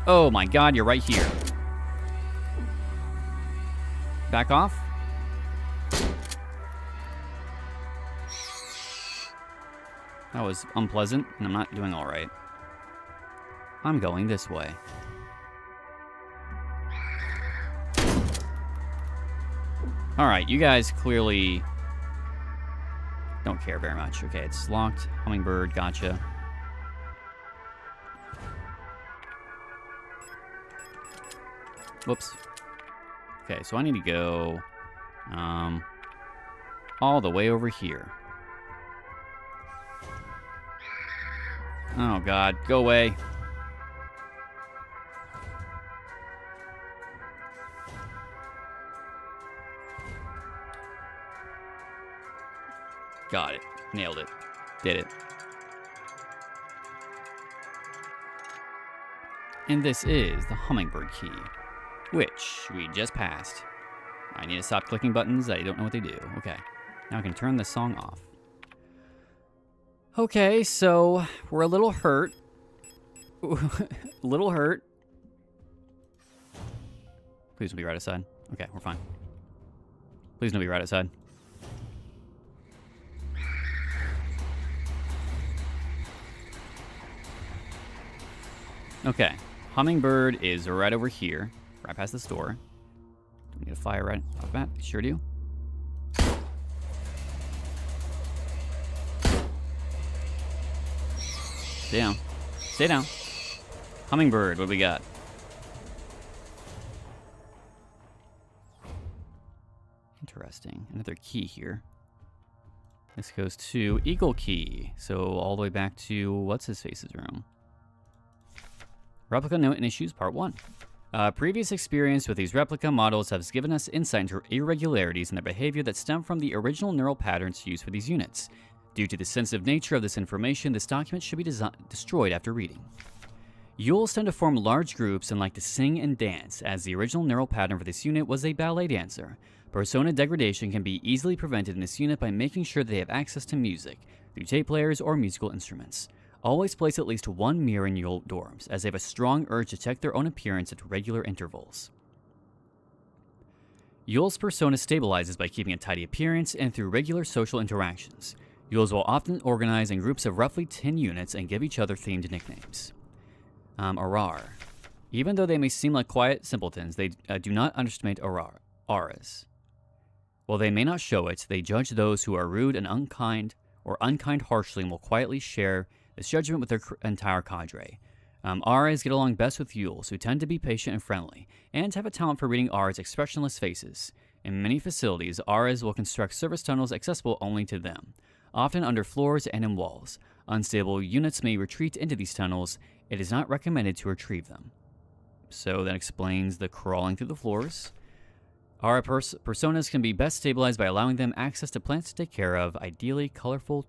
Oh my god, you're right here. Back off. That was unpleasant, and I'm not doing all right. I'm going this way. All right, you guys clearly don't care very much. Okay, it's locked. Hummingbird, gotcha. Whoops. Okay, so I need to go all the way over here. Oh god, go away. Got it. Nailed it. Did it. And this is the hummingbird key, which we just passed. I need to stop clicking buttons. I don't know what they do. Okay. Now I can turn the song off. Okay, so we're a little hurt. Little hurt. Please don't be right outside. Okay, we're fine. Please don't be right outside. Okay, hummingbird is right over here, right past this door. Do we need a fire right off the bat? Sure do. Stay down. Stay down. Hummingbird, what do we got? Interesting. Another key here. This goes to Eagle Key. So all the way back to what's-his-face's room. Replica Note and Issues Part 1. Previous experience with these replica models has given us insight into irregularities in their behavior that stem from the original neural patterns used for these units. Due to the sensitive nature of this information, this document should be destroyed after reading. Yules tend to form large groups and like to sing and dance, as the original neural pattern for this unit was a ballet dancer. Persona degradation can be easily prevented in this unit by making sure they have access to music, through tape players or musical instruments. Always place at least one mirror in Yule dorms, as they have a strong urge to check their own appearance at regular intervals. Yule's persona stabilizes by keeping a tidy appearance and through regular social interactions. Yules will often organize in groups of roughly 10 units and give each other themed nicknames. Arar. Even though they may seem like quiet simpletons, they do not underestimate auras. While they may not show it, they judge those who are rude and unkind, or unkind harshly, and will quietly share this judgment with their entire cadre. Auras get along best with Yules, who tend to be patient and friendly, and have a talent for reading Auras' expressionless faces. In many facilities, Auras will construct service tunnels accessible only to them, often under floors and in walls. Unstable units may retreat into these tunnels. It is not recommended to retrieve them. So that explains the crawling through the floors. Our personas can be best stabilized by allowing them access to plants to take care of, ideally colorful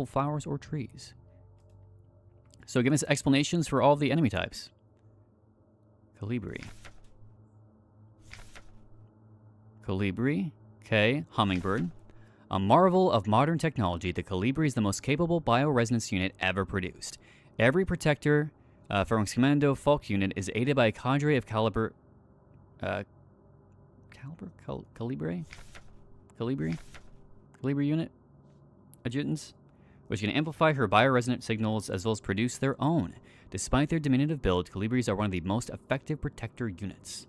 flowers or trees. So give us explanations for all the enemy types. Colibri. Colibri. Okay. Hummingbird. A marvel of modern technology, the Colibri is the most capable bioresonance unit ever produced. Every protector from Commando Falk unit is aided by a cadre of Colibri unit adjutants, which can amplify her bioresonant signals as well as produce their own. Despite their diminutive build, Colibris are one of the most effective protector units.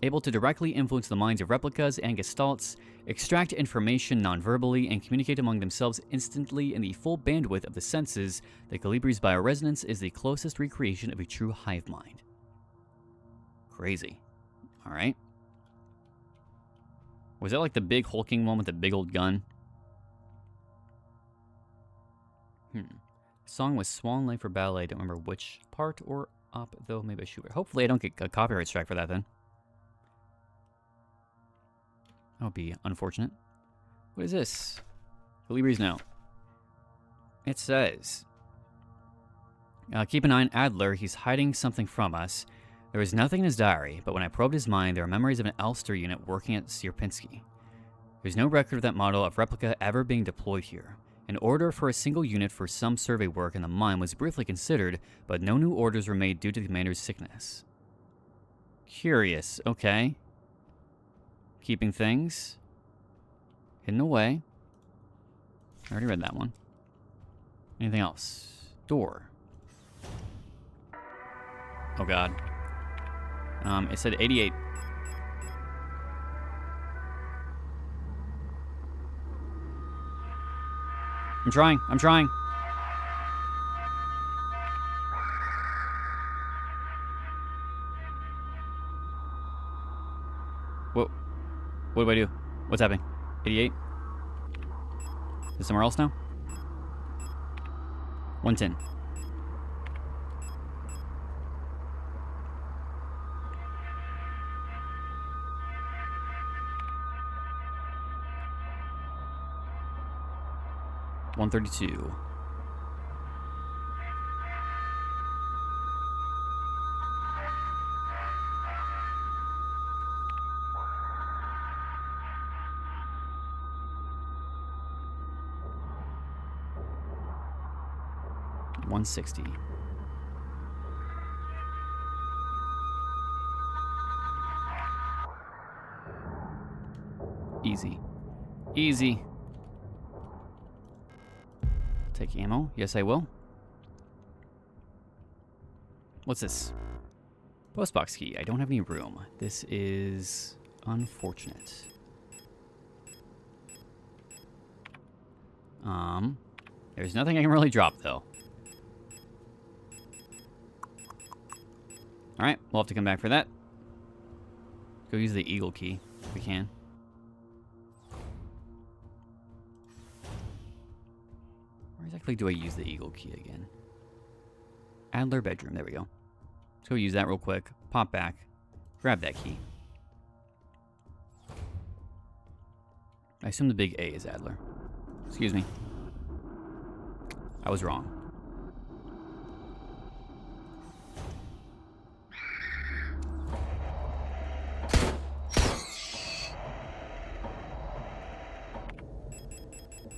Able to directly influence the minds of replicas and gestalts, extract information non-verbally, and communicate among themselves instantly in the full bandwidth of the senses, the Colibris' bioresonance is the closest recreation of a true hive mind. Crazy. Alright. Was that like the big hulking one with the big old gun? Song was Swan Lake for ballet. Don't remember which part or up, though. Maybe I should. Hopefully I don't get a copyright strike for that then. That would be unfortunate. What is this? Colibris now. It says, keep an eye on Adler. He's hiding something from us. There was nothing in his diary, but when I probed his mind, there are memories of an Elster unit working at Sierpinski. There's no record of that model of replica ever being deployed here. An order for a single unit for some survey work in the mine was briefly considered, but no new orders were made due to the commander's sickness. Curious, okay. Keeping things hidden away. I already read that one. Anything else? Door. Oh god. It said 88. I'm trying. What do I do? What's happening? 88? Is it somewhere else now? 110. $132. $160. Easy. Take ammo. Yes, I will. What's this? Postbox key. I don't have any room. This is unfortunate. There's nothing I can really drop, though. Alright, we'll have to come back for that. Go use the eagle key, if we can. Where exactly do I use the eagle key again? Adler bedroom, there we go. Let's go use that real quick. Pop back. Grab that key. I assume the big A is Adler. Excuse me. I was wrong.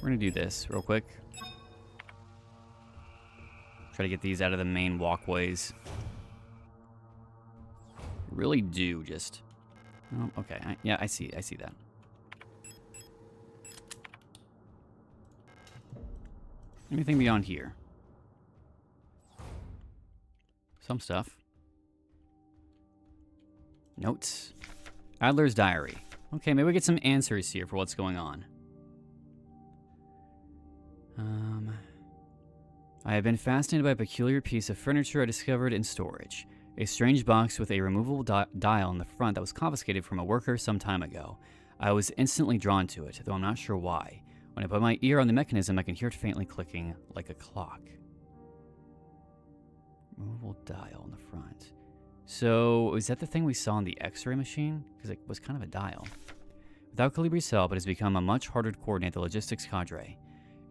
We're gonna do this real quick. Try to get these out of the main walkways. Really do just... Oh, okay. Yeah, I see that. Anything beyond here? Some stuff. Notes. Adler's diary. Okay, maybe we get some answers here for what's going on. I have been fascinated by a peculiar piece of furniture I discovered in storage. A strange box with a removable dial in the front that was confiscated from a worker some time ago. I was instantly drawn to it, though I'm not sure why. When I put my ear on the mechanism, I can hear it faintly clicking like a clock. Removable dial on the front. So, is that the thing we saw in the X-ray machine? Because it was kind of a dial. Without Calibri's help, it has become a much harder to coordinate the logistics cadre.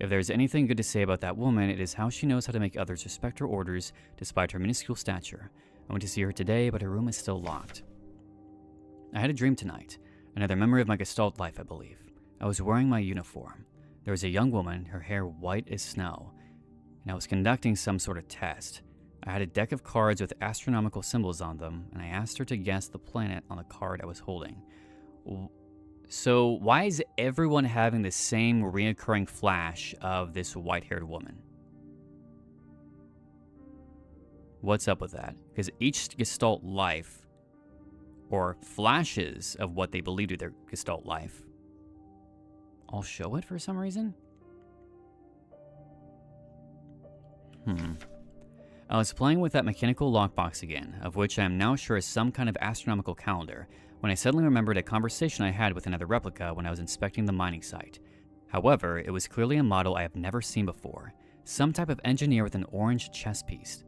If there's anything good to say about that woman, it is how she knows how to make others respect her orders despite her minuscule stature. I went to see her today, but her room is still locked. I had a dream tonight. Another memory of my Gestalt life, I believe. I was wearing my uniform. There was a young woman, her hair white as snow, and I was conducting some sort of test. I had a deck of cards with astronomical symbols on them, and I asked her to guess the planet on the card I was holding. So why is everyone having the same reoccurring flash of this white-haired woman? What's up with that? Because each Gestalt life, or flashes of what they believe to their Gestalt life, I'll show it for some reason? I was playing with that mechanical lockbox again, of which I am now sure is some kind of astronomical calendar, when I suddenly remembered a conversation I had with another replica when I was inspecting the mining site. However, it was clearly a model I have never seen before, some type of engineer with an orange chess piece.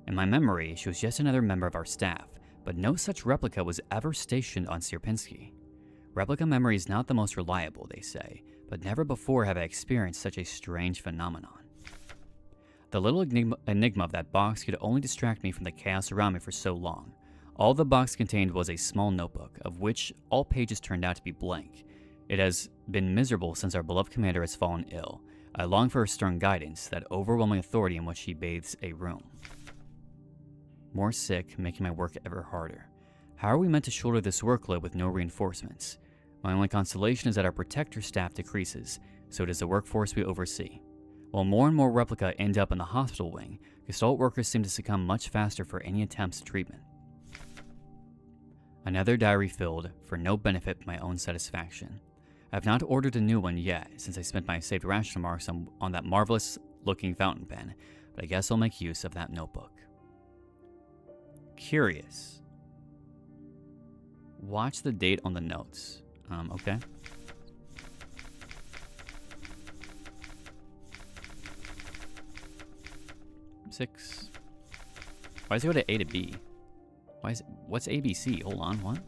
In my memory, she was just another member of our staff, but no such replica was ever stationed on Sierpinski. Replica memory is not the most reliable, they say, but never before have I experienced such a strange phenomenon. The little enigma of that box could only distract me from the chaos around me for so long. All the box contained was a small notebook, of which all pages turned out to be blank. It has been miserable since our beloved commander has fallen ill. I long for her stern guidance, that overwhelming authority in which she bathes a room. More sick, making my work ever harder. How are we meant to shoulder this workload with no reinforcements? My only consolation is that our protector staff decreases, so does the workforce we oversee. While more and more replica end up in the hospital wing, Gestalt workers seem to succumb much faster for any attempts at treatment. Another diary filled, for no benefit but my own satisfaction. I have not ordered a new one yet, since I spent my saved ration marks on that marvelous-looking fountain pen, but I guess I'll make use of that notebook. Curious. Watch the date on the notes. Okay. Six. Why does it go to A to B? Why is it, what's ABC? Hold on, what?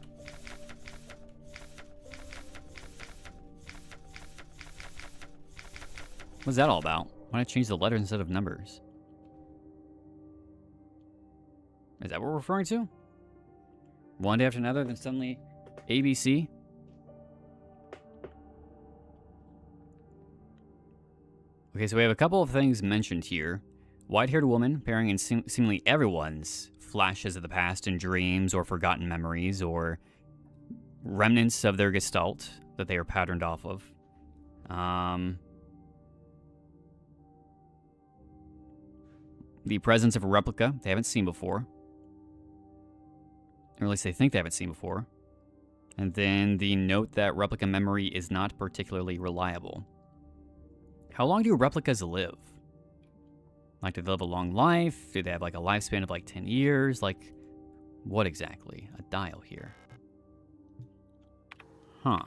What's that all about? Why not change the letters instead of numbers? Is that what we're referring to? One day after another, then suddenly ABC? Okay, so we have a couple of things mentioned here. White-haired woman appearing in seemingly everyone's flashes of the past in dreams or forgotten memories or remnants of their Gestalt that they are patterned off of. The presence of a replica they haven't seen before. Or at least they think they haven't seen before. And then the note that replica memory is not particularly reliable. How long do replicas live? Like, do they live a long life? Do they have, like, a lifespan of, like, 10 years? Like, what exactly? A dial here. Huh.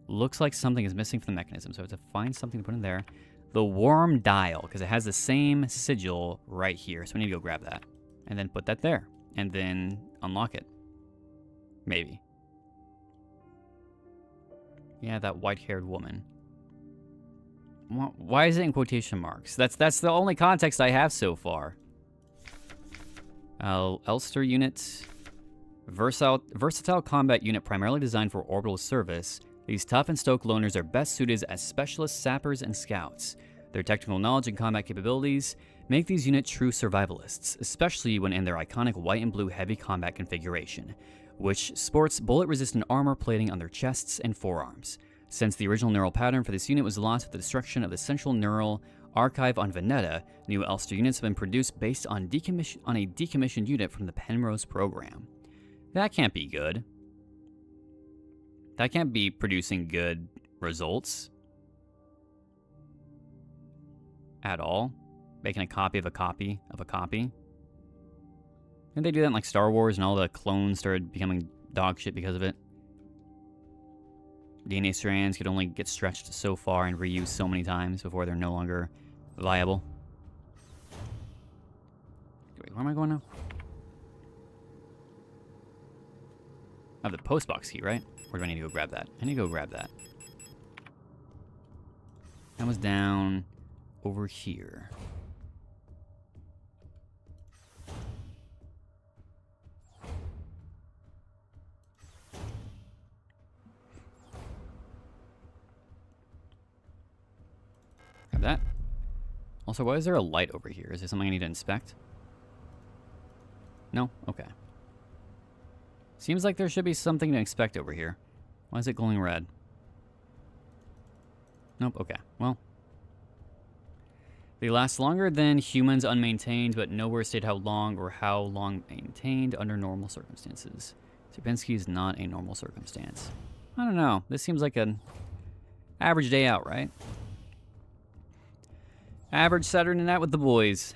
Looks like something is missing from the mechanism, so I have to find something to put in there. The worm dial, because it has the same sigil right here, so we need to go grab that. And then put that there. And then unlock it. Maybe. Yeah, that white-haired woman. Why is it in quotation marks? That's the only context I have so far. Elster unit. Versatile combat unit primarily designed for orbital service. These tough and stoic loners are best suited as specialist sappers and scouts. Their technical knowledge and combat capabilities make these units true survivalists, especially when in their iconic white and blue heavy combat configuration, which sports bullet-resistant armor plating on their chests and forearms. Since the original neural pattern for this unit was lost with the destruction of the central neural archive on Veneta, new Elster units have been produced based on a decommissioned unit from the Penrose program. That can't be good. That can't be producing good results. At all. Making a copy of a copy of a copy. Didn't they do that in like Star Wars and all the clones started becoming dog shit because of it? DNA strands could only get stretched so far and reused so many times before they're no longer viable. Wait, where am I going now? I have the postbox key, right? Or do I need to go grab that? I need to go grab that. That was down over here. Grab that. Also, why is there a light over here? Is there something I need to inspect? No? Okay. Seems like there should be something to inspect over here. Why is it glowing red? Nope, okay. Well. They last longer than humans unmaintained, but nowhere state how long or how long maintained under normal circumstances. Serpensky is not a normal circumstance. I don't know. This seems like an average day out, right? Average Saturday night with the boys.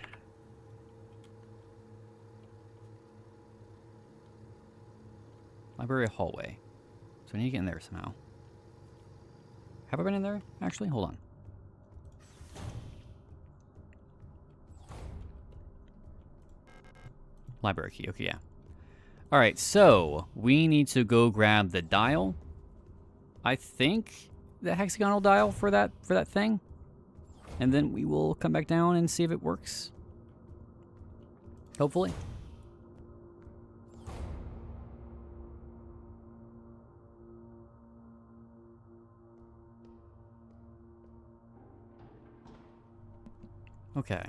Library hallway. So I need to get in there somehow. Have I been in there? Actually, hold on. Library key. Okay, yeah. All right, so we need to go grab the dial. I think the hexagonal dial for that thing, and then we will come back down and see if it works. Hopefully. Okay.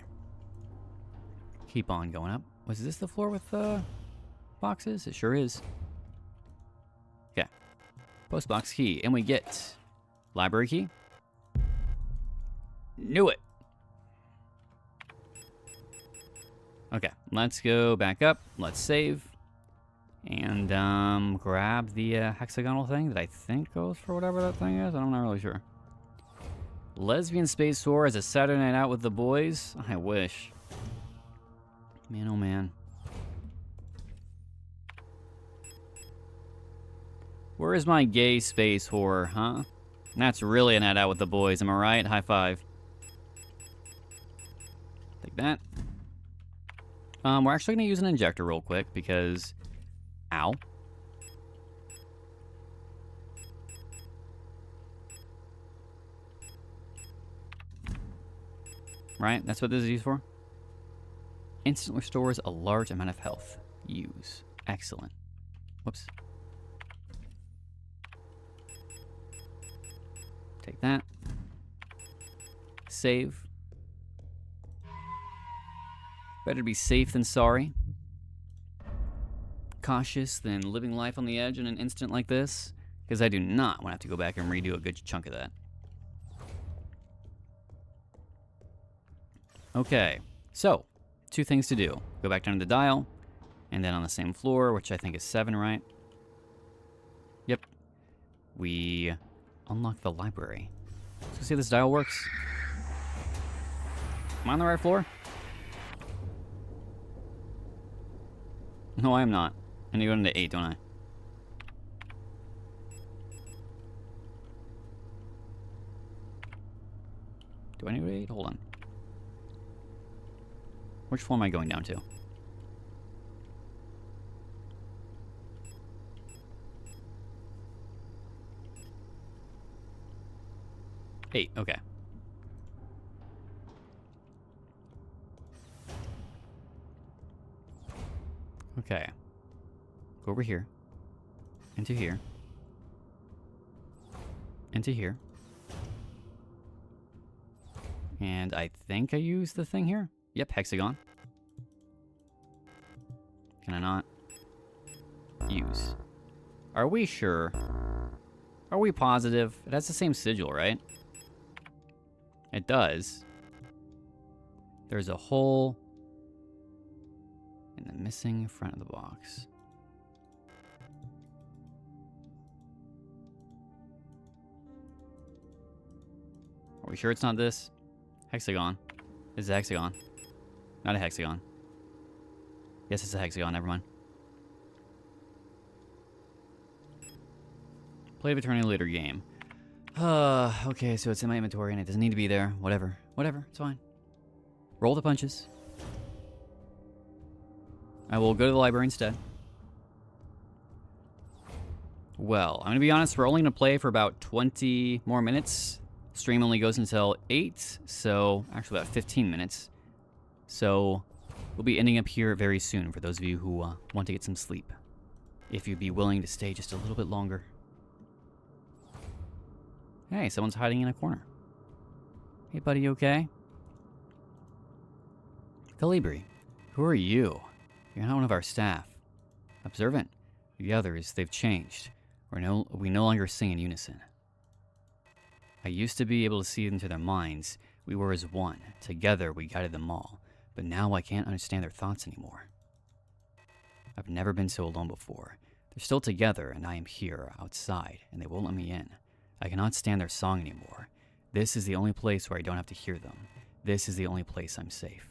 Keep on going up. Was this the floor with boxes? It sure is. Okay. Postbox key. And we get library key. Knew it. Okay. Let's go back up. Let's save. And grab the hexagonal thing that I think goes for whatever that thing is. I'm not really sure. Lesbian space tour as a Saturday night out with the boys. I wish. Man, oh man. Where is my gay space horror, huh? That's really a night out with the boys, am I right? High five. Take that. We're actually gonna use an injector real quick because... Ow. Right? That's what this is used for? Instantly restores a large amount of health. Use. Excellent. Whoops. Take that. Save. Better be safe than sorry. Cautious than living life on the edge in an instant like this. Because I do not want to have to go back and redo a good chunk of that. Okay, so, two things to do. Go back down to the dial, and then on the same floor, which I think is 7, right? Yep. We unlock the library. Let's see if this dial works. Am I on the right floor? No, I am not. I need to go into 8, don't I? Do I need to go to 8? Hold on. Which floor am I going down to? Eight, okay. Okay. Go over here. Into here. Into here. And I think I used the thing here. Yep, hexagon. Can I not? Use. Are we sure? Are we positive? It has the same sigil, right? It does. There's a hole in the missing front of the box. Are we sure it's not this? Hexagon. It's a hexagon. Not a hexagon. Yes, it's a hexagon. Never mind. Play of Eternity later game. Okay, so it's in my inventory and it doesn't need to be there. Whatever. Whatever. It's fine. Roll the punches. I will go to the library instead. Well, I'm going to be honest, we're only going to play for about 20 more minutes. Stream only goes until 8, so actually about 15 minutes. So we'll be ending up here very soon for those of you who want to get some sleep. If you'd be willing to stay just a little bit longer. Hey, someone's hiding in a corner. Hey, buddy, you okay? Calibri, who are you? You're not one of our staff. Observant. The others, they've changed. We no longer sing in unison. I used to be able to see into their minds. We were as one. Together, we guided them all. But now I can't understand their thoughts anymore. I've never been so alone before. They're still together, and I am here, outside, and they won't let me in. I cannot stand their song anymore. This is the only place where I don't have to hear them. This is the only place I'm safe.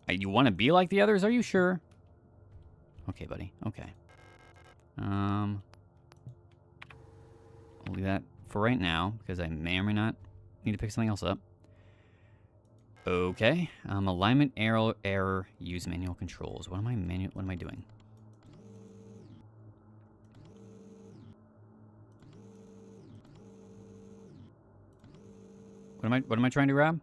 You want to be like the others? Are you sure? Okay, buddy. Okay. I'll leave that for right now, because I may or may not need to pick something else up. Okay. Alignment error. Use manual controls. What am I doing? What am I trying to grab?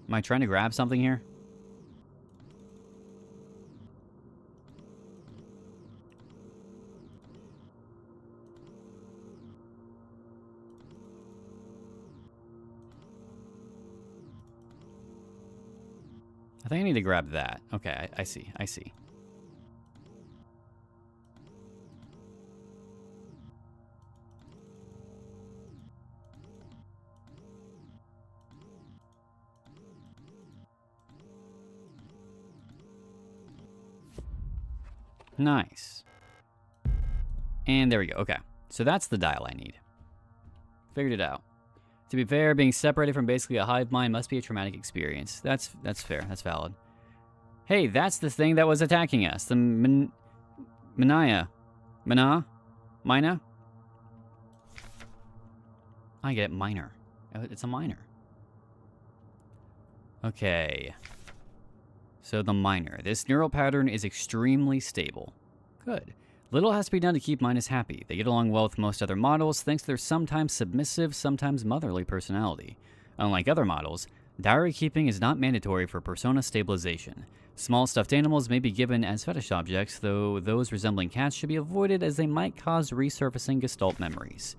Am I trying to grab something here? I think I need to grab that. Okay, I see. I see. Nice. And there we go. Okay. So that's the dial I need. Figured it out. To be fair, being separated from basically a hive mind must be a traumatic experience. That's fair. That's valid. Hey, that's the thing that was attacking us. The Mina? I get it. Miner. It's a miner. Okay. So the miner. This neural pattern is extremely stable. Good. Little has to be done to keep Minus happy. They get along well with most other models thanks to their sometimes submissive, sometimes motherly personality. Unlike other models, diary keeping is not mandatory for persona stabilization. Small stuffed animals may be given as fetish objects, though those resembling cats should be avoided as they might cause resurfacing Gestalt memories.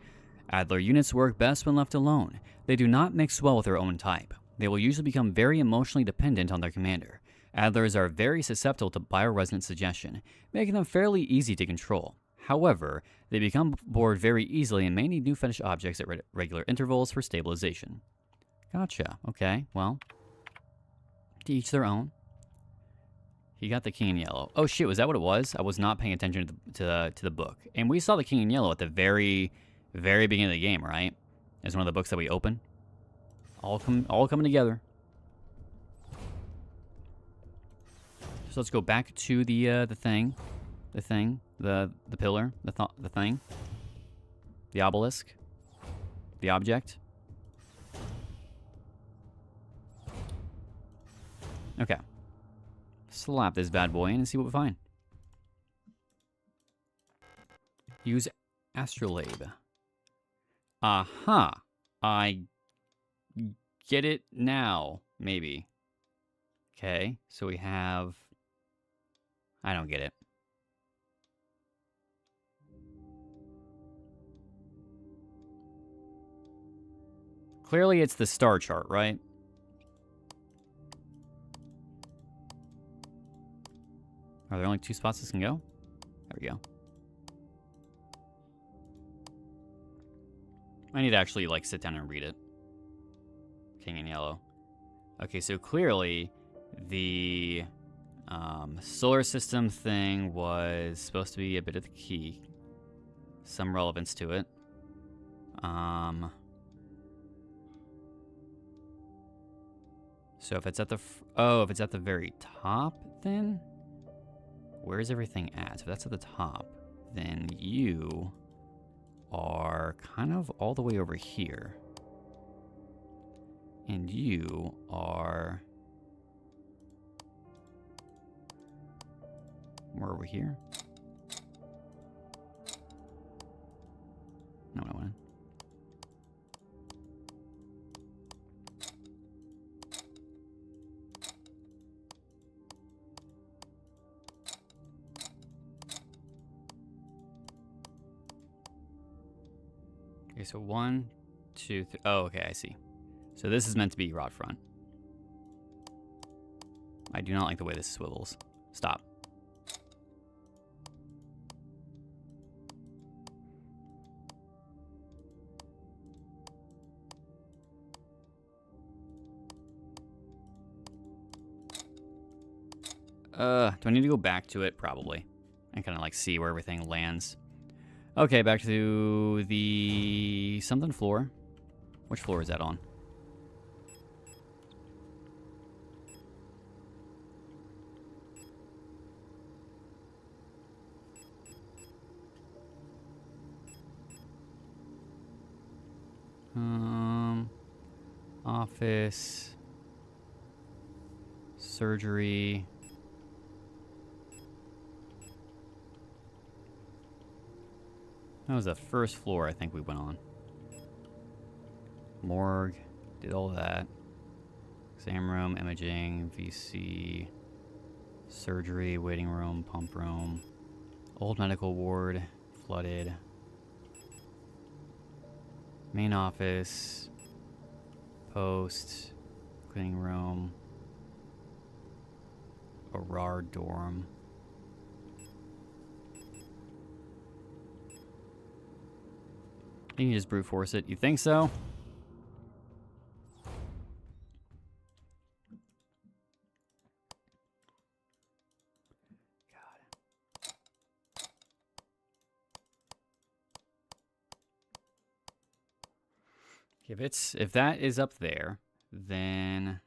Adler units work best when left alone. They do not mix well with their own type. They will usually become very emotionally dependent on their commander. Adlers are very susceptible to bioresonant suggestion, making them fairly easy to control. However, they become bored very easily and may need new fetish objects at regular intervals for stabilization. Gotcha. Okay, well, to each their own. He got the king in yellow. Oh shit, was that what it was? I was not paying attention to the book. And we saw the king in yellow at the very beginning of the game, right? As one of the books that we open. All coming together. So let's go back to the pillar, the thing, the obelisk, the object. Okay. Slap this bad boy in and see what we find. Use astrolabe. Aha. I get it now, maybe. Okay, so we have... I don't get it. Clearly it's the star chart, right? Are there only 2 spots this can go? There we go. I need to actually, like, sit down and read it. King in yellow. Okay, so clearly the solar system thing was supposed to be a bit of the key. Some relevance to it. So if it's at the if it's at the very top, then where's everything at? So if that's at the top, then you are kind of all the way over here. And you are more over here. No, I went. Okay, so 1, 2, 3. Oh, okay, I see. So this is meant to be rod front. I do not like the way this swivels. Stop. Do I need to go back to it? Probably. And kind of like see where everything lands. Okay, back to the something floor. Which floor is that on? Office. Surgery. That was the first floor I think we went on. Morgue, did all that. Exam room, imaging, VC, surgery, waiting room, pump room, old medical ward, flooded, main office, post, cleaning room, Arar dorm. You can just brute force it. You think so? God. If that is up there, then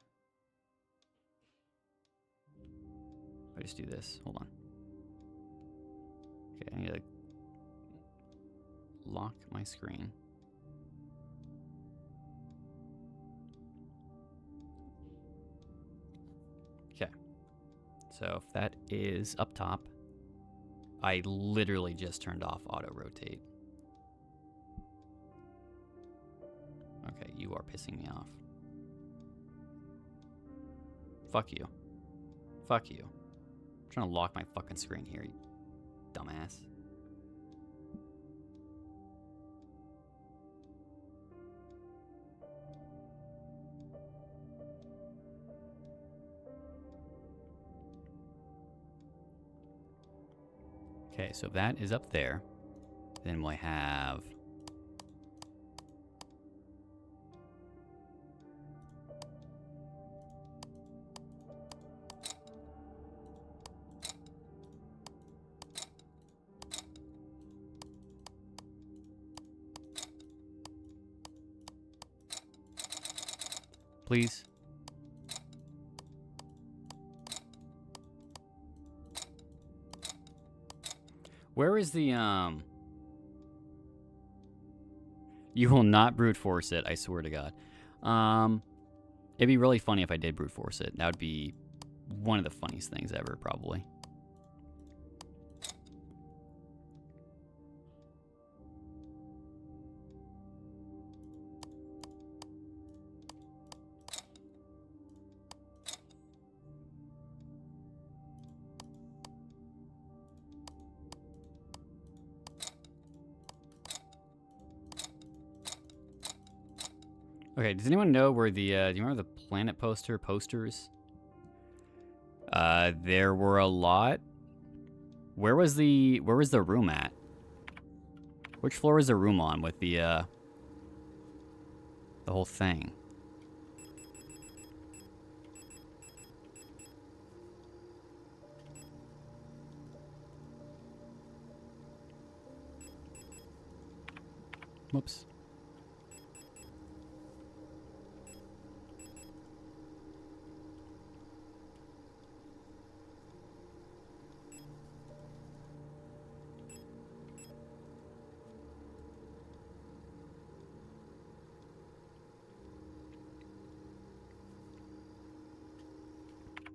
I just do this. Hold on. Okay, I need to lock my screen. Okay. So if that is up top, I literally just turned off auto rotate. Okay, you are pissing me off. Fuck you. Fuck you. I'm trying to lock my fucking screen here, you dumbass. Okay, so if that is up there, then we'll have please. Where is the, You will not brute force it, I swear to God. It'd be really funny if I did brute force it. That would be one of the funniest things ever, probably. Okay, does anyone know where the, do you remember the planet posters? There were a lot. Where was the room at? Which floor is the room on with the whole thing? Whoops.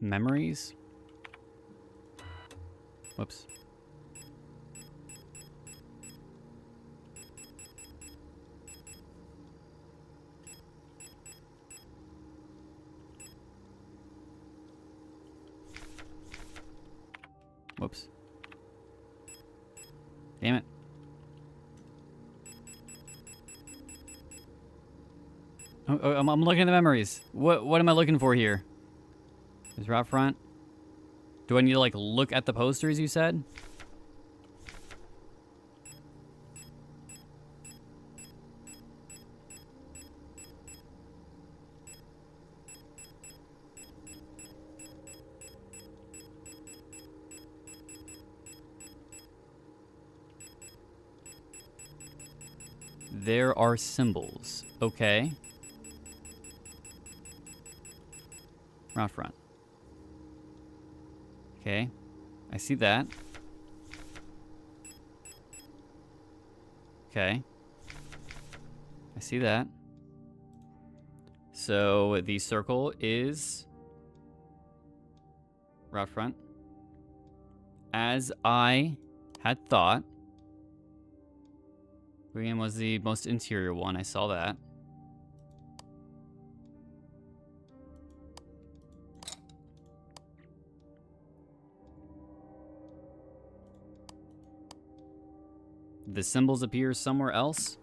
Memories? Whoops. Whoops. Damn it. I'm looking at the memories. What am I looking for here? Is route front? Do I need to like look at the posters you said? There are symbols. Okay. Route front. Okay. I see that. Okay. I see that. So the circle is route front. As I had thought. Green was the most interior one. I saw that. The symbols appear somewhere else.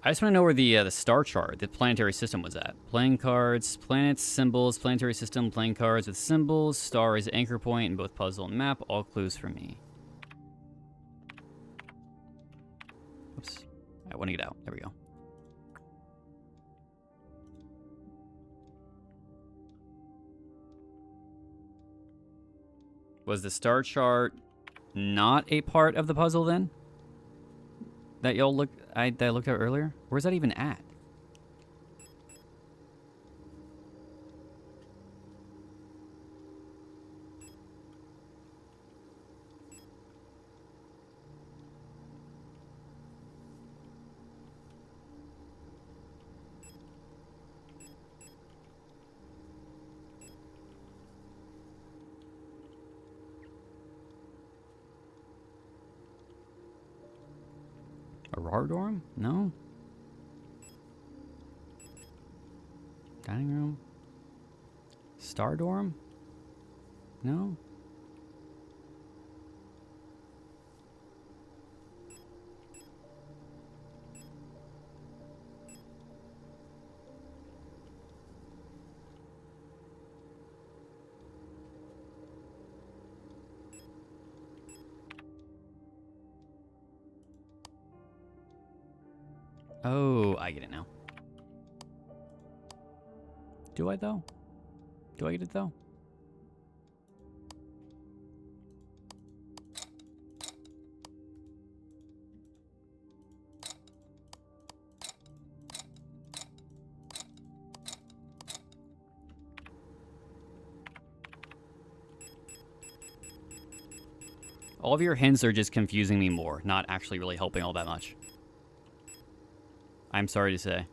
I just want to know where the star chart, the planetary system was at. Playing cards, planets, symbols, planetary system, playing cards with symbols, star is anchor point in both puzzle and map. All clues for me. Oops. I want to get out. There we go. Was the star chart not a part of the puzzle then? That y'all looked that I looked at earlier? Where's that even at? Aurora dorm? No. Dining room? Star dorm? No. Oh, I get it now. Do I, though? Do I get it, though? All of your hints are just confusing me more, not actually really helping all that much. I'm sorry to say.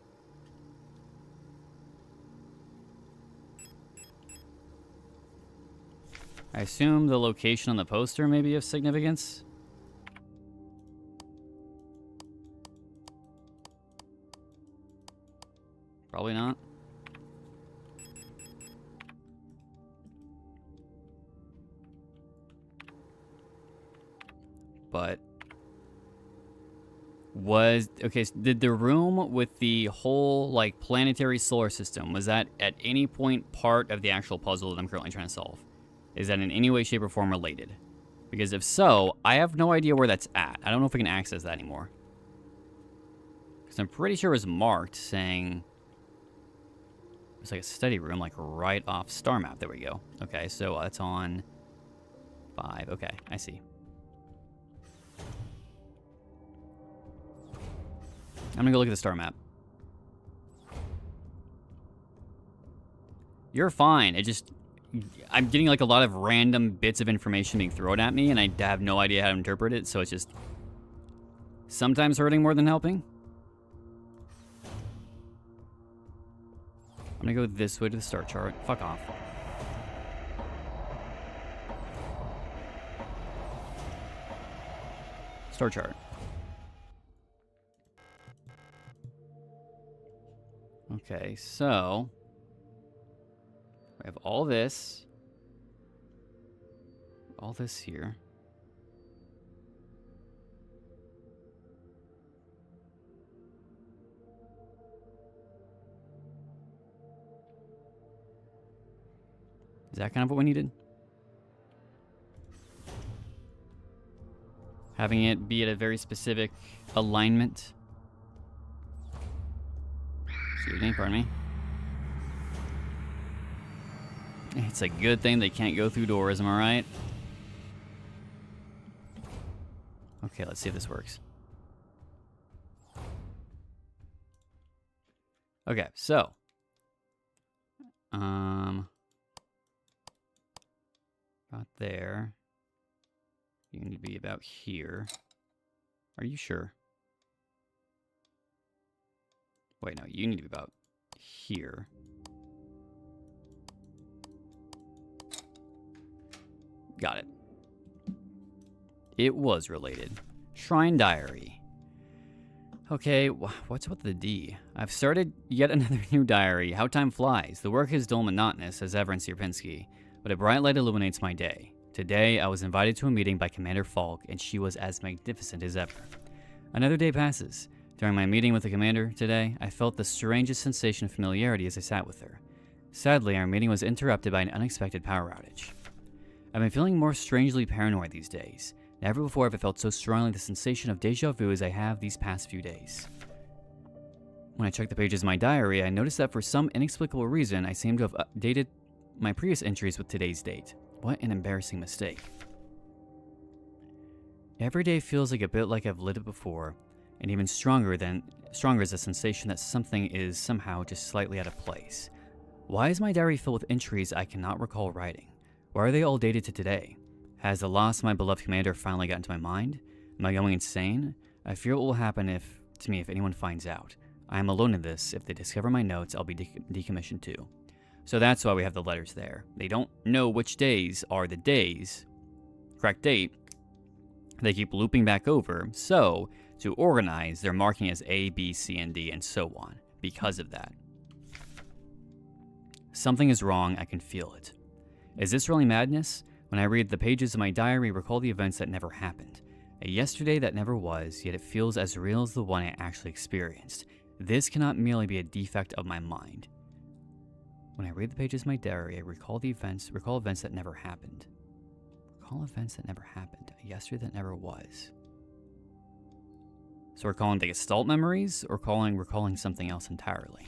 I assume the location on the poster may be of significance. Probably not. But okay, so did the room with the whole like planetary solar system, was that at any point part of the actual puzzle that I'm currently trying to solve? Is that in any way, shape, or form related? Because if so, I have no idea where that's at. I don't know if we can access that anymore. Because I'm pretty sure it was marked saying it's like a study room, like right off star map. There we go. Okay, so that's on 5. Okay, I see. I'm gonna go look at the star map. You're fine. It just, I'm getting like a lot of random bits of information being thrown at me, and I have no idea how to interpret it, so it's just Sometimes hurting more than helping. I'm gonna go this way to the start chart. Fuck off. Star chart. Okay, so we have all this here. Is that kind of what we needed? Having it be at a very specific alignment. Excuse me, pardon me. It's a good thing they can't go through doors, am I right? Okay, let's see if this works. Okay, so. About there. You need to be about here. Are you sure? Wait, no, you need to be about here. Got it. It was related. Shrine Diary. Okay, what's with the D? I've started yet another new diary. How time flies. The work is dull and monotonous as ever in Sierpinski, but a bright light illuminates my day. Today, I was invited to a meeting by Commander Falk, and she was as magnificent as ever. Another day passes. During my meeting with the commander today, I felt the strangest sensation of familiarity as I sat with her. Sadly, our meeting was interrupted by an unexpected power outage. I've been feeling more strangely paranoid these days. Never before have I felt so strongly the sensation of deja vu as I have these past few days. When I checked the pages of my diary, I noticed that for some inexplicable reason, I seem to have updated my previous entries with today's date. What an embarrassing mistake. Every day feels like a bit like I've lived it before, and even stronger is the sensation that something is somehow just slightly out of place. Why is my diary filled with entries I cannot recall writing? Why are they all dated to today? Has the loss of my beloved commander finally gotten to my mind? Am I going insane? I fear what will happen to me if anyone finds out. I am alone in this. If they discover my notes, I'll be decommissioned too. So that's why we have the letters there. They don't know which days are the days, correct date. They keep looping back over, so to organize, they're marking as A, B, C, and D, and so on, because of that. Something is wrong, I can feel it. Is this really madness? When I read the pages of my diary, recall the events that never happened. A yesterday that never was, yet it feels as real as the one I actually experienced. This cannot merely be a defect of my mind. When I read the pages of my diary, I recall events that never happened. Recall events that never happened. A yesterday that never was. So we're calling the Gestalt memories, or recalling something else entirely.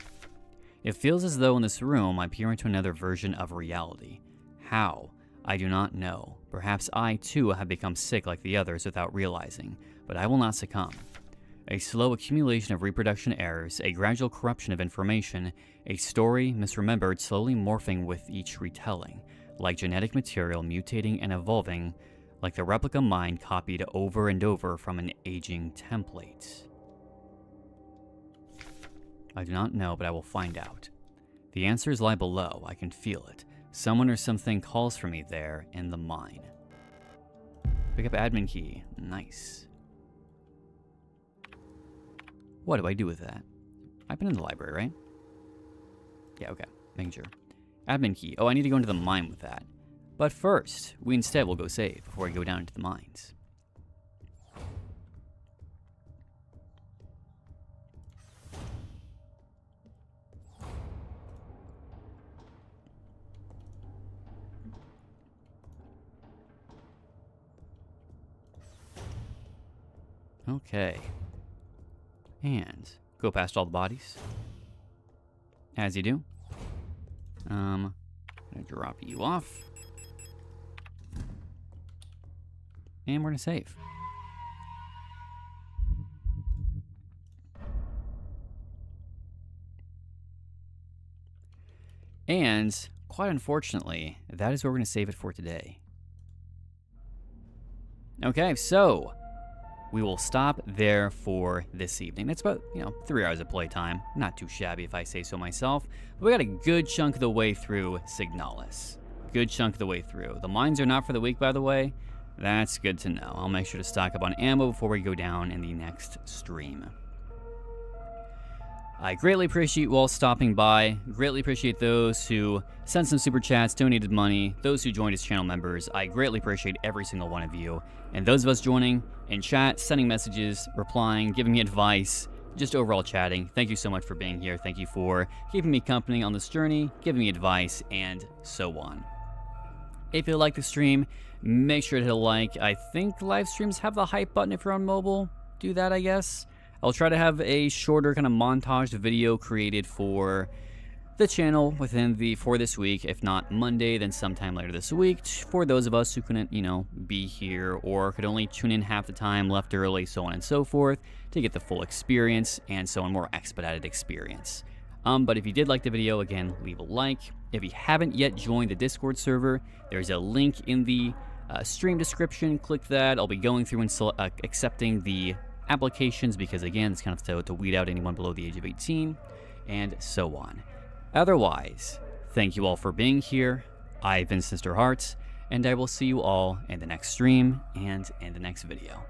It feels as though in this room I peer into another version of reality. How? I do not know. Perhaps I too have become sick like the others without realizing, but I will not succumb. A slow accumulation of reproduction errors, a gradual corruption of information, a story misremembered slowly morphing with each retelling, like genetic material mutating and evolving, like the replica mind copied over and over from an aging template. I do not know, but I will find out. The answers lie below, I can feel it. Someone or something calls for me there in the mine. Pick up admin key. Nice. What do I do with that? I've been in the library, right? Yeah, okay. Making sure. Admin key. Oh, I need to go into the mine with that. But first, we instead will go save before we go down into the mines. Okay. And go past all the bodies. As you do. I'm gonna drop you off. And we're gonna save. And, quite unfortunately, that is where we're gonna save it for today. Okay, so we will stop there for this evening. That's about, 3 hours of playtime. Not too shabby if I say so myself. But we got a good chunk of the way through SIGNALIS. Good chunk of the way through. The mines are not for the weak, by the way. That's good to know. I'll make sure to stock up on ammo before we go down in the next stream. I greatly appreciate you all stopping by. Greatly appreciate those who sent some super chats, donated money, those who joined as channel members. I greatly appreciate every single one of you. And those of us joining in chat, sending messages, replying, giving me advice, just overall chatting. Thank you so much for being here. Thank you for keeping me company on this journey, giving me advice, and so on. If you like the stream, make sure to hit a like. I think live streams have the hype button if you're on mobile. Do that, I guess. I'll try to have a shorter kind of montaged video created for the channel for this week. If not Monday, then sometime later this week. For those of us who couldn't, be here or could only tune in half the time, left early, so on and so forth, to get the full experience and so on, more expedited experience. But if you did like the video, again, leave a like. If you haven't yet joined the Discord server, there's a link in the stream description. Click that. I'll be going through and accepting the applications because, again, it's kind of to weed out anyone below the age of 18 and so on. Otherwise, thank you all for being here. I've been SinisterHeart, and I will see you all in the next stream and in the next video.